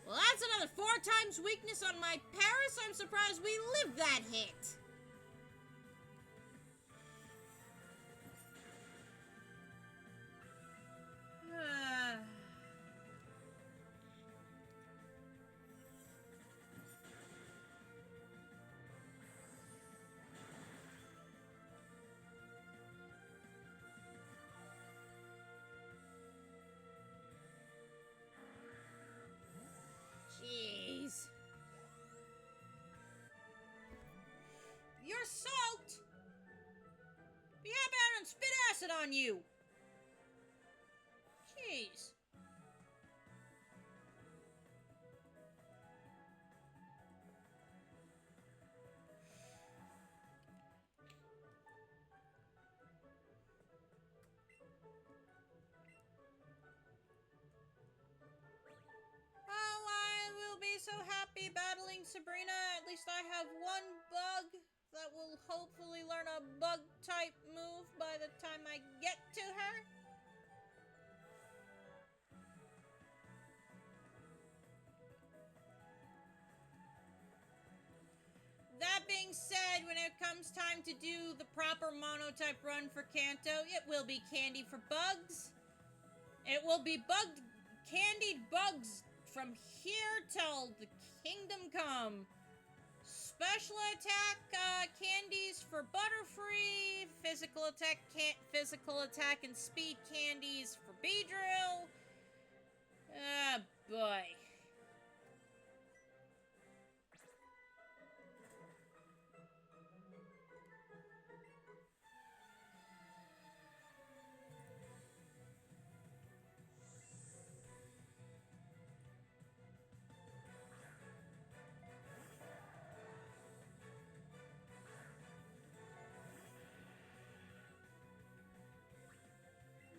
Well, that's another 4 times weakness on my Paris. I'm surprised we lived that hit. Jeez. You're soaked! Be happy I don't spit acid on you! Jeez. So happy battling Sabrina. At least I have one bug that will hopefully learn a bug type move by the time I get to her. That being said, when it comes time to do the proper monotype run for Kanto, it will be candy for bugs. It will be candied bugs from here till the kingdom come. Special attack candies for Butterfree, physical attack and speed candies for Beedrill. Ah, boy.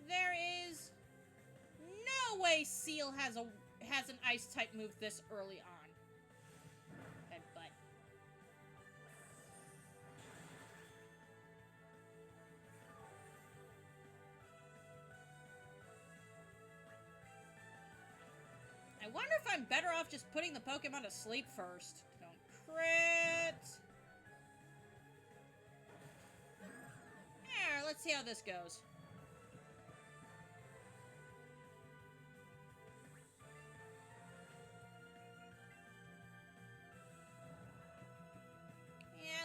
There is no way Seal has an ice type move this early on. But I wonder if I'm better off just putting the Pokemon to sleep first. Don't crit. There, let's see how this goes.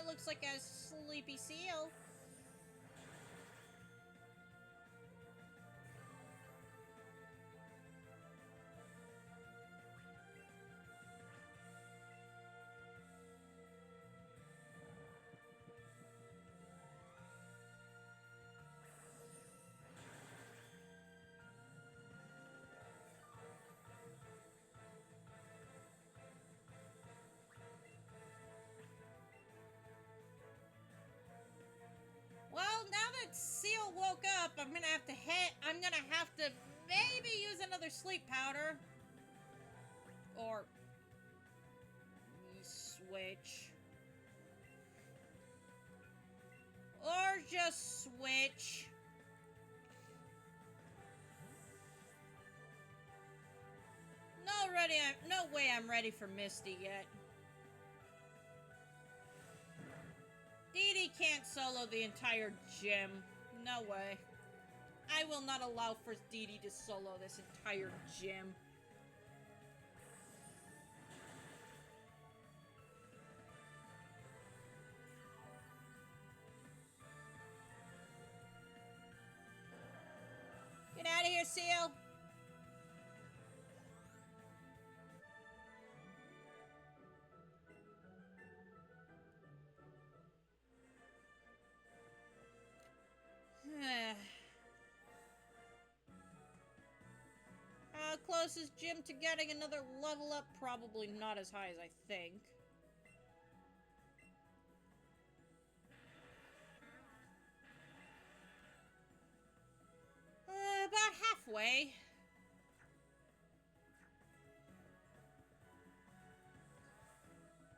Looks like a sleepy seal. Well, now that Seal woke up, I'm gonna have to maybe use another sleep powder. Or switch. Or just switch. No way I'm ready for Misty yet. Dee can't solo the entire gym. No way. I will not allow for Dee to solo this entire gym. Get out of here, Seal! How close closest gym to getting another level up? Probably not as high as I think. About halfway.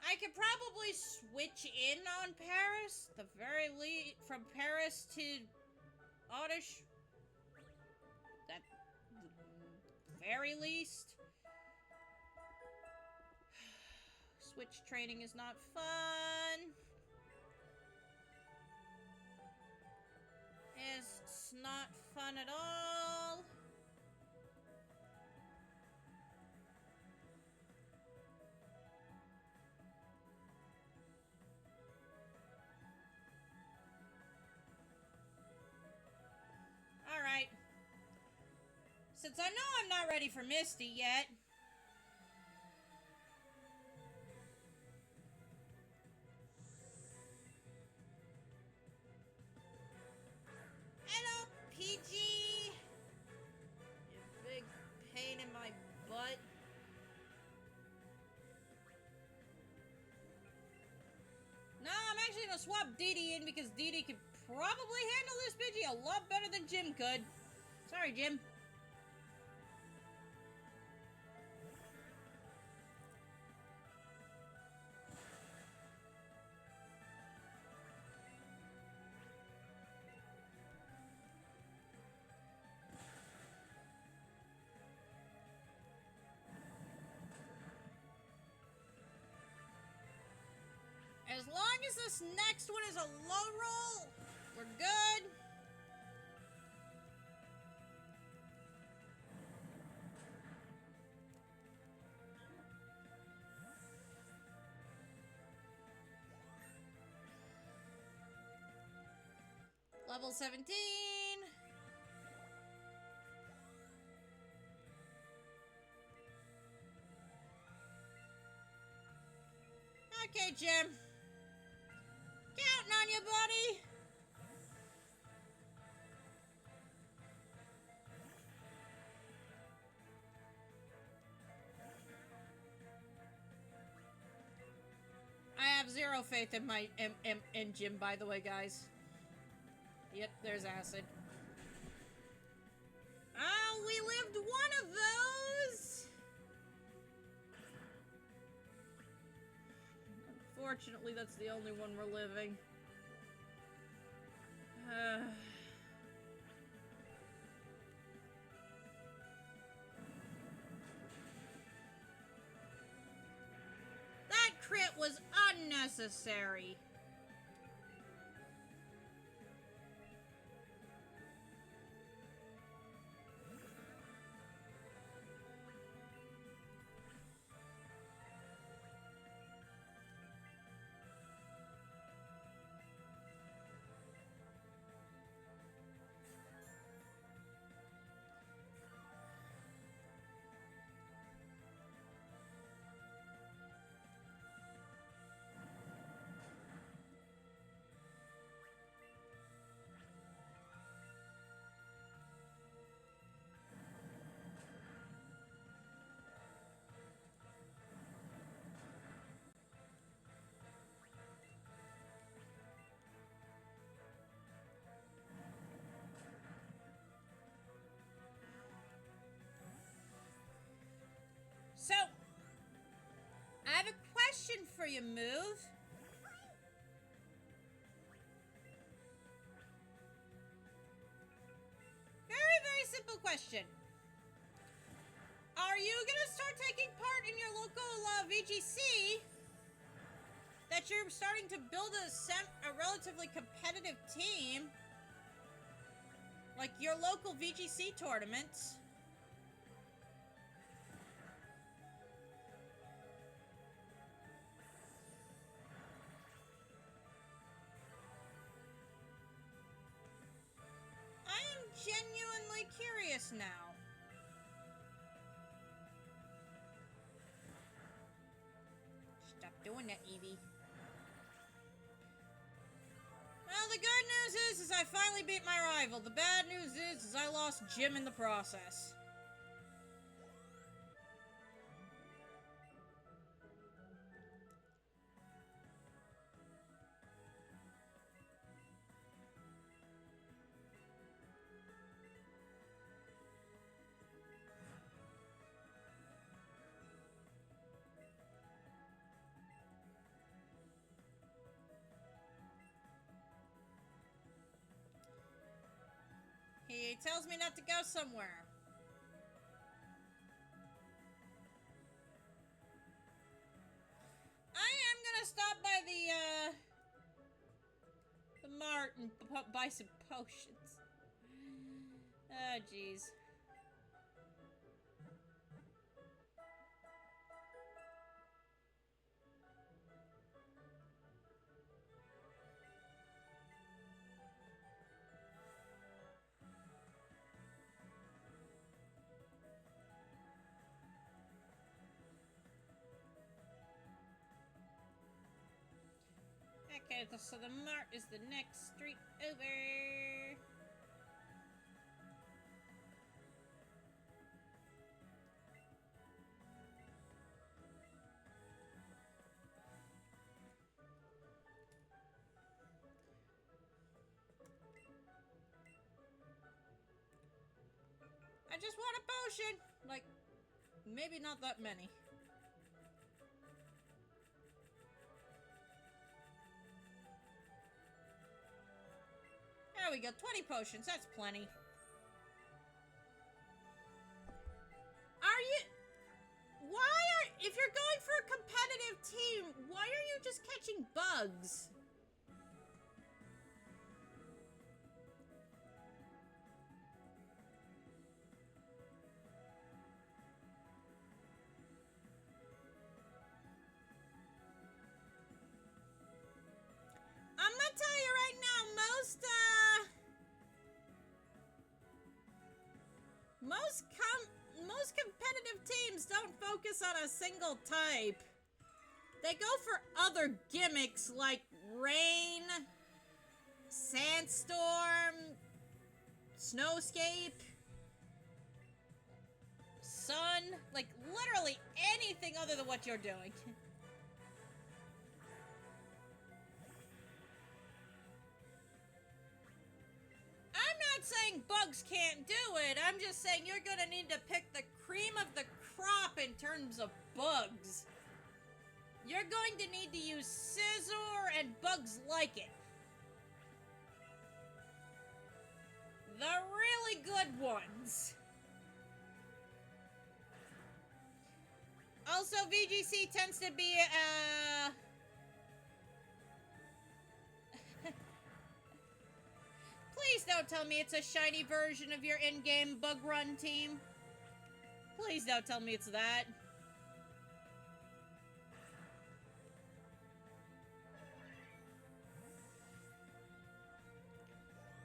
I could probably switch in on Paris, the very least, from Paris to Oddish. At the very least. Switch training is not fun. It's not fun at all. Alright. Since I know I'm not ready for Misty yet. Hello, PG! You big pain in my butt. No, I'm actually gonna swap Dee Dee in because Dee Dee could probably handle this Pidgey a lot better than Jim could. Sorry, Jim. As long as this next one is a low roll, we're good. Level 17. Okay, Jim. Counting on you, buddy. I have zero faith in my in Jim, by the way, guys. Yep, there's acid. Oh, we lived one of those! Unfortunately, that's the only one we're living. That crit was unnecessary. So, I have a question for you, Move. Very, very simple question. Are you gonna start taking part in your local VGC? That you're starting to build a relatively competitive team? Like your local VGC tournaments? Genuinely curious now. Stop doing that, Eevee. Well, the good news is I finally beat my rival. The bad news is I lost Jim in the process. It tells me not to go somewhere. I am gonna stop by the mart and buy some potions. Oh, jeez. Okay, so the mart is the next street over. I just want a potion! Like, maybe not that many. There we go, 20 potions, that's plenty. If you're going for a competitive team, why are you just catching bugs? I'm gonna tell you right now, most competitive teams don't focus on a single type. They go for other gimmicks like rain, sandstorm, snowscape, sun, like literally anything other than what you're doing. I'm not saying bugs can't do it. I'm just saying you're gonna need to pick the cream of the crop in terms of bugs. You're going to need to use Scizor and bugs like it. The really good ones. Also, VGC tends to be, Please don't tell me it's a shiny version of your in-game bug run team. Please don't tell me it's that.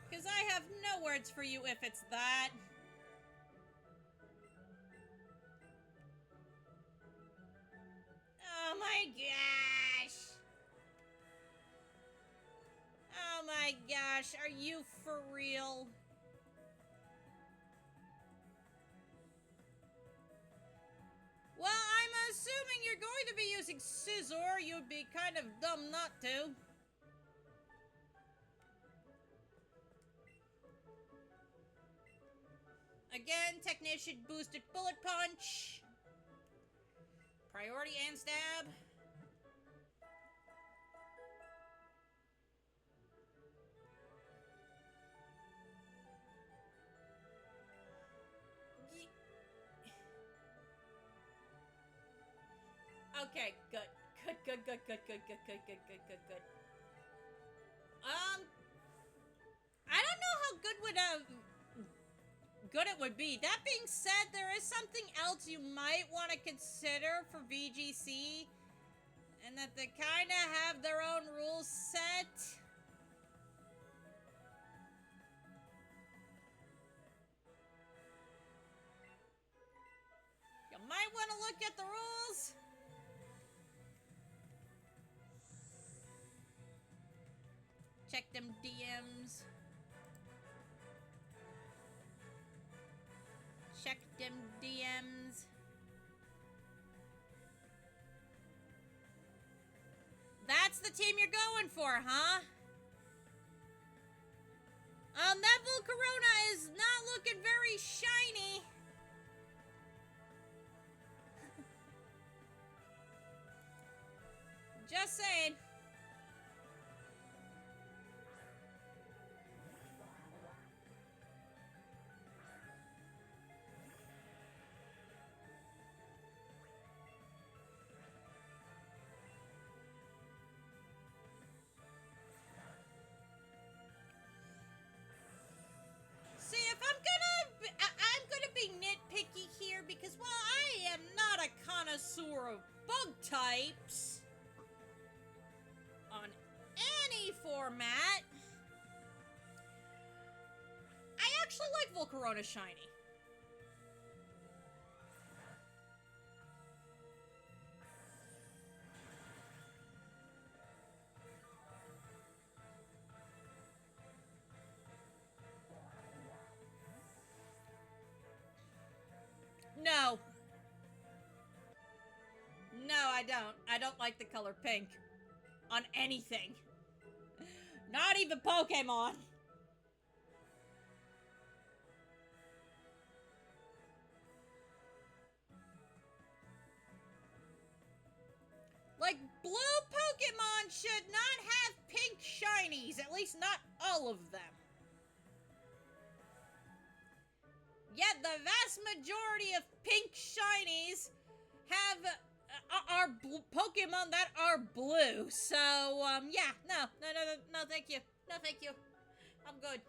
Because I have no words for you if it's that. Oh my gosh. Oh my gosh, are you for real? Well, I'm assuming you're going to be using Scizor. You'd be kind of dumb not to. Again, Technician boosted Bullet Punch. Priority and Stab. Okay, good. Good. I don't know how good it would be. That being said, there is something else you might want to consider for VGC, and that they kind of have their own rules set. You might want to look at the rules. Check them DMs. Check them DMs. That's the team you're going for, huh? That Volcarona is not looking very shiny. Just saying. full Corona shiny. No. No, I don't. I don't like the color pink. On anything. Not even Pokemon. Like, blue Pokemon should not have pink shinies. At least not all of them. Yet the vast majority of pink shinies have are Pokemon that are blue. So, yeah, no, thank you. No, thank you. I'm good.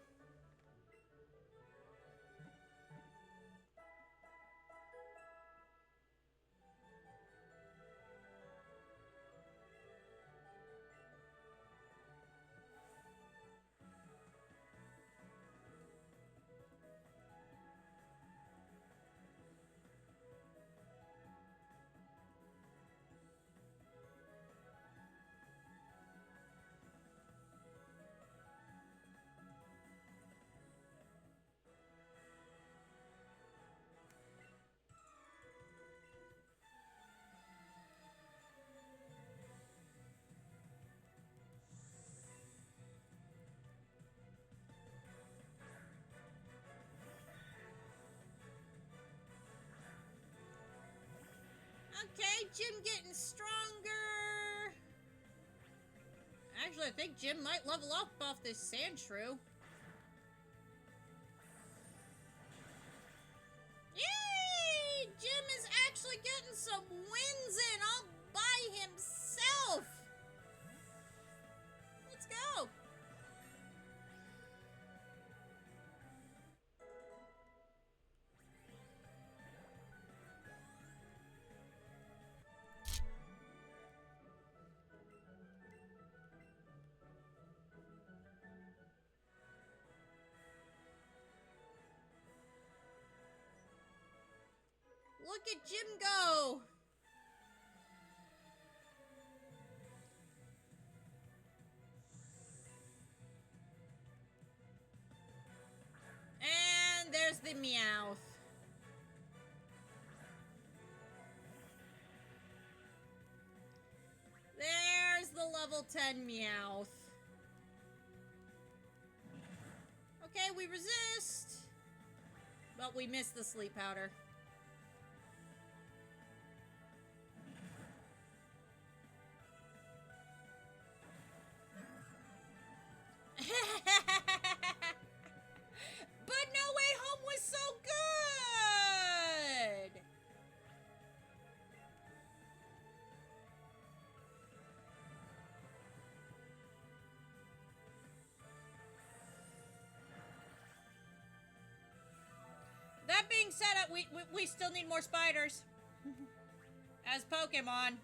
Okay, Jim getting stronger. Actually, I think Jim might level up off this Sandshrew. Yay! Jim is actually getting some wins in all by himself. Let's go. Look at Jim go! And there's the Meowth. There's the level 10 Meowth. Okay, we resist. But we missed the sleep powder. But No Way Home was so good! That being said, we still need more spiders. As Pokemon.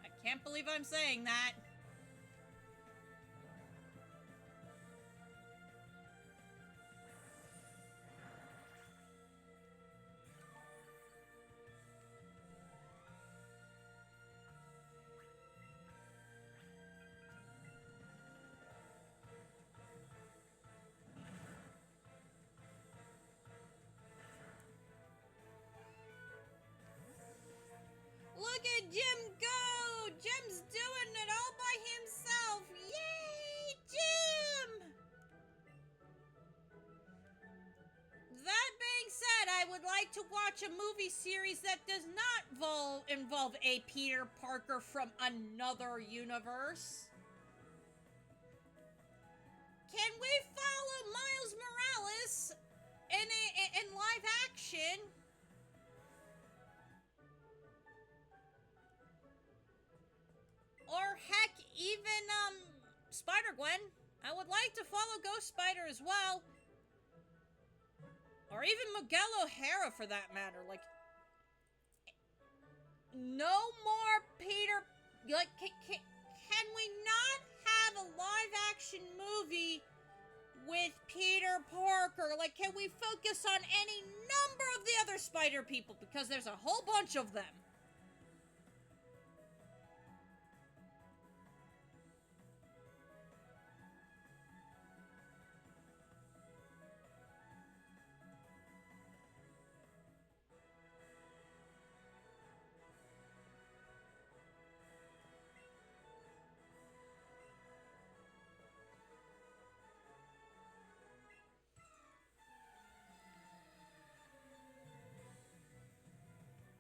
I can't believe I'm saying that. Look at Jim go! Jim's doing it all by himself! Yay, Jim! That being said, I would like to watch a movie series that does not involve a Peter Parker from another universe. Can we follow Miles Morales in live action? Or heck, even, Spider-Gwen. I would like to follow Ghost Spider as well. Or even Miguel O'Hara, for that matter. Like, no more Peter... Like, can we not have a live-action movie with Peter Parker? Like, can we focus on any number of the other spider people? Because there's a whole bunch of them.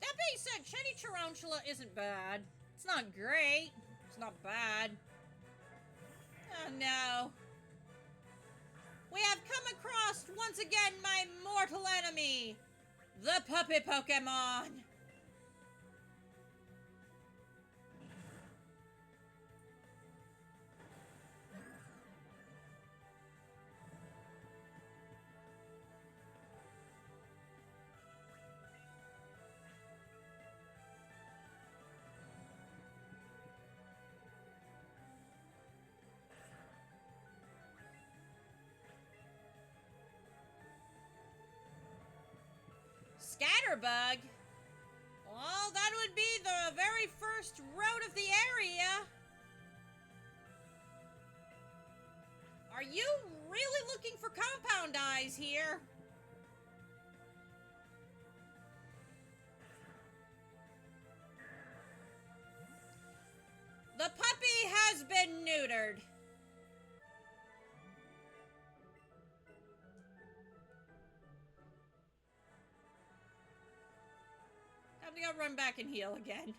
That being said, Shiny Tarantula isn't bad. It's not great. It's not bad. Oh no. We have come across, once again, my mortal enemy. The puppy Pokemon. Scatterbug? Well, that would be the very first road of the area. Are you really looking for compound eyes here? The puppy has been neutered. I'm gonna run back and heal again.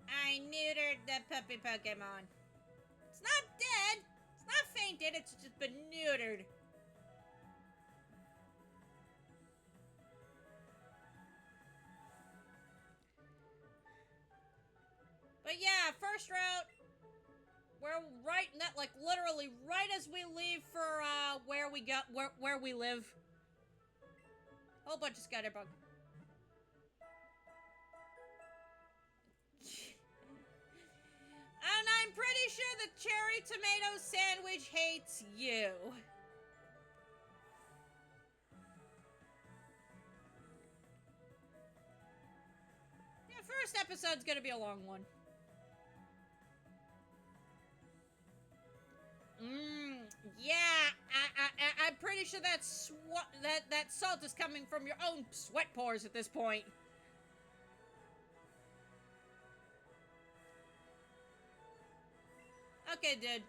I neutered the puppy Pokemon. It's not dead. It's not fainted. It's just been neutered. But yeah, first route. We're right, like literally right as we leave for where we go, where we live. Whole bunch of scatterbug. And I'm pretty sure the cherry tomato sandwich hates you. Yeah, first episode's gonna be a long one. Yeah, I'm pretty sure that salt is coming from your own sweat pores at this point. Okay, dude.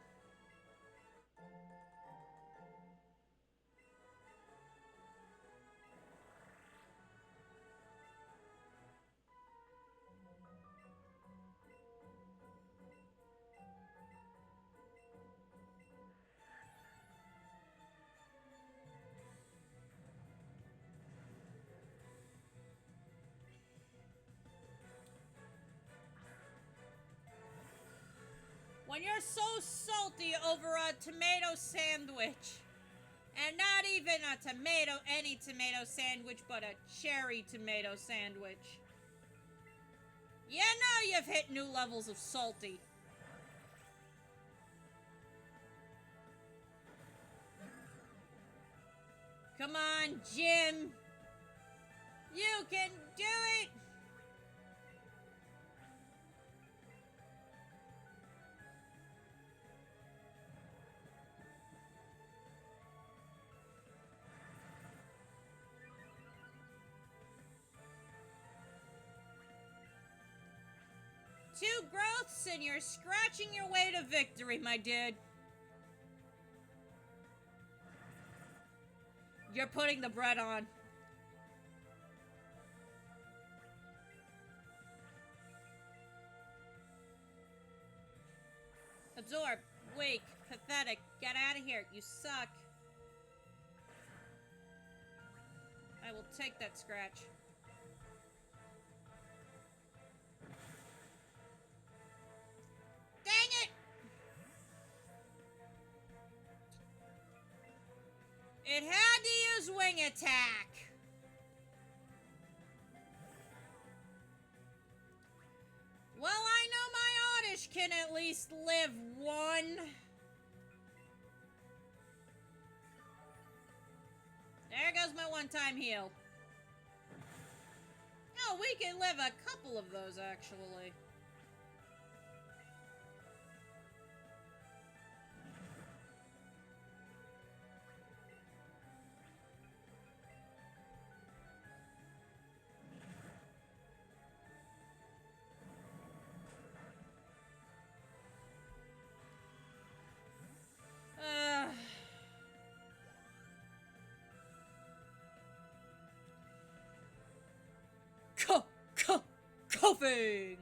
When you're so salty over a tomato sandwich, and not even any tomato sandwich, but a cherry tomato sandwich, you know you've hit new levels of salty. Come on, Jim. You can do it. Two growths and you're scratching your way to victory, my dude. You're putting the bread on. Absorb. Weak. Pathetic. Get out of here. You suck. I will take that scratch. Dang it! It had to use wing attack. Well, I know my Oddish can at least live one? There goes my one-time heal. Oh, we can live a couple of those, actually. Coughing!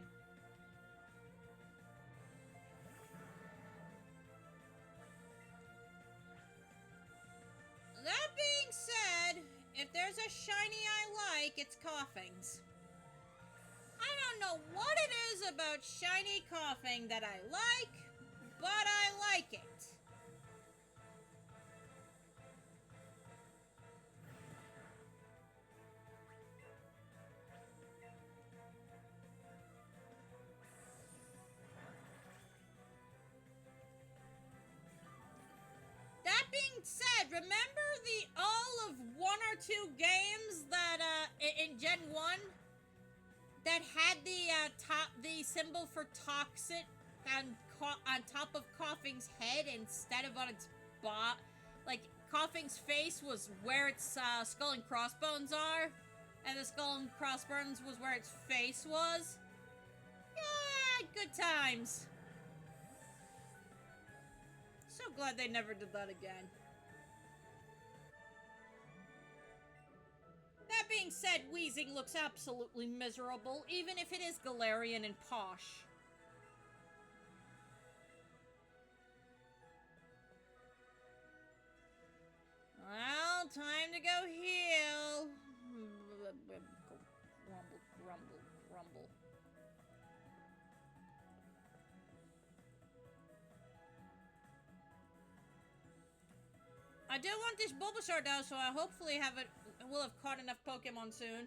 That being said, if there's a shiny I like, it's Coughings. I don't know what it is about shiny Coughing that I like, but I like it. That being said, remember the all of one or two games that in Gen 1 that had the symbol for toxic on top of Coughing's head instead of on its bot? Like, Coughing's face was where its skull and crossbones are, and the skull and crossbones was where its face was. Yeah, good times. So glad they never did that again. That being said, Wheezing looks absolutely miserable, even if it is Galarian and posh. Well, time to go heal. Grumble, grumble, grumble. I do want this Bulbasaur though, so I hopefully will have caught enough Pokemon soon.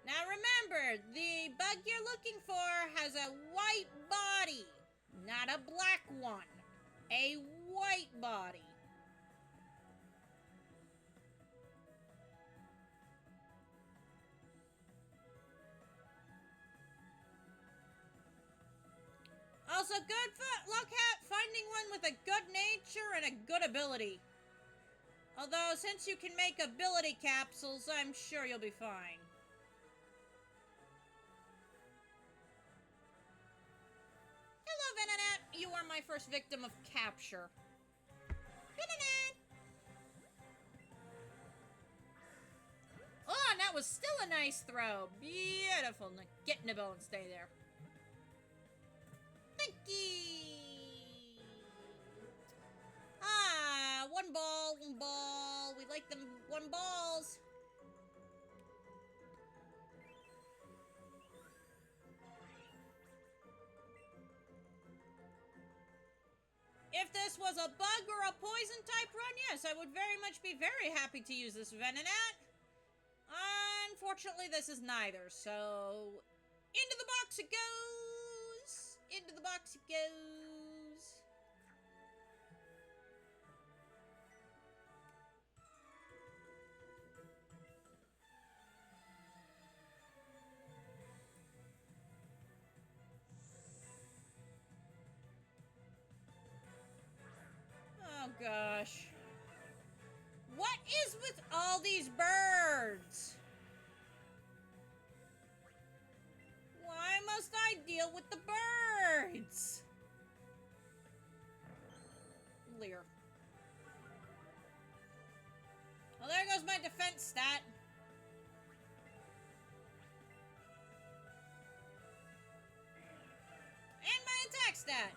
Now remember, the bug you're looking for has a white body, not a black one. A white body. Also, good luck finding one with a good nature and a good ability. Although, since you can make ability capsules, I'm sure you'll be fine. Hello, Venonat. You are my first victim of capture. Venonat! Oh, and that was still a nice throw. Beautiful. Now get in the bow and stay there. Thank you. Ah, one ball, one ball. We like them one balls. If this was a bug or a poison type run, yes, I would very much be very happy to use this Venonat. Unfortunately, this is neither, so into the box it goes. Into the box it goes. Oh gosh. What is with all these birds? Why must I deal with the birds? Leer. Well, there goes my defense stat. And my attack stat.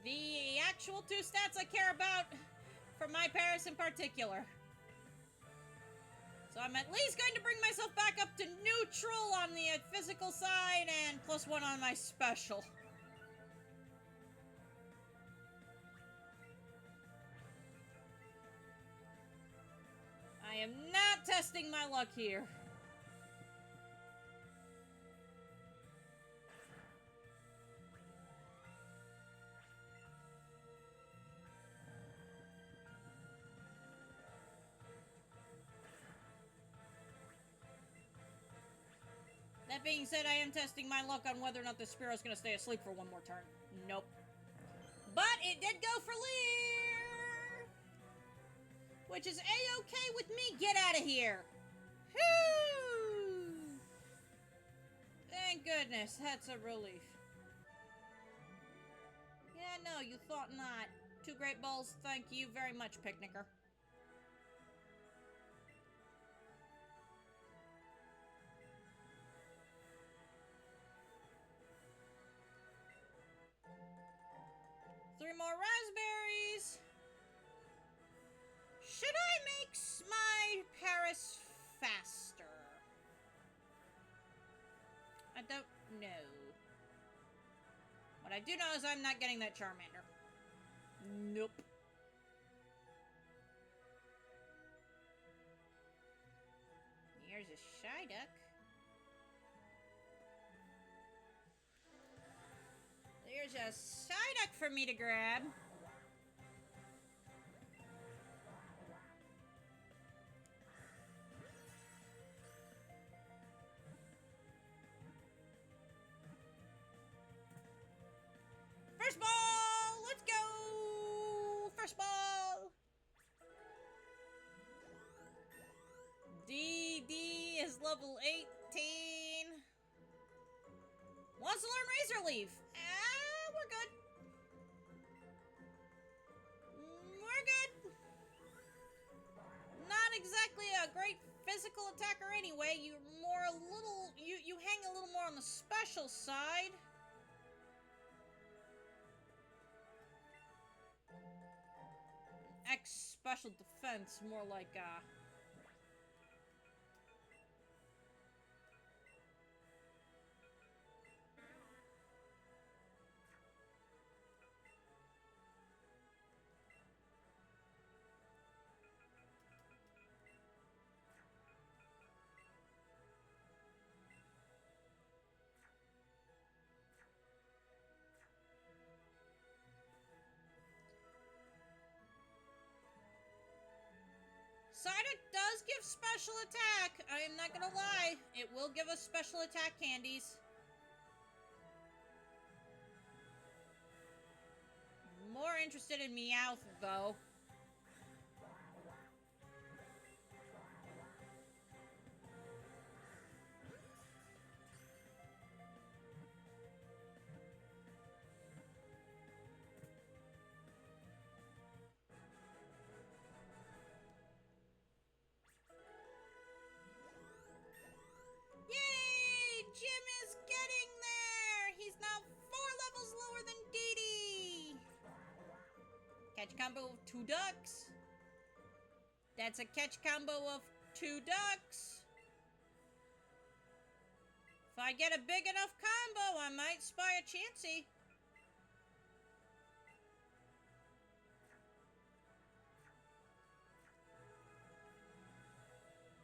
The actual two stats I care about for my Paris in particular. So I'm at least going to bring myself back up to neutral on the physical side and +1 on my special. I am not testing my luck here. That being said, I am testing my luck on whether or not the Spearow is going to stay asleep for one more turn. Nope. But it did go for Leer! Which is A-okay with me. Get out of here. Whew! Thank goodness. That's a relief. Yeah, no, you thought not. 2 great balls. Thank you very much, picnicker. Three more raspberries. Should I make my Paris faster? I don't know. What I do know is I'm not getting that Charmander. Nope. Here's a Psyduck. There's a Psyduck for me to grab. First ball! Let's go! First ball! DD is level 18. Wants to learn Razor Leaf. We're good. We're good. Not exactly a great physical attacker anyway. You're more a little... You hang a little more on the special side. Special defense, more like, Psyduck does give special attack. I am not gonna lie. It will give us special attack candies. More interested in Meowth, though. Yay! Jim is getting there! He's now 4 levels lower than Dee. Catch combo of 2 ducks. That's a catch combo of 2 ducks. If I get a big enough combo, I might spy a Chansey.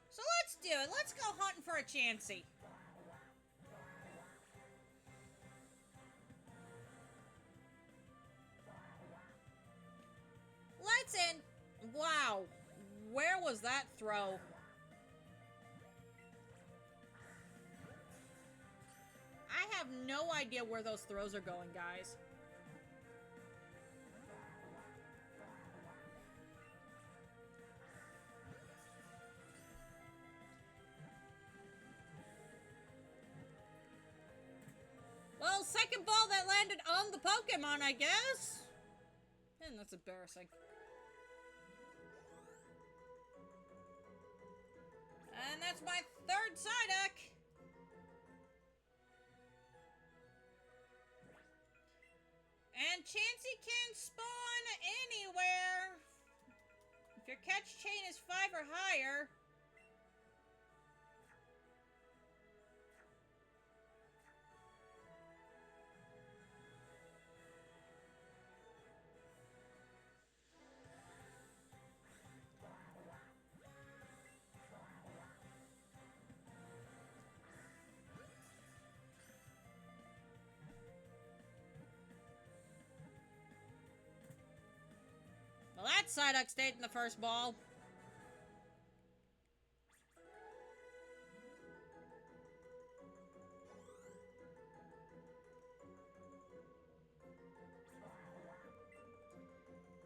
So let's do it. Let's go hunting for a Chansey. Let's in. Wow. Where was that throw? I have no idea where those throws are going, guys. Well, second ball that landed on the Pokemon, I guess. And that's embarrassing. And that's my 3rd Psyduck. And Chansey can spawn anywhere. If your catch chain is 5 or higher. That Psyduck stayed in the first ball.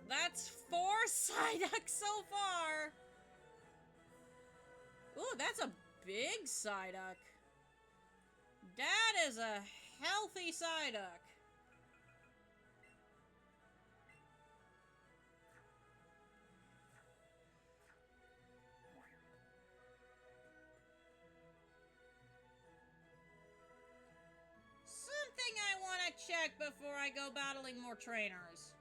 That's 4 Psyduck so far. Ooh, that's a big Psyduck. That is a healthy Psyduck. Something I want to check before I go battling more trainers.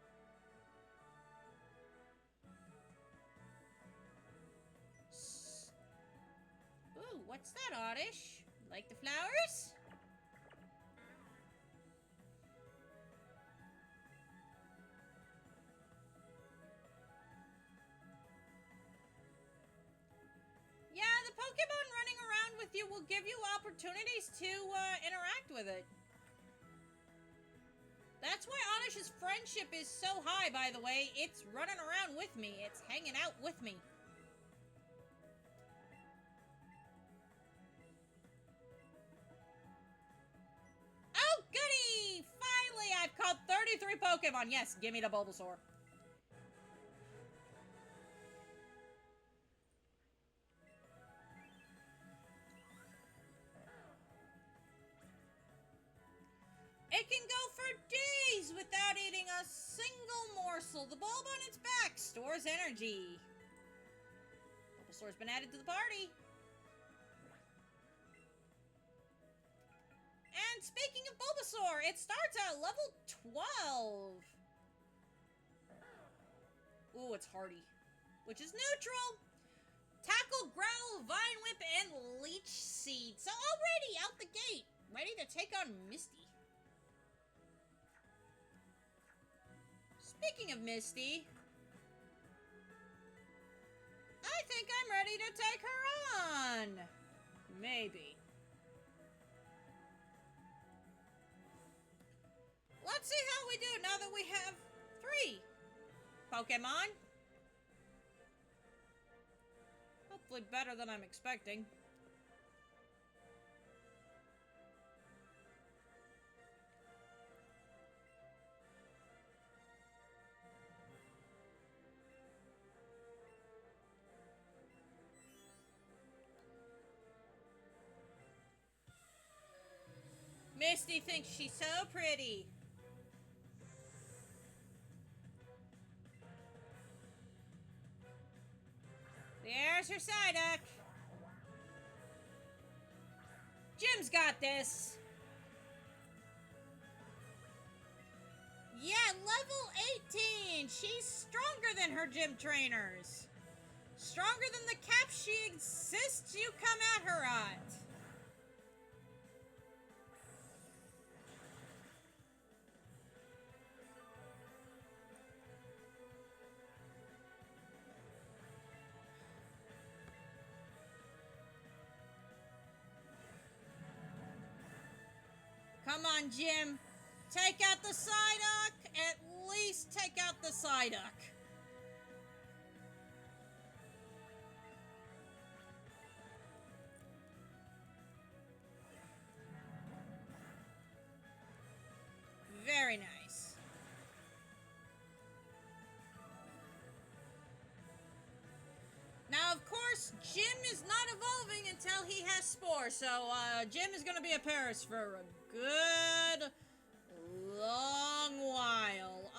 Ooh, what's that, Oddish? Like the flowers? Yeah, the Pokemon running around with you will give you opportunities to interact with it. That's why Oddish's friendship is so high, by the way. It's running around with me. It's hanging out with me. Oh, goody! Finally, I've caught 33 Pokemon. Yes, give me the Bulbasaur. It can go for days without eating a single morsel. The bulb on its back stores energy. Bulbasaur's been added to the party. And speaking of Bulbasaur, it starts at level 12. Ooh, it's hardy, which is neutral. Tackle, Growl, Vine Whip, and Leech Seed. So already out the gate, ready to take on Misty. Speaking of Misty, I think I'm ready to take her on. Maybe. Let's see how we do now that we have 3 Pokemon. Hopefully better than I'm expecting. Misty thinks she's so pretty. There's her Psyduck. Jim's got this. Yeah, level 18. She's stronger than her gym trainers. Stronger than the cap she insists you come at her at. Come on, Jim. Take out the Psyduck. At least take out the Psyduck. Very nice. Now, of course, Jim is not evolving until he has Spore, so Jim is going to be a Paris for a good long while.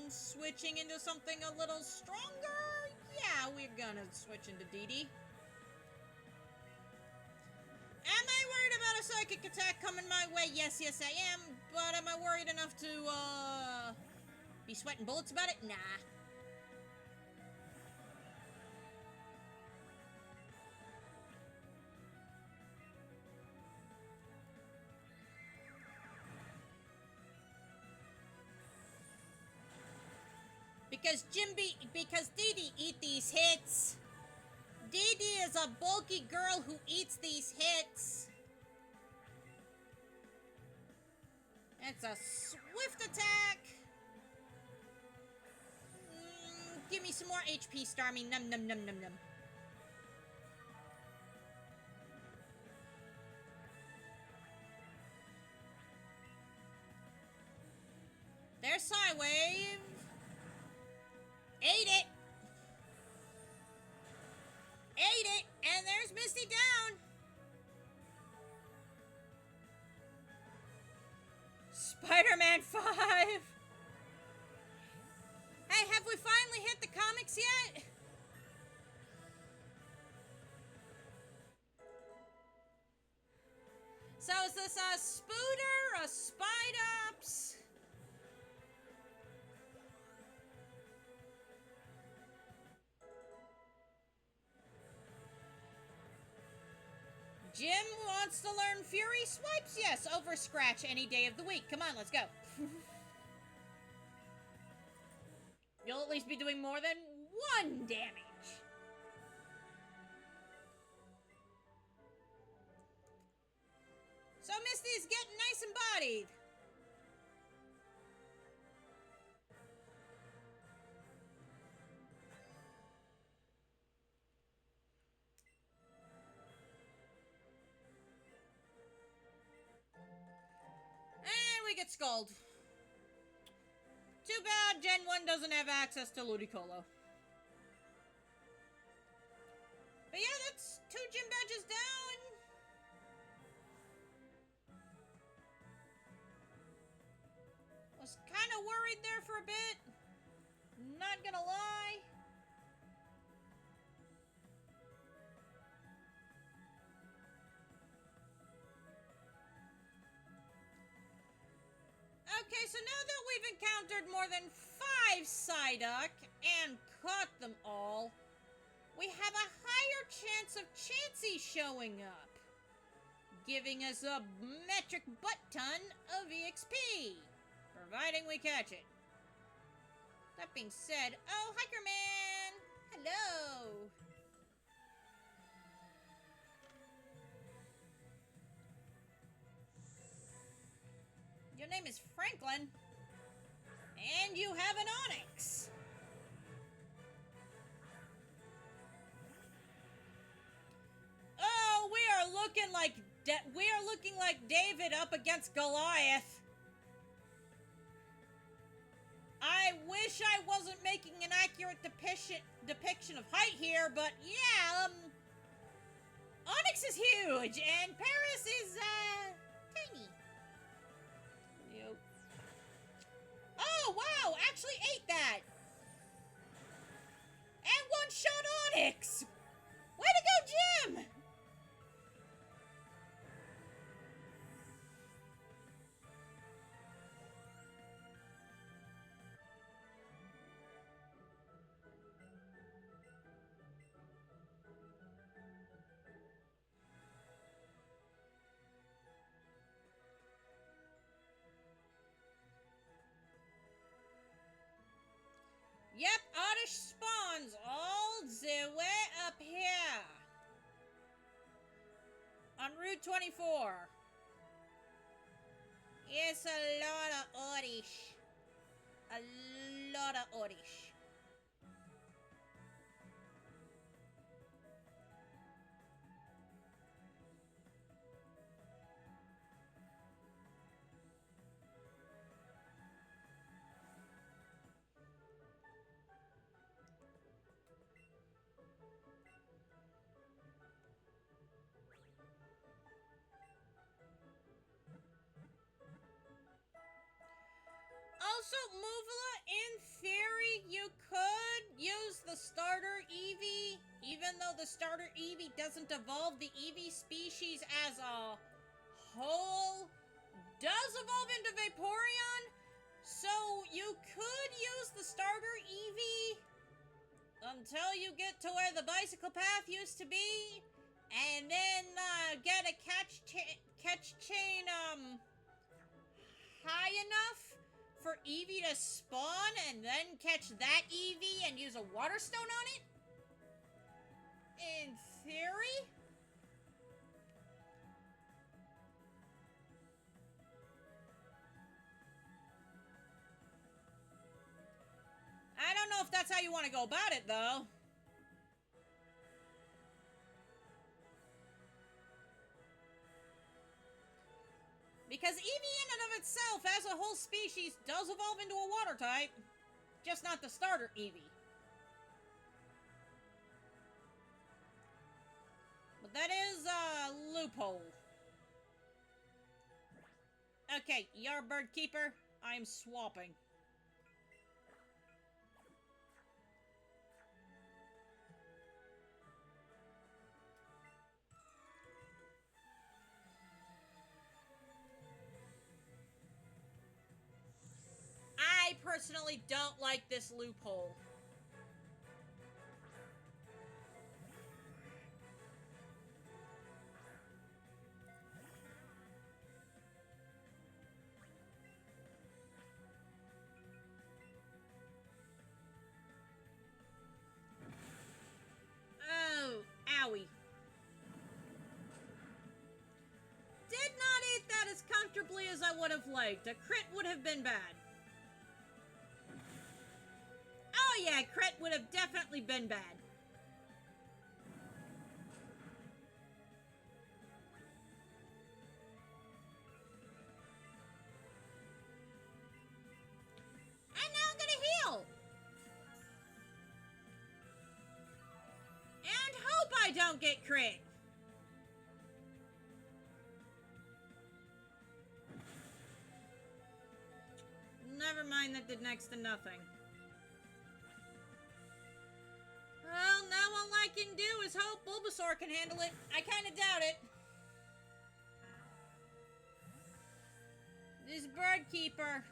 Switching into something a little stronger? Yeah, we're gonna switch into Dee. Am I worried about a psychic attack coming my way? Yes, I am. But am I worried enough to, be sweating bullets about it? Nah. Because Dee eat these hits. Dee is a bulky girl who eats these hits. It's a swift attack. give me some more HP, Starmie. Num num num num num. There's Psywave. Ate it. Ate it. And there's Misty down. Spider-Man 5. Hey, have we finally hit the comics yet? So is this a Spooter, a Spidops? Jim wants to learn Fury Swipes? Yes, over Scratch any day of the week. Come on, let's go. You'll at least be doing more than 1 damage. So Misty's getting nice and bodied. And we get Scald. Too bad Gen 1 doesn't have access to Ludicolo. But yeah, that's 2 gym badges down. Was kind of worried there for a bit. Not gonna lie. Okay, so now that we've encountered more than 5 Psyduck and caught them all, we have a higher chance of Chansey showing up, giving us a metric butt-ton of EXP, providing we catch it. That being said, oh, Hikerman! Hello! Your name is Franklin, and you have an Onix. Oh, we are looking like David up against Goliath. I wish I wasn't making an accurate depiction of height here, but yeah, Onix is huge, and Paris is, tiny. Yep. Oh, wow, actually ate that. And one-shot Onix. Way to go, Jim! Yep, Oddish spawns all the way up here. On Route 24. It's a lot of Oddish. A lot of Oddish. Also, Movelladrone, in theory, you could use the starter Eevee, even though the starter Eevee doesn't evolve. The Eevee species as a whole does evolve into Vaporeon, so you could use the starter Eevee until you get to where the bicycle path used to be, and then get a catch chain high enough for Eevee to spawn, and then catch that Eevee and use a Water Stone on it? In theory? I don't know know if that's how you want to go about it, though. Because Eevee in and of itself, as a whole species, does evolve into a water type. Just not the starter Eevee. But that is a loophole. Okay, Yardbird Keeper, I'm swapping. I personally don't like this loophole. Oh, owie. Did not eat that as comfortably as I would have liked. A crit would have been bad. Oh yeah, crit would have definitely been bad. And now I'm gonna heal. And hope I don't get crit. Never mind, that did next to nothing. Well, now all I can do is hope Bulbasaur can handle it. I kind of doubt it. This Bird Keeper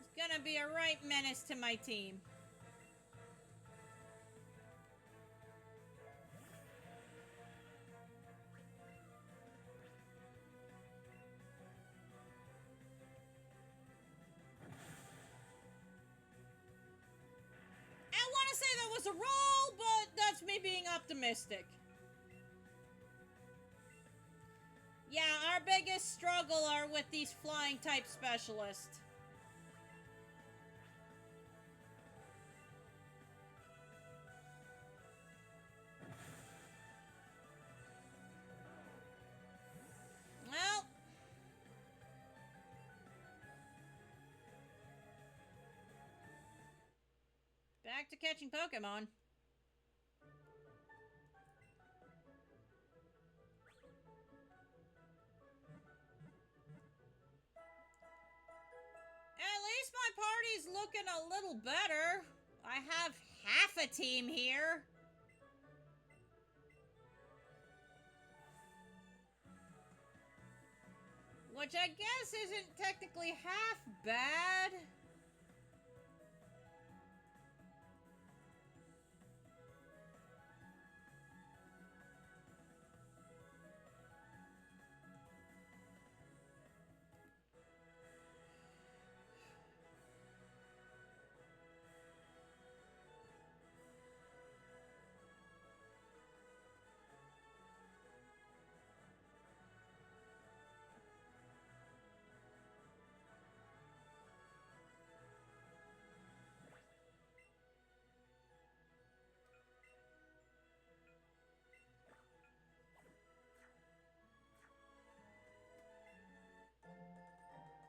is gonna be a right menace to my team. I want to say that was a roll, but that's me being optimistic. Yeah, our biggest struggle are with these flying type specialists. Well, back to catching Pokemon. At least my party's looking a little better. I have half a team here. Which I guess isn't technically half bad.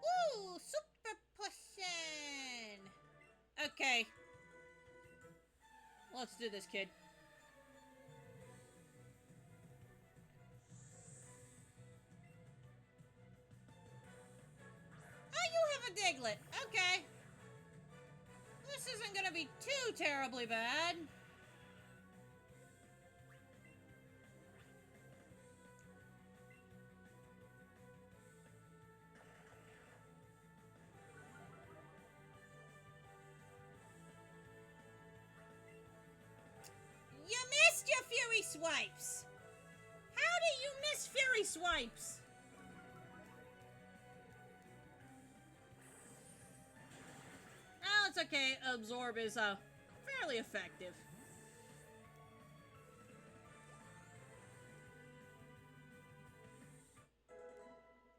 Ooh, super potion! Okay. Let's do this, kid. Oh, you have a Diglett. Okay. This isn't gonna be too terribly bad. You missed your Fury Swipes! How did you miss Fury Swipes? Oh, it's okay. Absorb is fairly effective.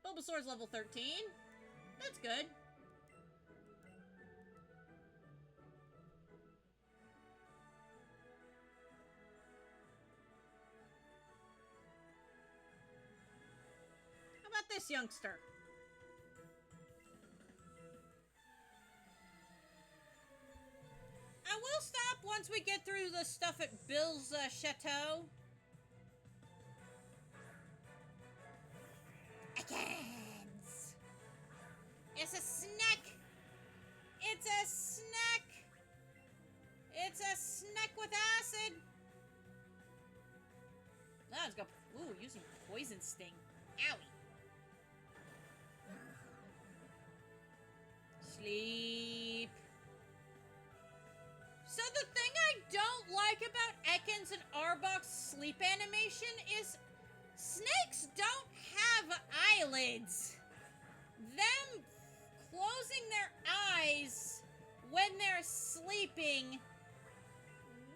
Bulbasaur's level 13. That's good. this youngster. I will stop once we get through the stuff at Bill's chateau. Ekans! It's a snack! It's a snack! It's a snack with acid! Oh, it's got... Ooh, using poison sting. Owie. Sleep. So the thing I don't like about Ekans and Arbok's sleep animation is snakes don't have eyelids. Them closing their eyes when they're sleeping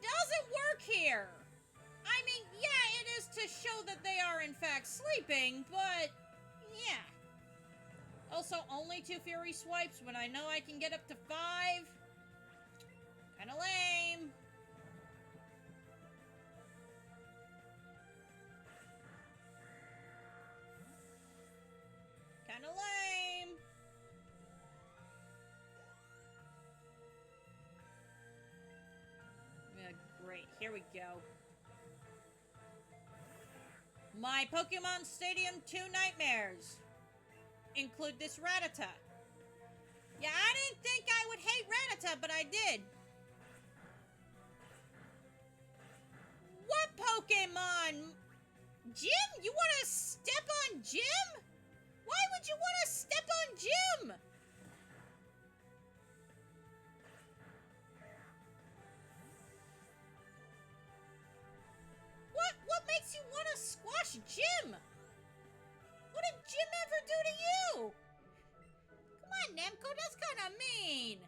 doesn't work here. I mean, yeah, it is to show that they are in fact sleeping, but yeah. Also, only 2 Fury Swipes when I know I can get up to 5. Kinda lame. Kinda lame. Yeah, great. Here we go. My Pokemon Stadium 2 nightmares include this Rattata. Yeah, I didn't think I would hate Rattata, but I did. What Pokemon? Jim? You want to step on Jim? Why would you want to step on Jim? What makes you want to squash Jim? What did Jim ever do to you? Come on, Namco, that's kind of mean.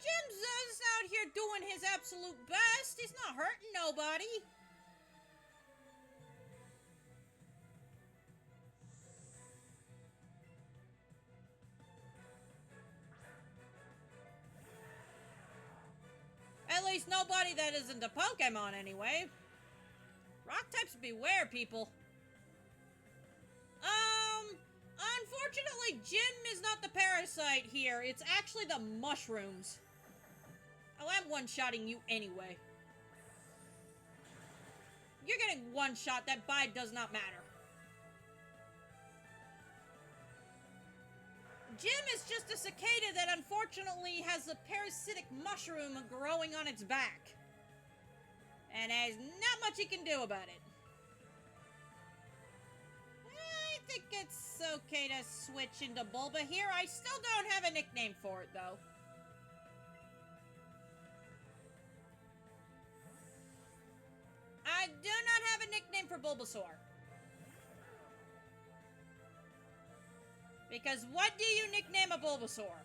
Jim's just out here doing his absolute best. He's not hurting nobody. At least nobody that isn't a Pokemon anyway. Rock types beware, people. Unfortunately, Jim is not the parasite here. It's actually the mushrooms. Oh, I'm one-shotting you anyway. You're getting one shot. That bite does not matter. Jim is just a cicada that unfortunately has a parasitic mushroom growing on its back. And there's not much he can do about it. I think it's okay to switch into Bulba here. I still don't have a nickname for it, though. I do not have a nickname for Bulbasaur. Because what do you nickname a Bulbasaur?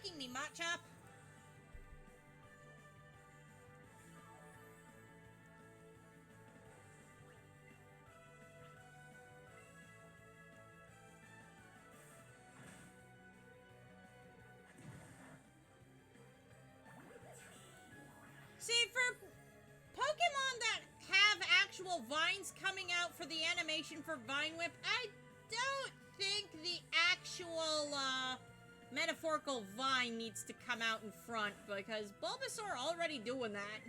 Kicking me, Machop. See, for Pokemon that have actual vines coming out for the animation for Vine Whip, I don't think the actual, metaphorical vine needs to come out in front, because Bulbasaur already doing that.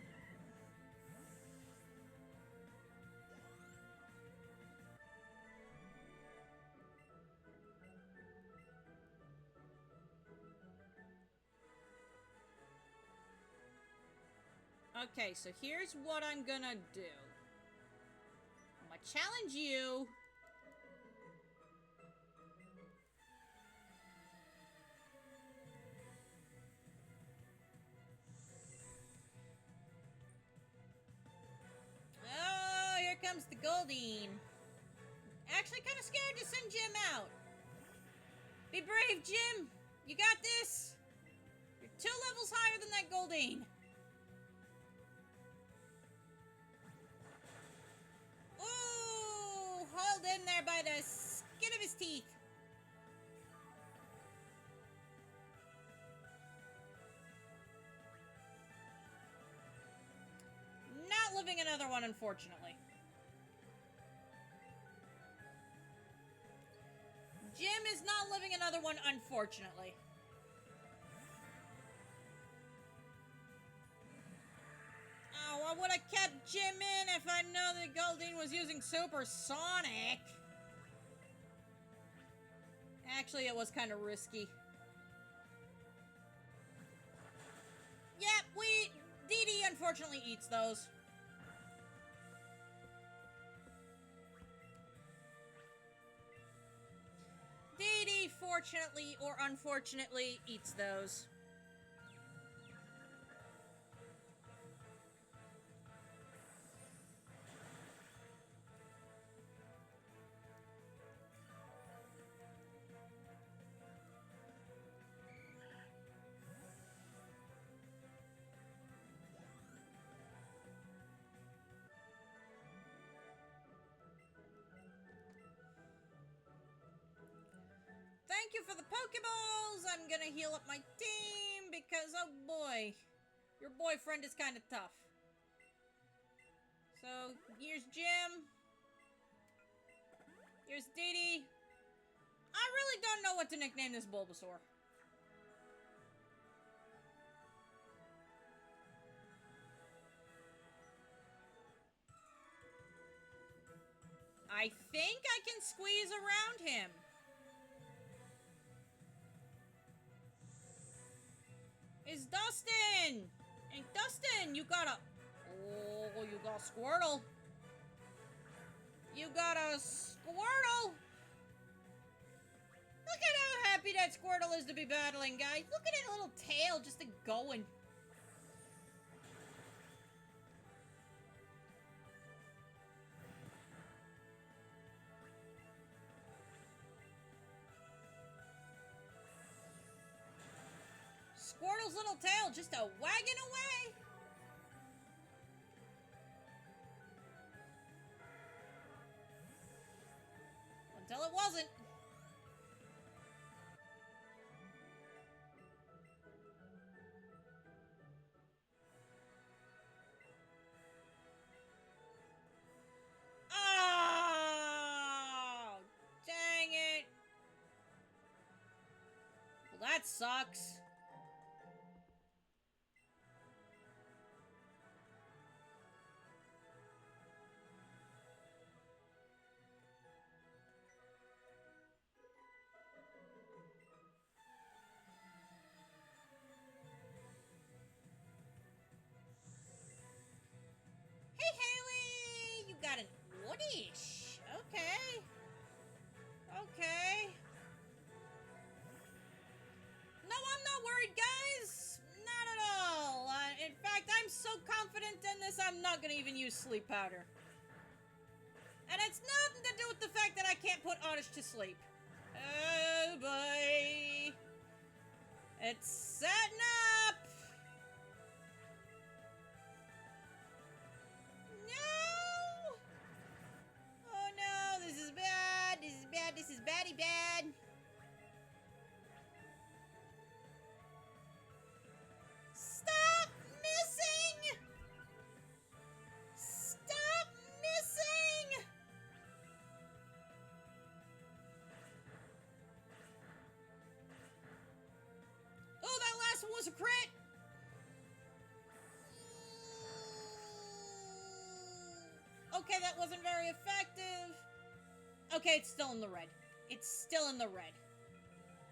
Okay, so here's what I'm gonna do. My challenge you. Oh, here comes the Goldeen. Actually, kind of scared to send Jim out. Be brave, Jim. You got this. You're 2 levels higher than that Goldeen. Ooh, hold in there by the skin of his teeth. Not living another one, unfortunately. Jim is not living another one, unfortunately. Oh, I would have kept Jim in if I know that Goldeen was using Supersonic. Actually, it was kind of risky. Yep, Dee Dee unfortunately eats those. Dee Dee, fortunately or unfortunately, eats those. Thank you for the Pokeballs! I'm gonna heal up my team because, oh boy, your boyfriend is kind of tough. So, here's Jim. Here's Dee Dee. I really don't know what to nickname this Bulbasaur. I think I can squeeze around him. It's Dustin! Hey, Dustin, you got a... Oh, you got Squirtle. You got a Squirtle! Look at how happy that Squirtle is to be battling, guys. Look at that little tail just going. Squirtle's little tail just a wagging away. Until it wasn't. Oh! Dang it. Well, that sucks. Hey, Haley! You got an Oddish. Okay. Okay. No, I'm not worried, guys. Not at all. In fact, I'm so confident in this, I'm not going to even use sleep powder. And it's nothing to do with the fact that I can't put Oddish to sleep. Oh, boy. It's setting up. No. Oh, no. This is bad. This is bad. This is baddie bad. Stop missing! Stop missing! Oh, that last one was a crit! Okay, that wasn't very effective. Okay, it's still in the red. It's still in the red.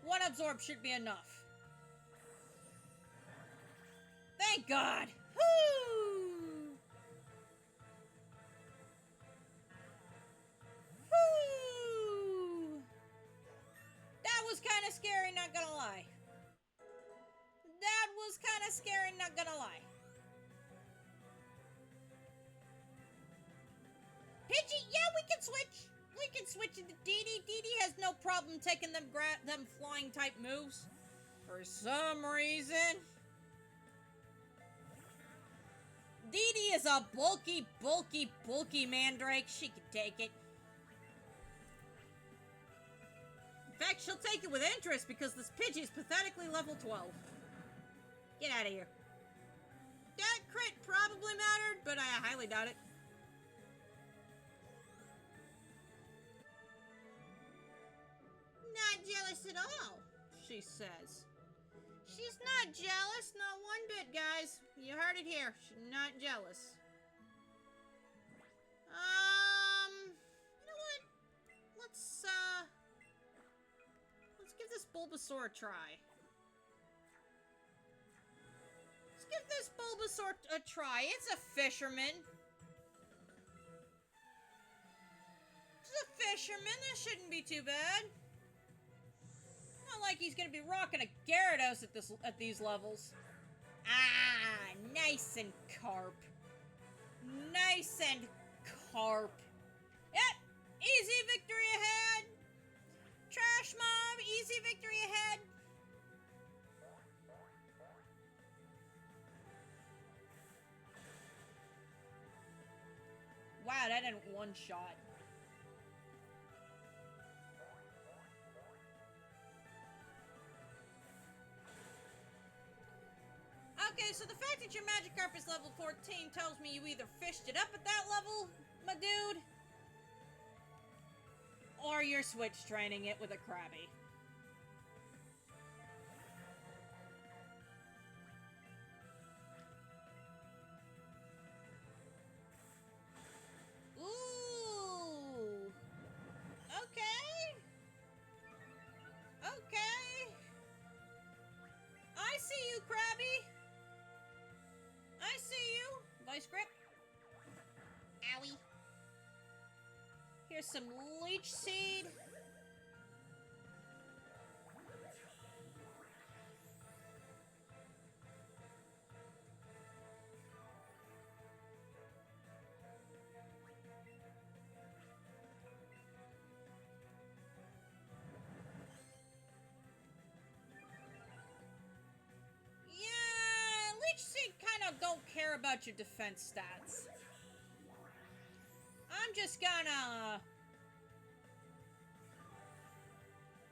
One absorb should be enough. Thank God! Woo! kinda scary, not gonna lie. Pidgey, yeah, we can switch. We can switch into Dee Dee. Dee has no problem taking them flying type moves. For some reason. Dee is a bulky mandrake. She can take it. In fact, she'll take it with interest because this Pidgey is pathetically level 12. Get out of here. That crit probably mattered, but I highly doubt it. Not jealous at all, she says. She's not jealous, not one bit, guys. You heard it here. She's not jealous. You know what? Let's give this Bulbasaur a try. Let's give this Bulbasaur a try. It's a fisherman. It's a fisherman. That shouldn't be too bad. Not like he's gonna be rocking a Gyarados at these levels. Ah, nice and carp. Nice and carp. Yep, easy victory ahead. Trash Mom, easy victory ahead. Wow, that didn't one shot. Okay, so the fact that your Magikarp is level 14 tells me you either fished it up at that level, my dude, or you're switch training it with a Krabby. Ooh. Okay. Okay. I see you, Krabby. I see you. Vice grip. Owie. Here's some leech seed. Don't care about your defense stats. I'm just gonna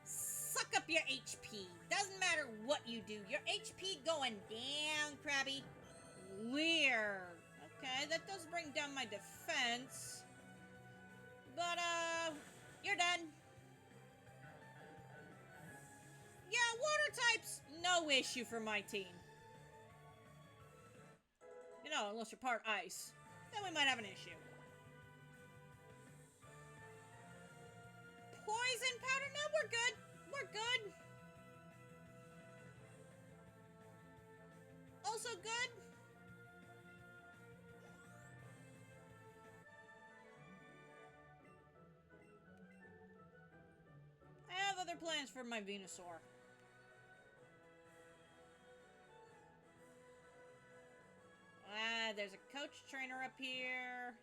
suck up your HP. Doesn't matter what you do. Your HP going down, Krabby. Weird. Okay, that does bring down my defense. But, you're done. Yeah, water types, no issue for my team. You know, unless you're part ice. Then we might have an issue. Poison powder? No, we're good. We're good. Also good. I have other plans for my Venusaur. There's a coach trainer up here.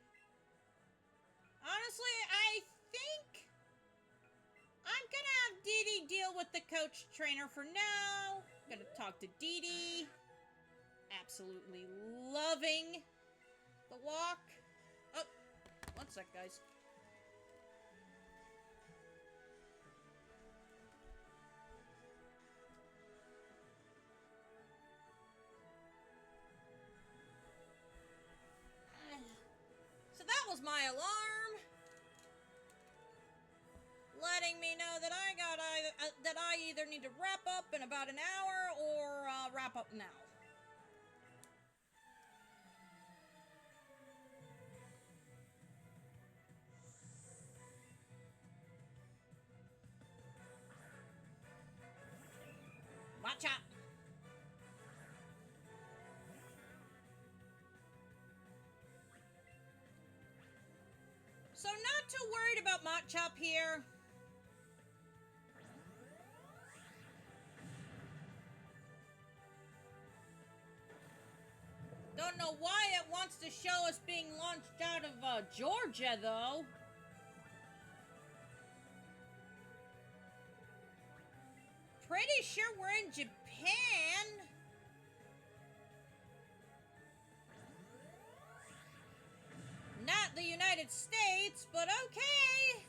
Honestly, I think I'm gonna have Dee Dee deal with the coach trainer for now. I'm gonna talk to Dee Dee. Absolutely loving the walk. Oh, one sec, guys. So that was my alarm, letting me know that I either need to wrap up in about an hour or wrap up now. Watch out. So not too worried about Machop here. know why it wants to show us being launched out of Georgia, though. Pretty sure we're in Japan. Not the United States, but okay.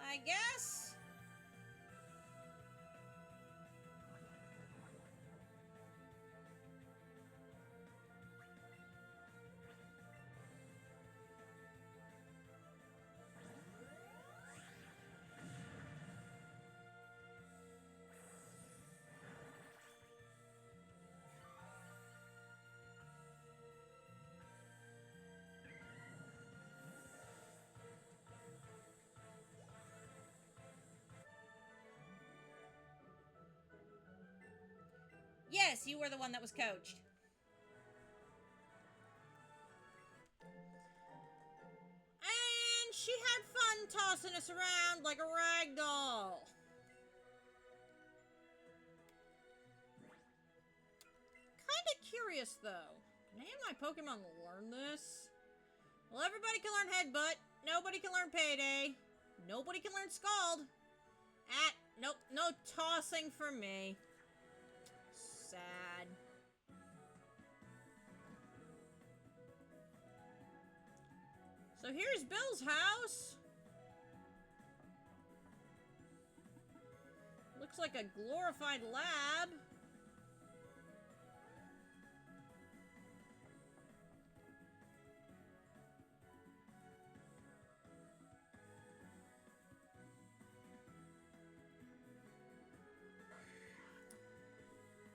I guess. Yes, you were the one that was coached. And she had fun tossing us around like a rag doll. Kinda curious, though. Can any of my Pokemon learn this? Well, everybody can learn Headbutt. Nobody can learn Payday. Nobody can learn Scald. Nope, no tossing for me. Sad. So here's Bill's house. Looks like a glorified lab.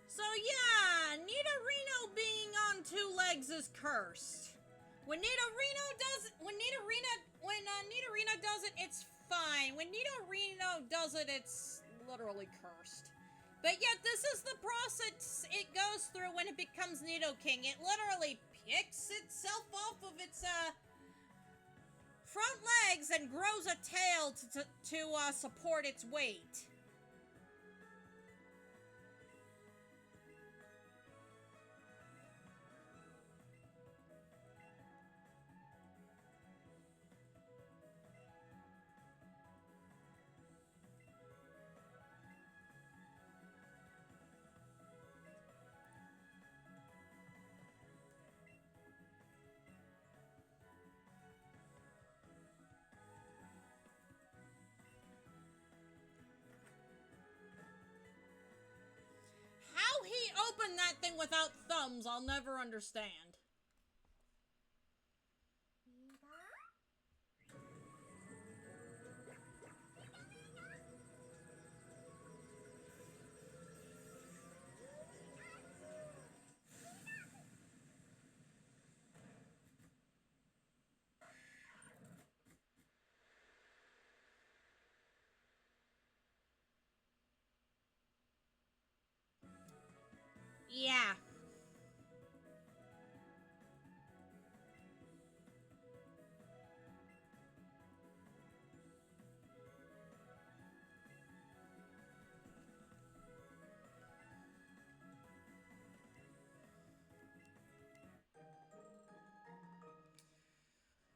So yeah, Nidorino being on 2 legs is cursed. When Nidorino does it, it's fine. When Nidorino does it, it's literally cursed. But yet, this is the process it goes through when it becomes Nidoking. It literally picks itself off of its front legs and grows a tail to support its weight. How he opened that thing without thumbs, I'll never understand. Yeah.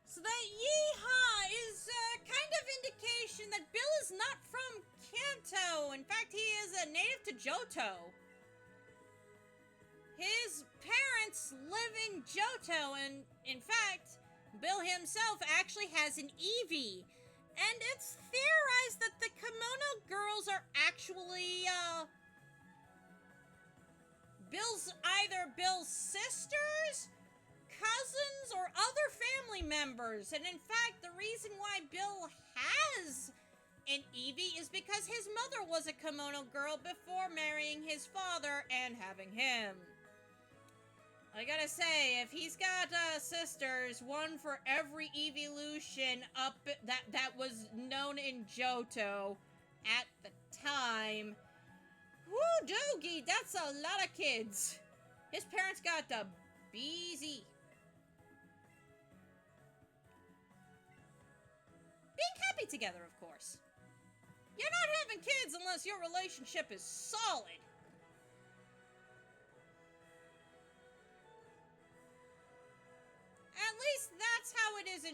So that yeehaw is kind of indication that Bill is not from Kanto. In fact, he is a native to Johto. His parents live in Johto, and in fact, Bill himself actually has an Eevee. And it's theorized that the Kimono girls are actually, either Bill's sisters, cousins, or other family members. And in fact, the reason why Bill has an Eevee is because his mother was a Kimono girl before marrying his father and having him. I gotta say, if he's got sisters, one for every evolution that was known in Johto at the time, whoo doogie, that's a lot of kids. His parents got the BZ. Being happy together, of course. You're not having kids unless your relationship is solid.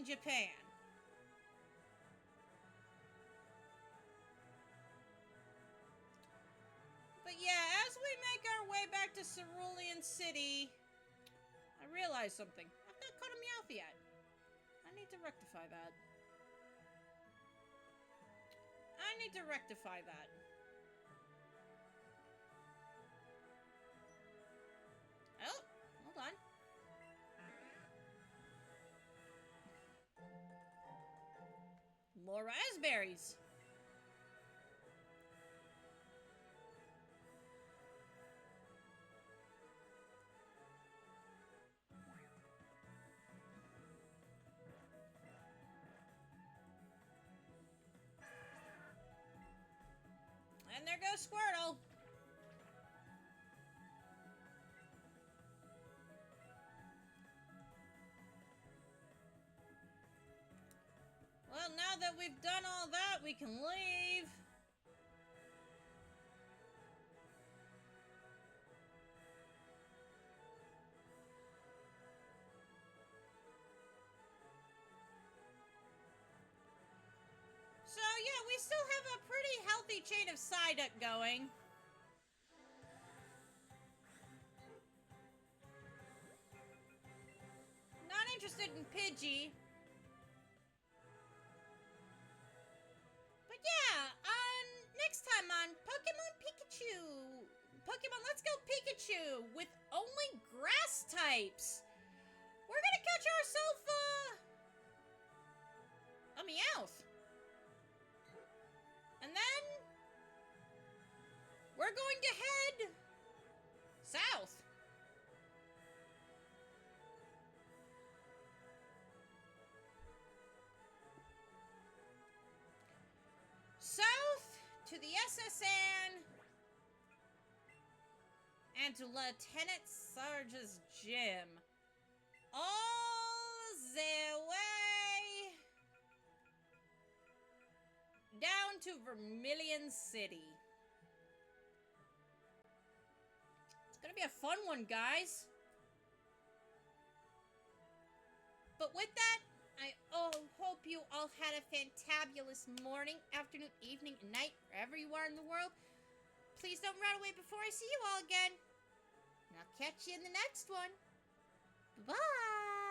in Japan. But yeah, as we make our way back to Cerulean City, I realized something. I've not caught a Meowth yet. I need to rectify that. Oh, hold on. More raspberries. And there goes Squirtle. Well, now that we've done all that, we can leave. So, yeah, we still have a pretty healthy chain of Psyduck going. Not interested in Pidgey. But yeah, next time on Pokemon Pikachu. Pokemon Let's Go Pikachu with only grass types. We're gonna catch ourselves a Meowth. And then we're going to head south. South to the SSN and to Lieutenant Sarge's gym. All the way down to Vermilion City. It's gonna be a fun one, guys. But with that, I hope you all had a fantabulous morning, afternoon, evening, and night, wherever you are in the world. Please don't run away before I see you all again. And I'll catch you in the next one. Bye-bye.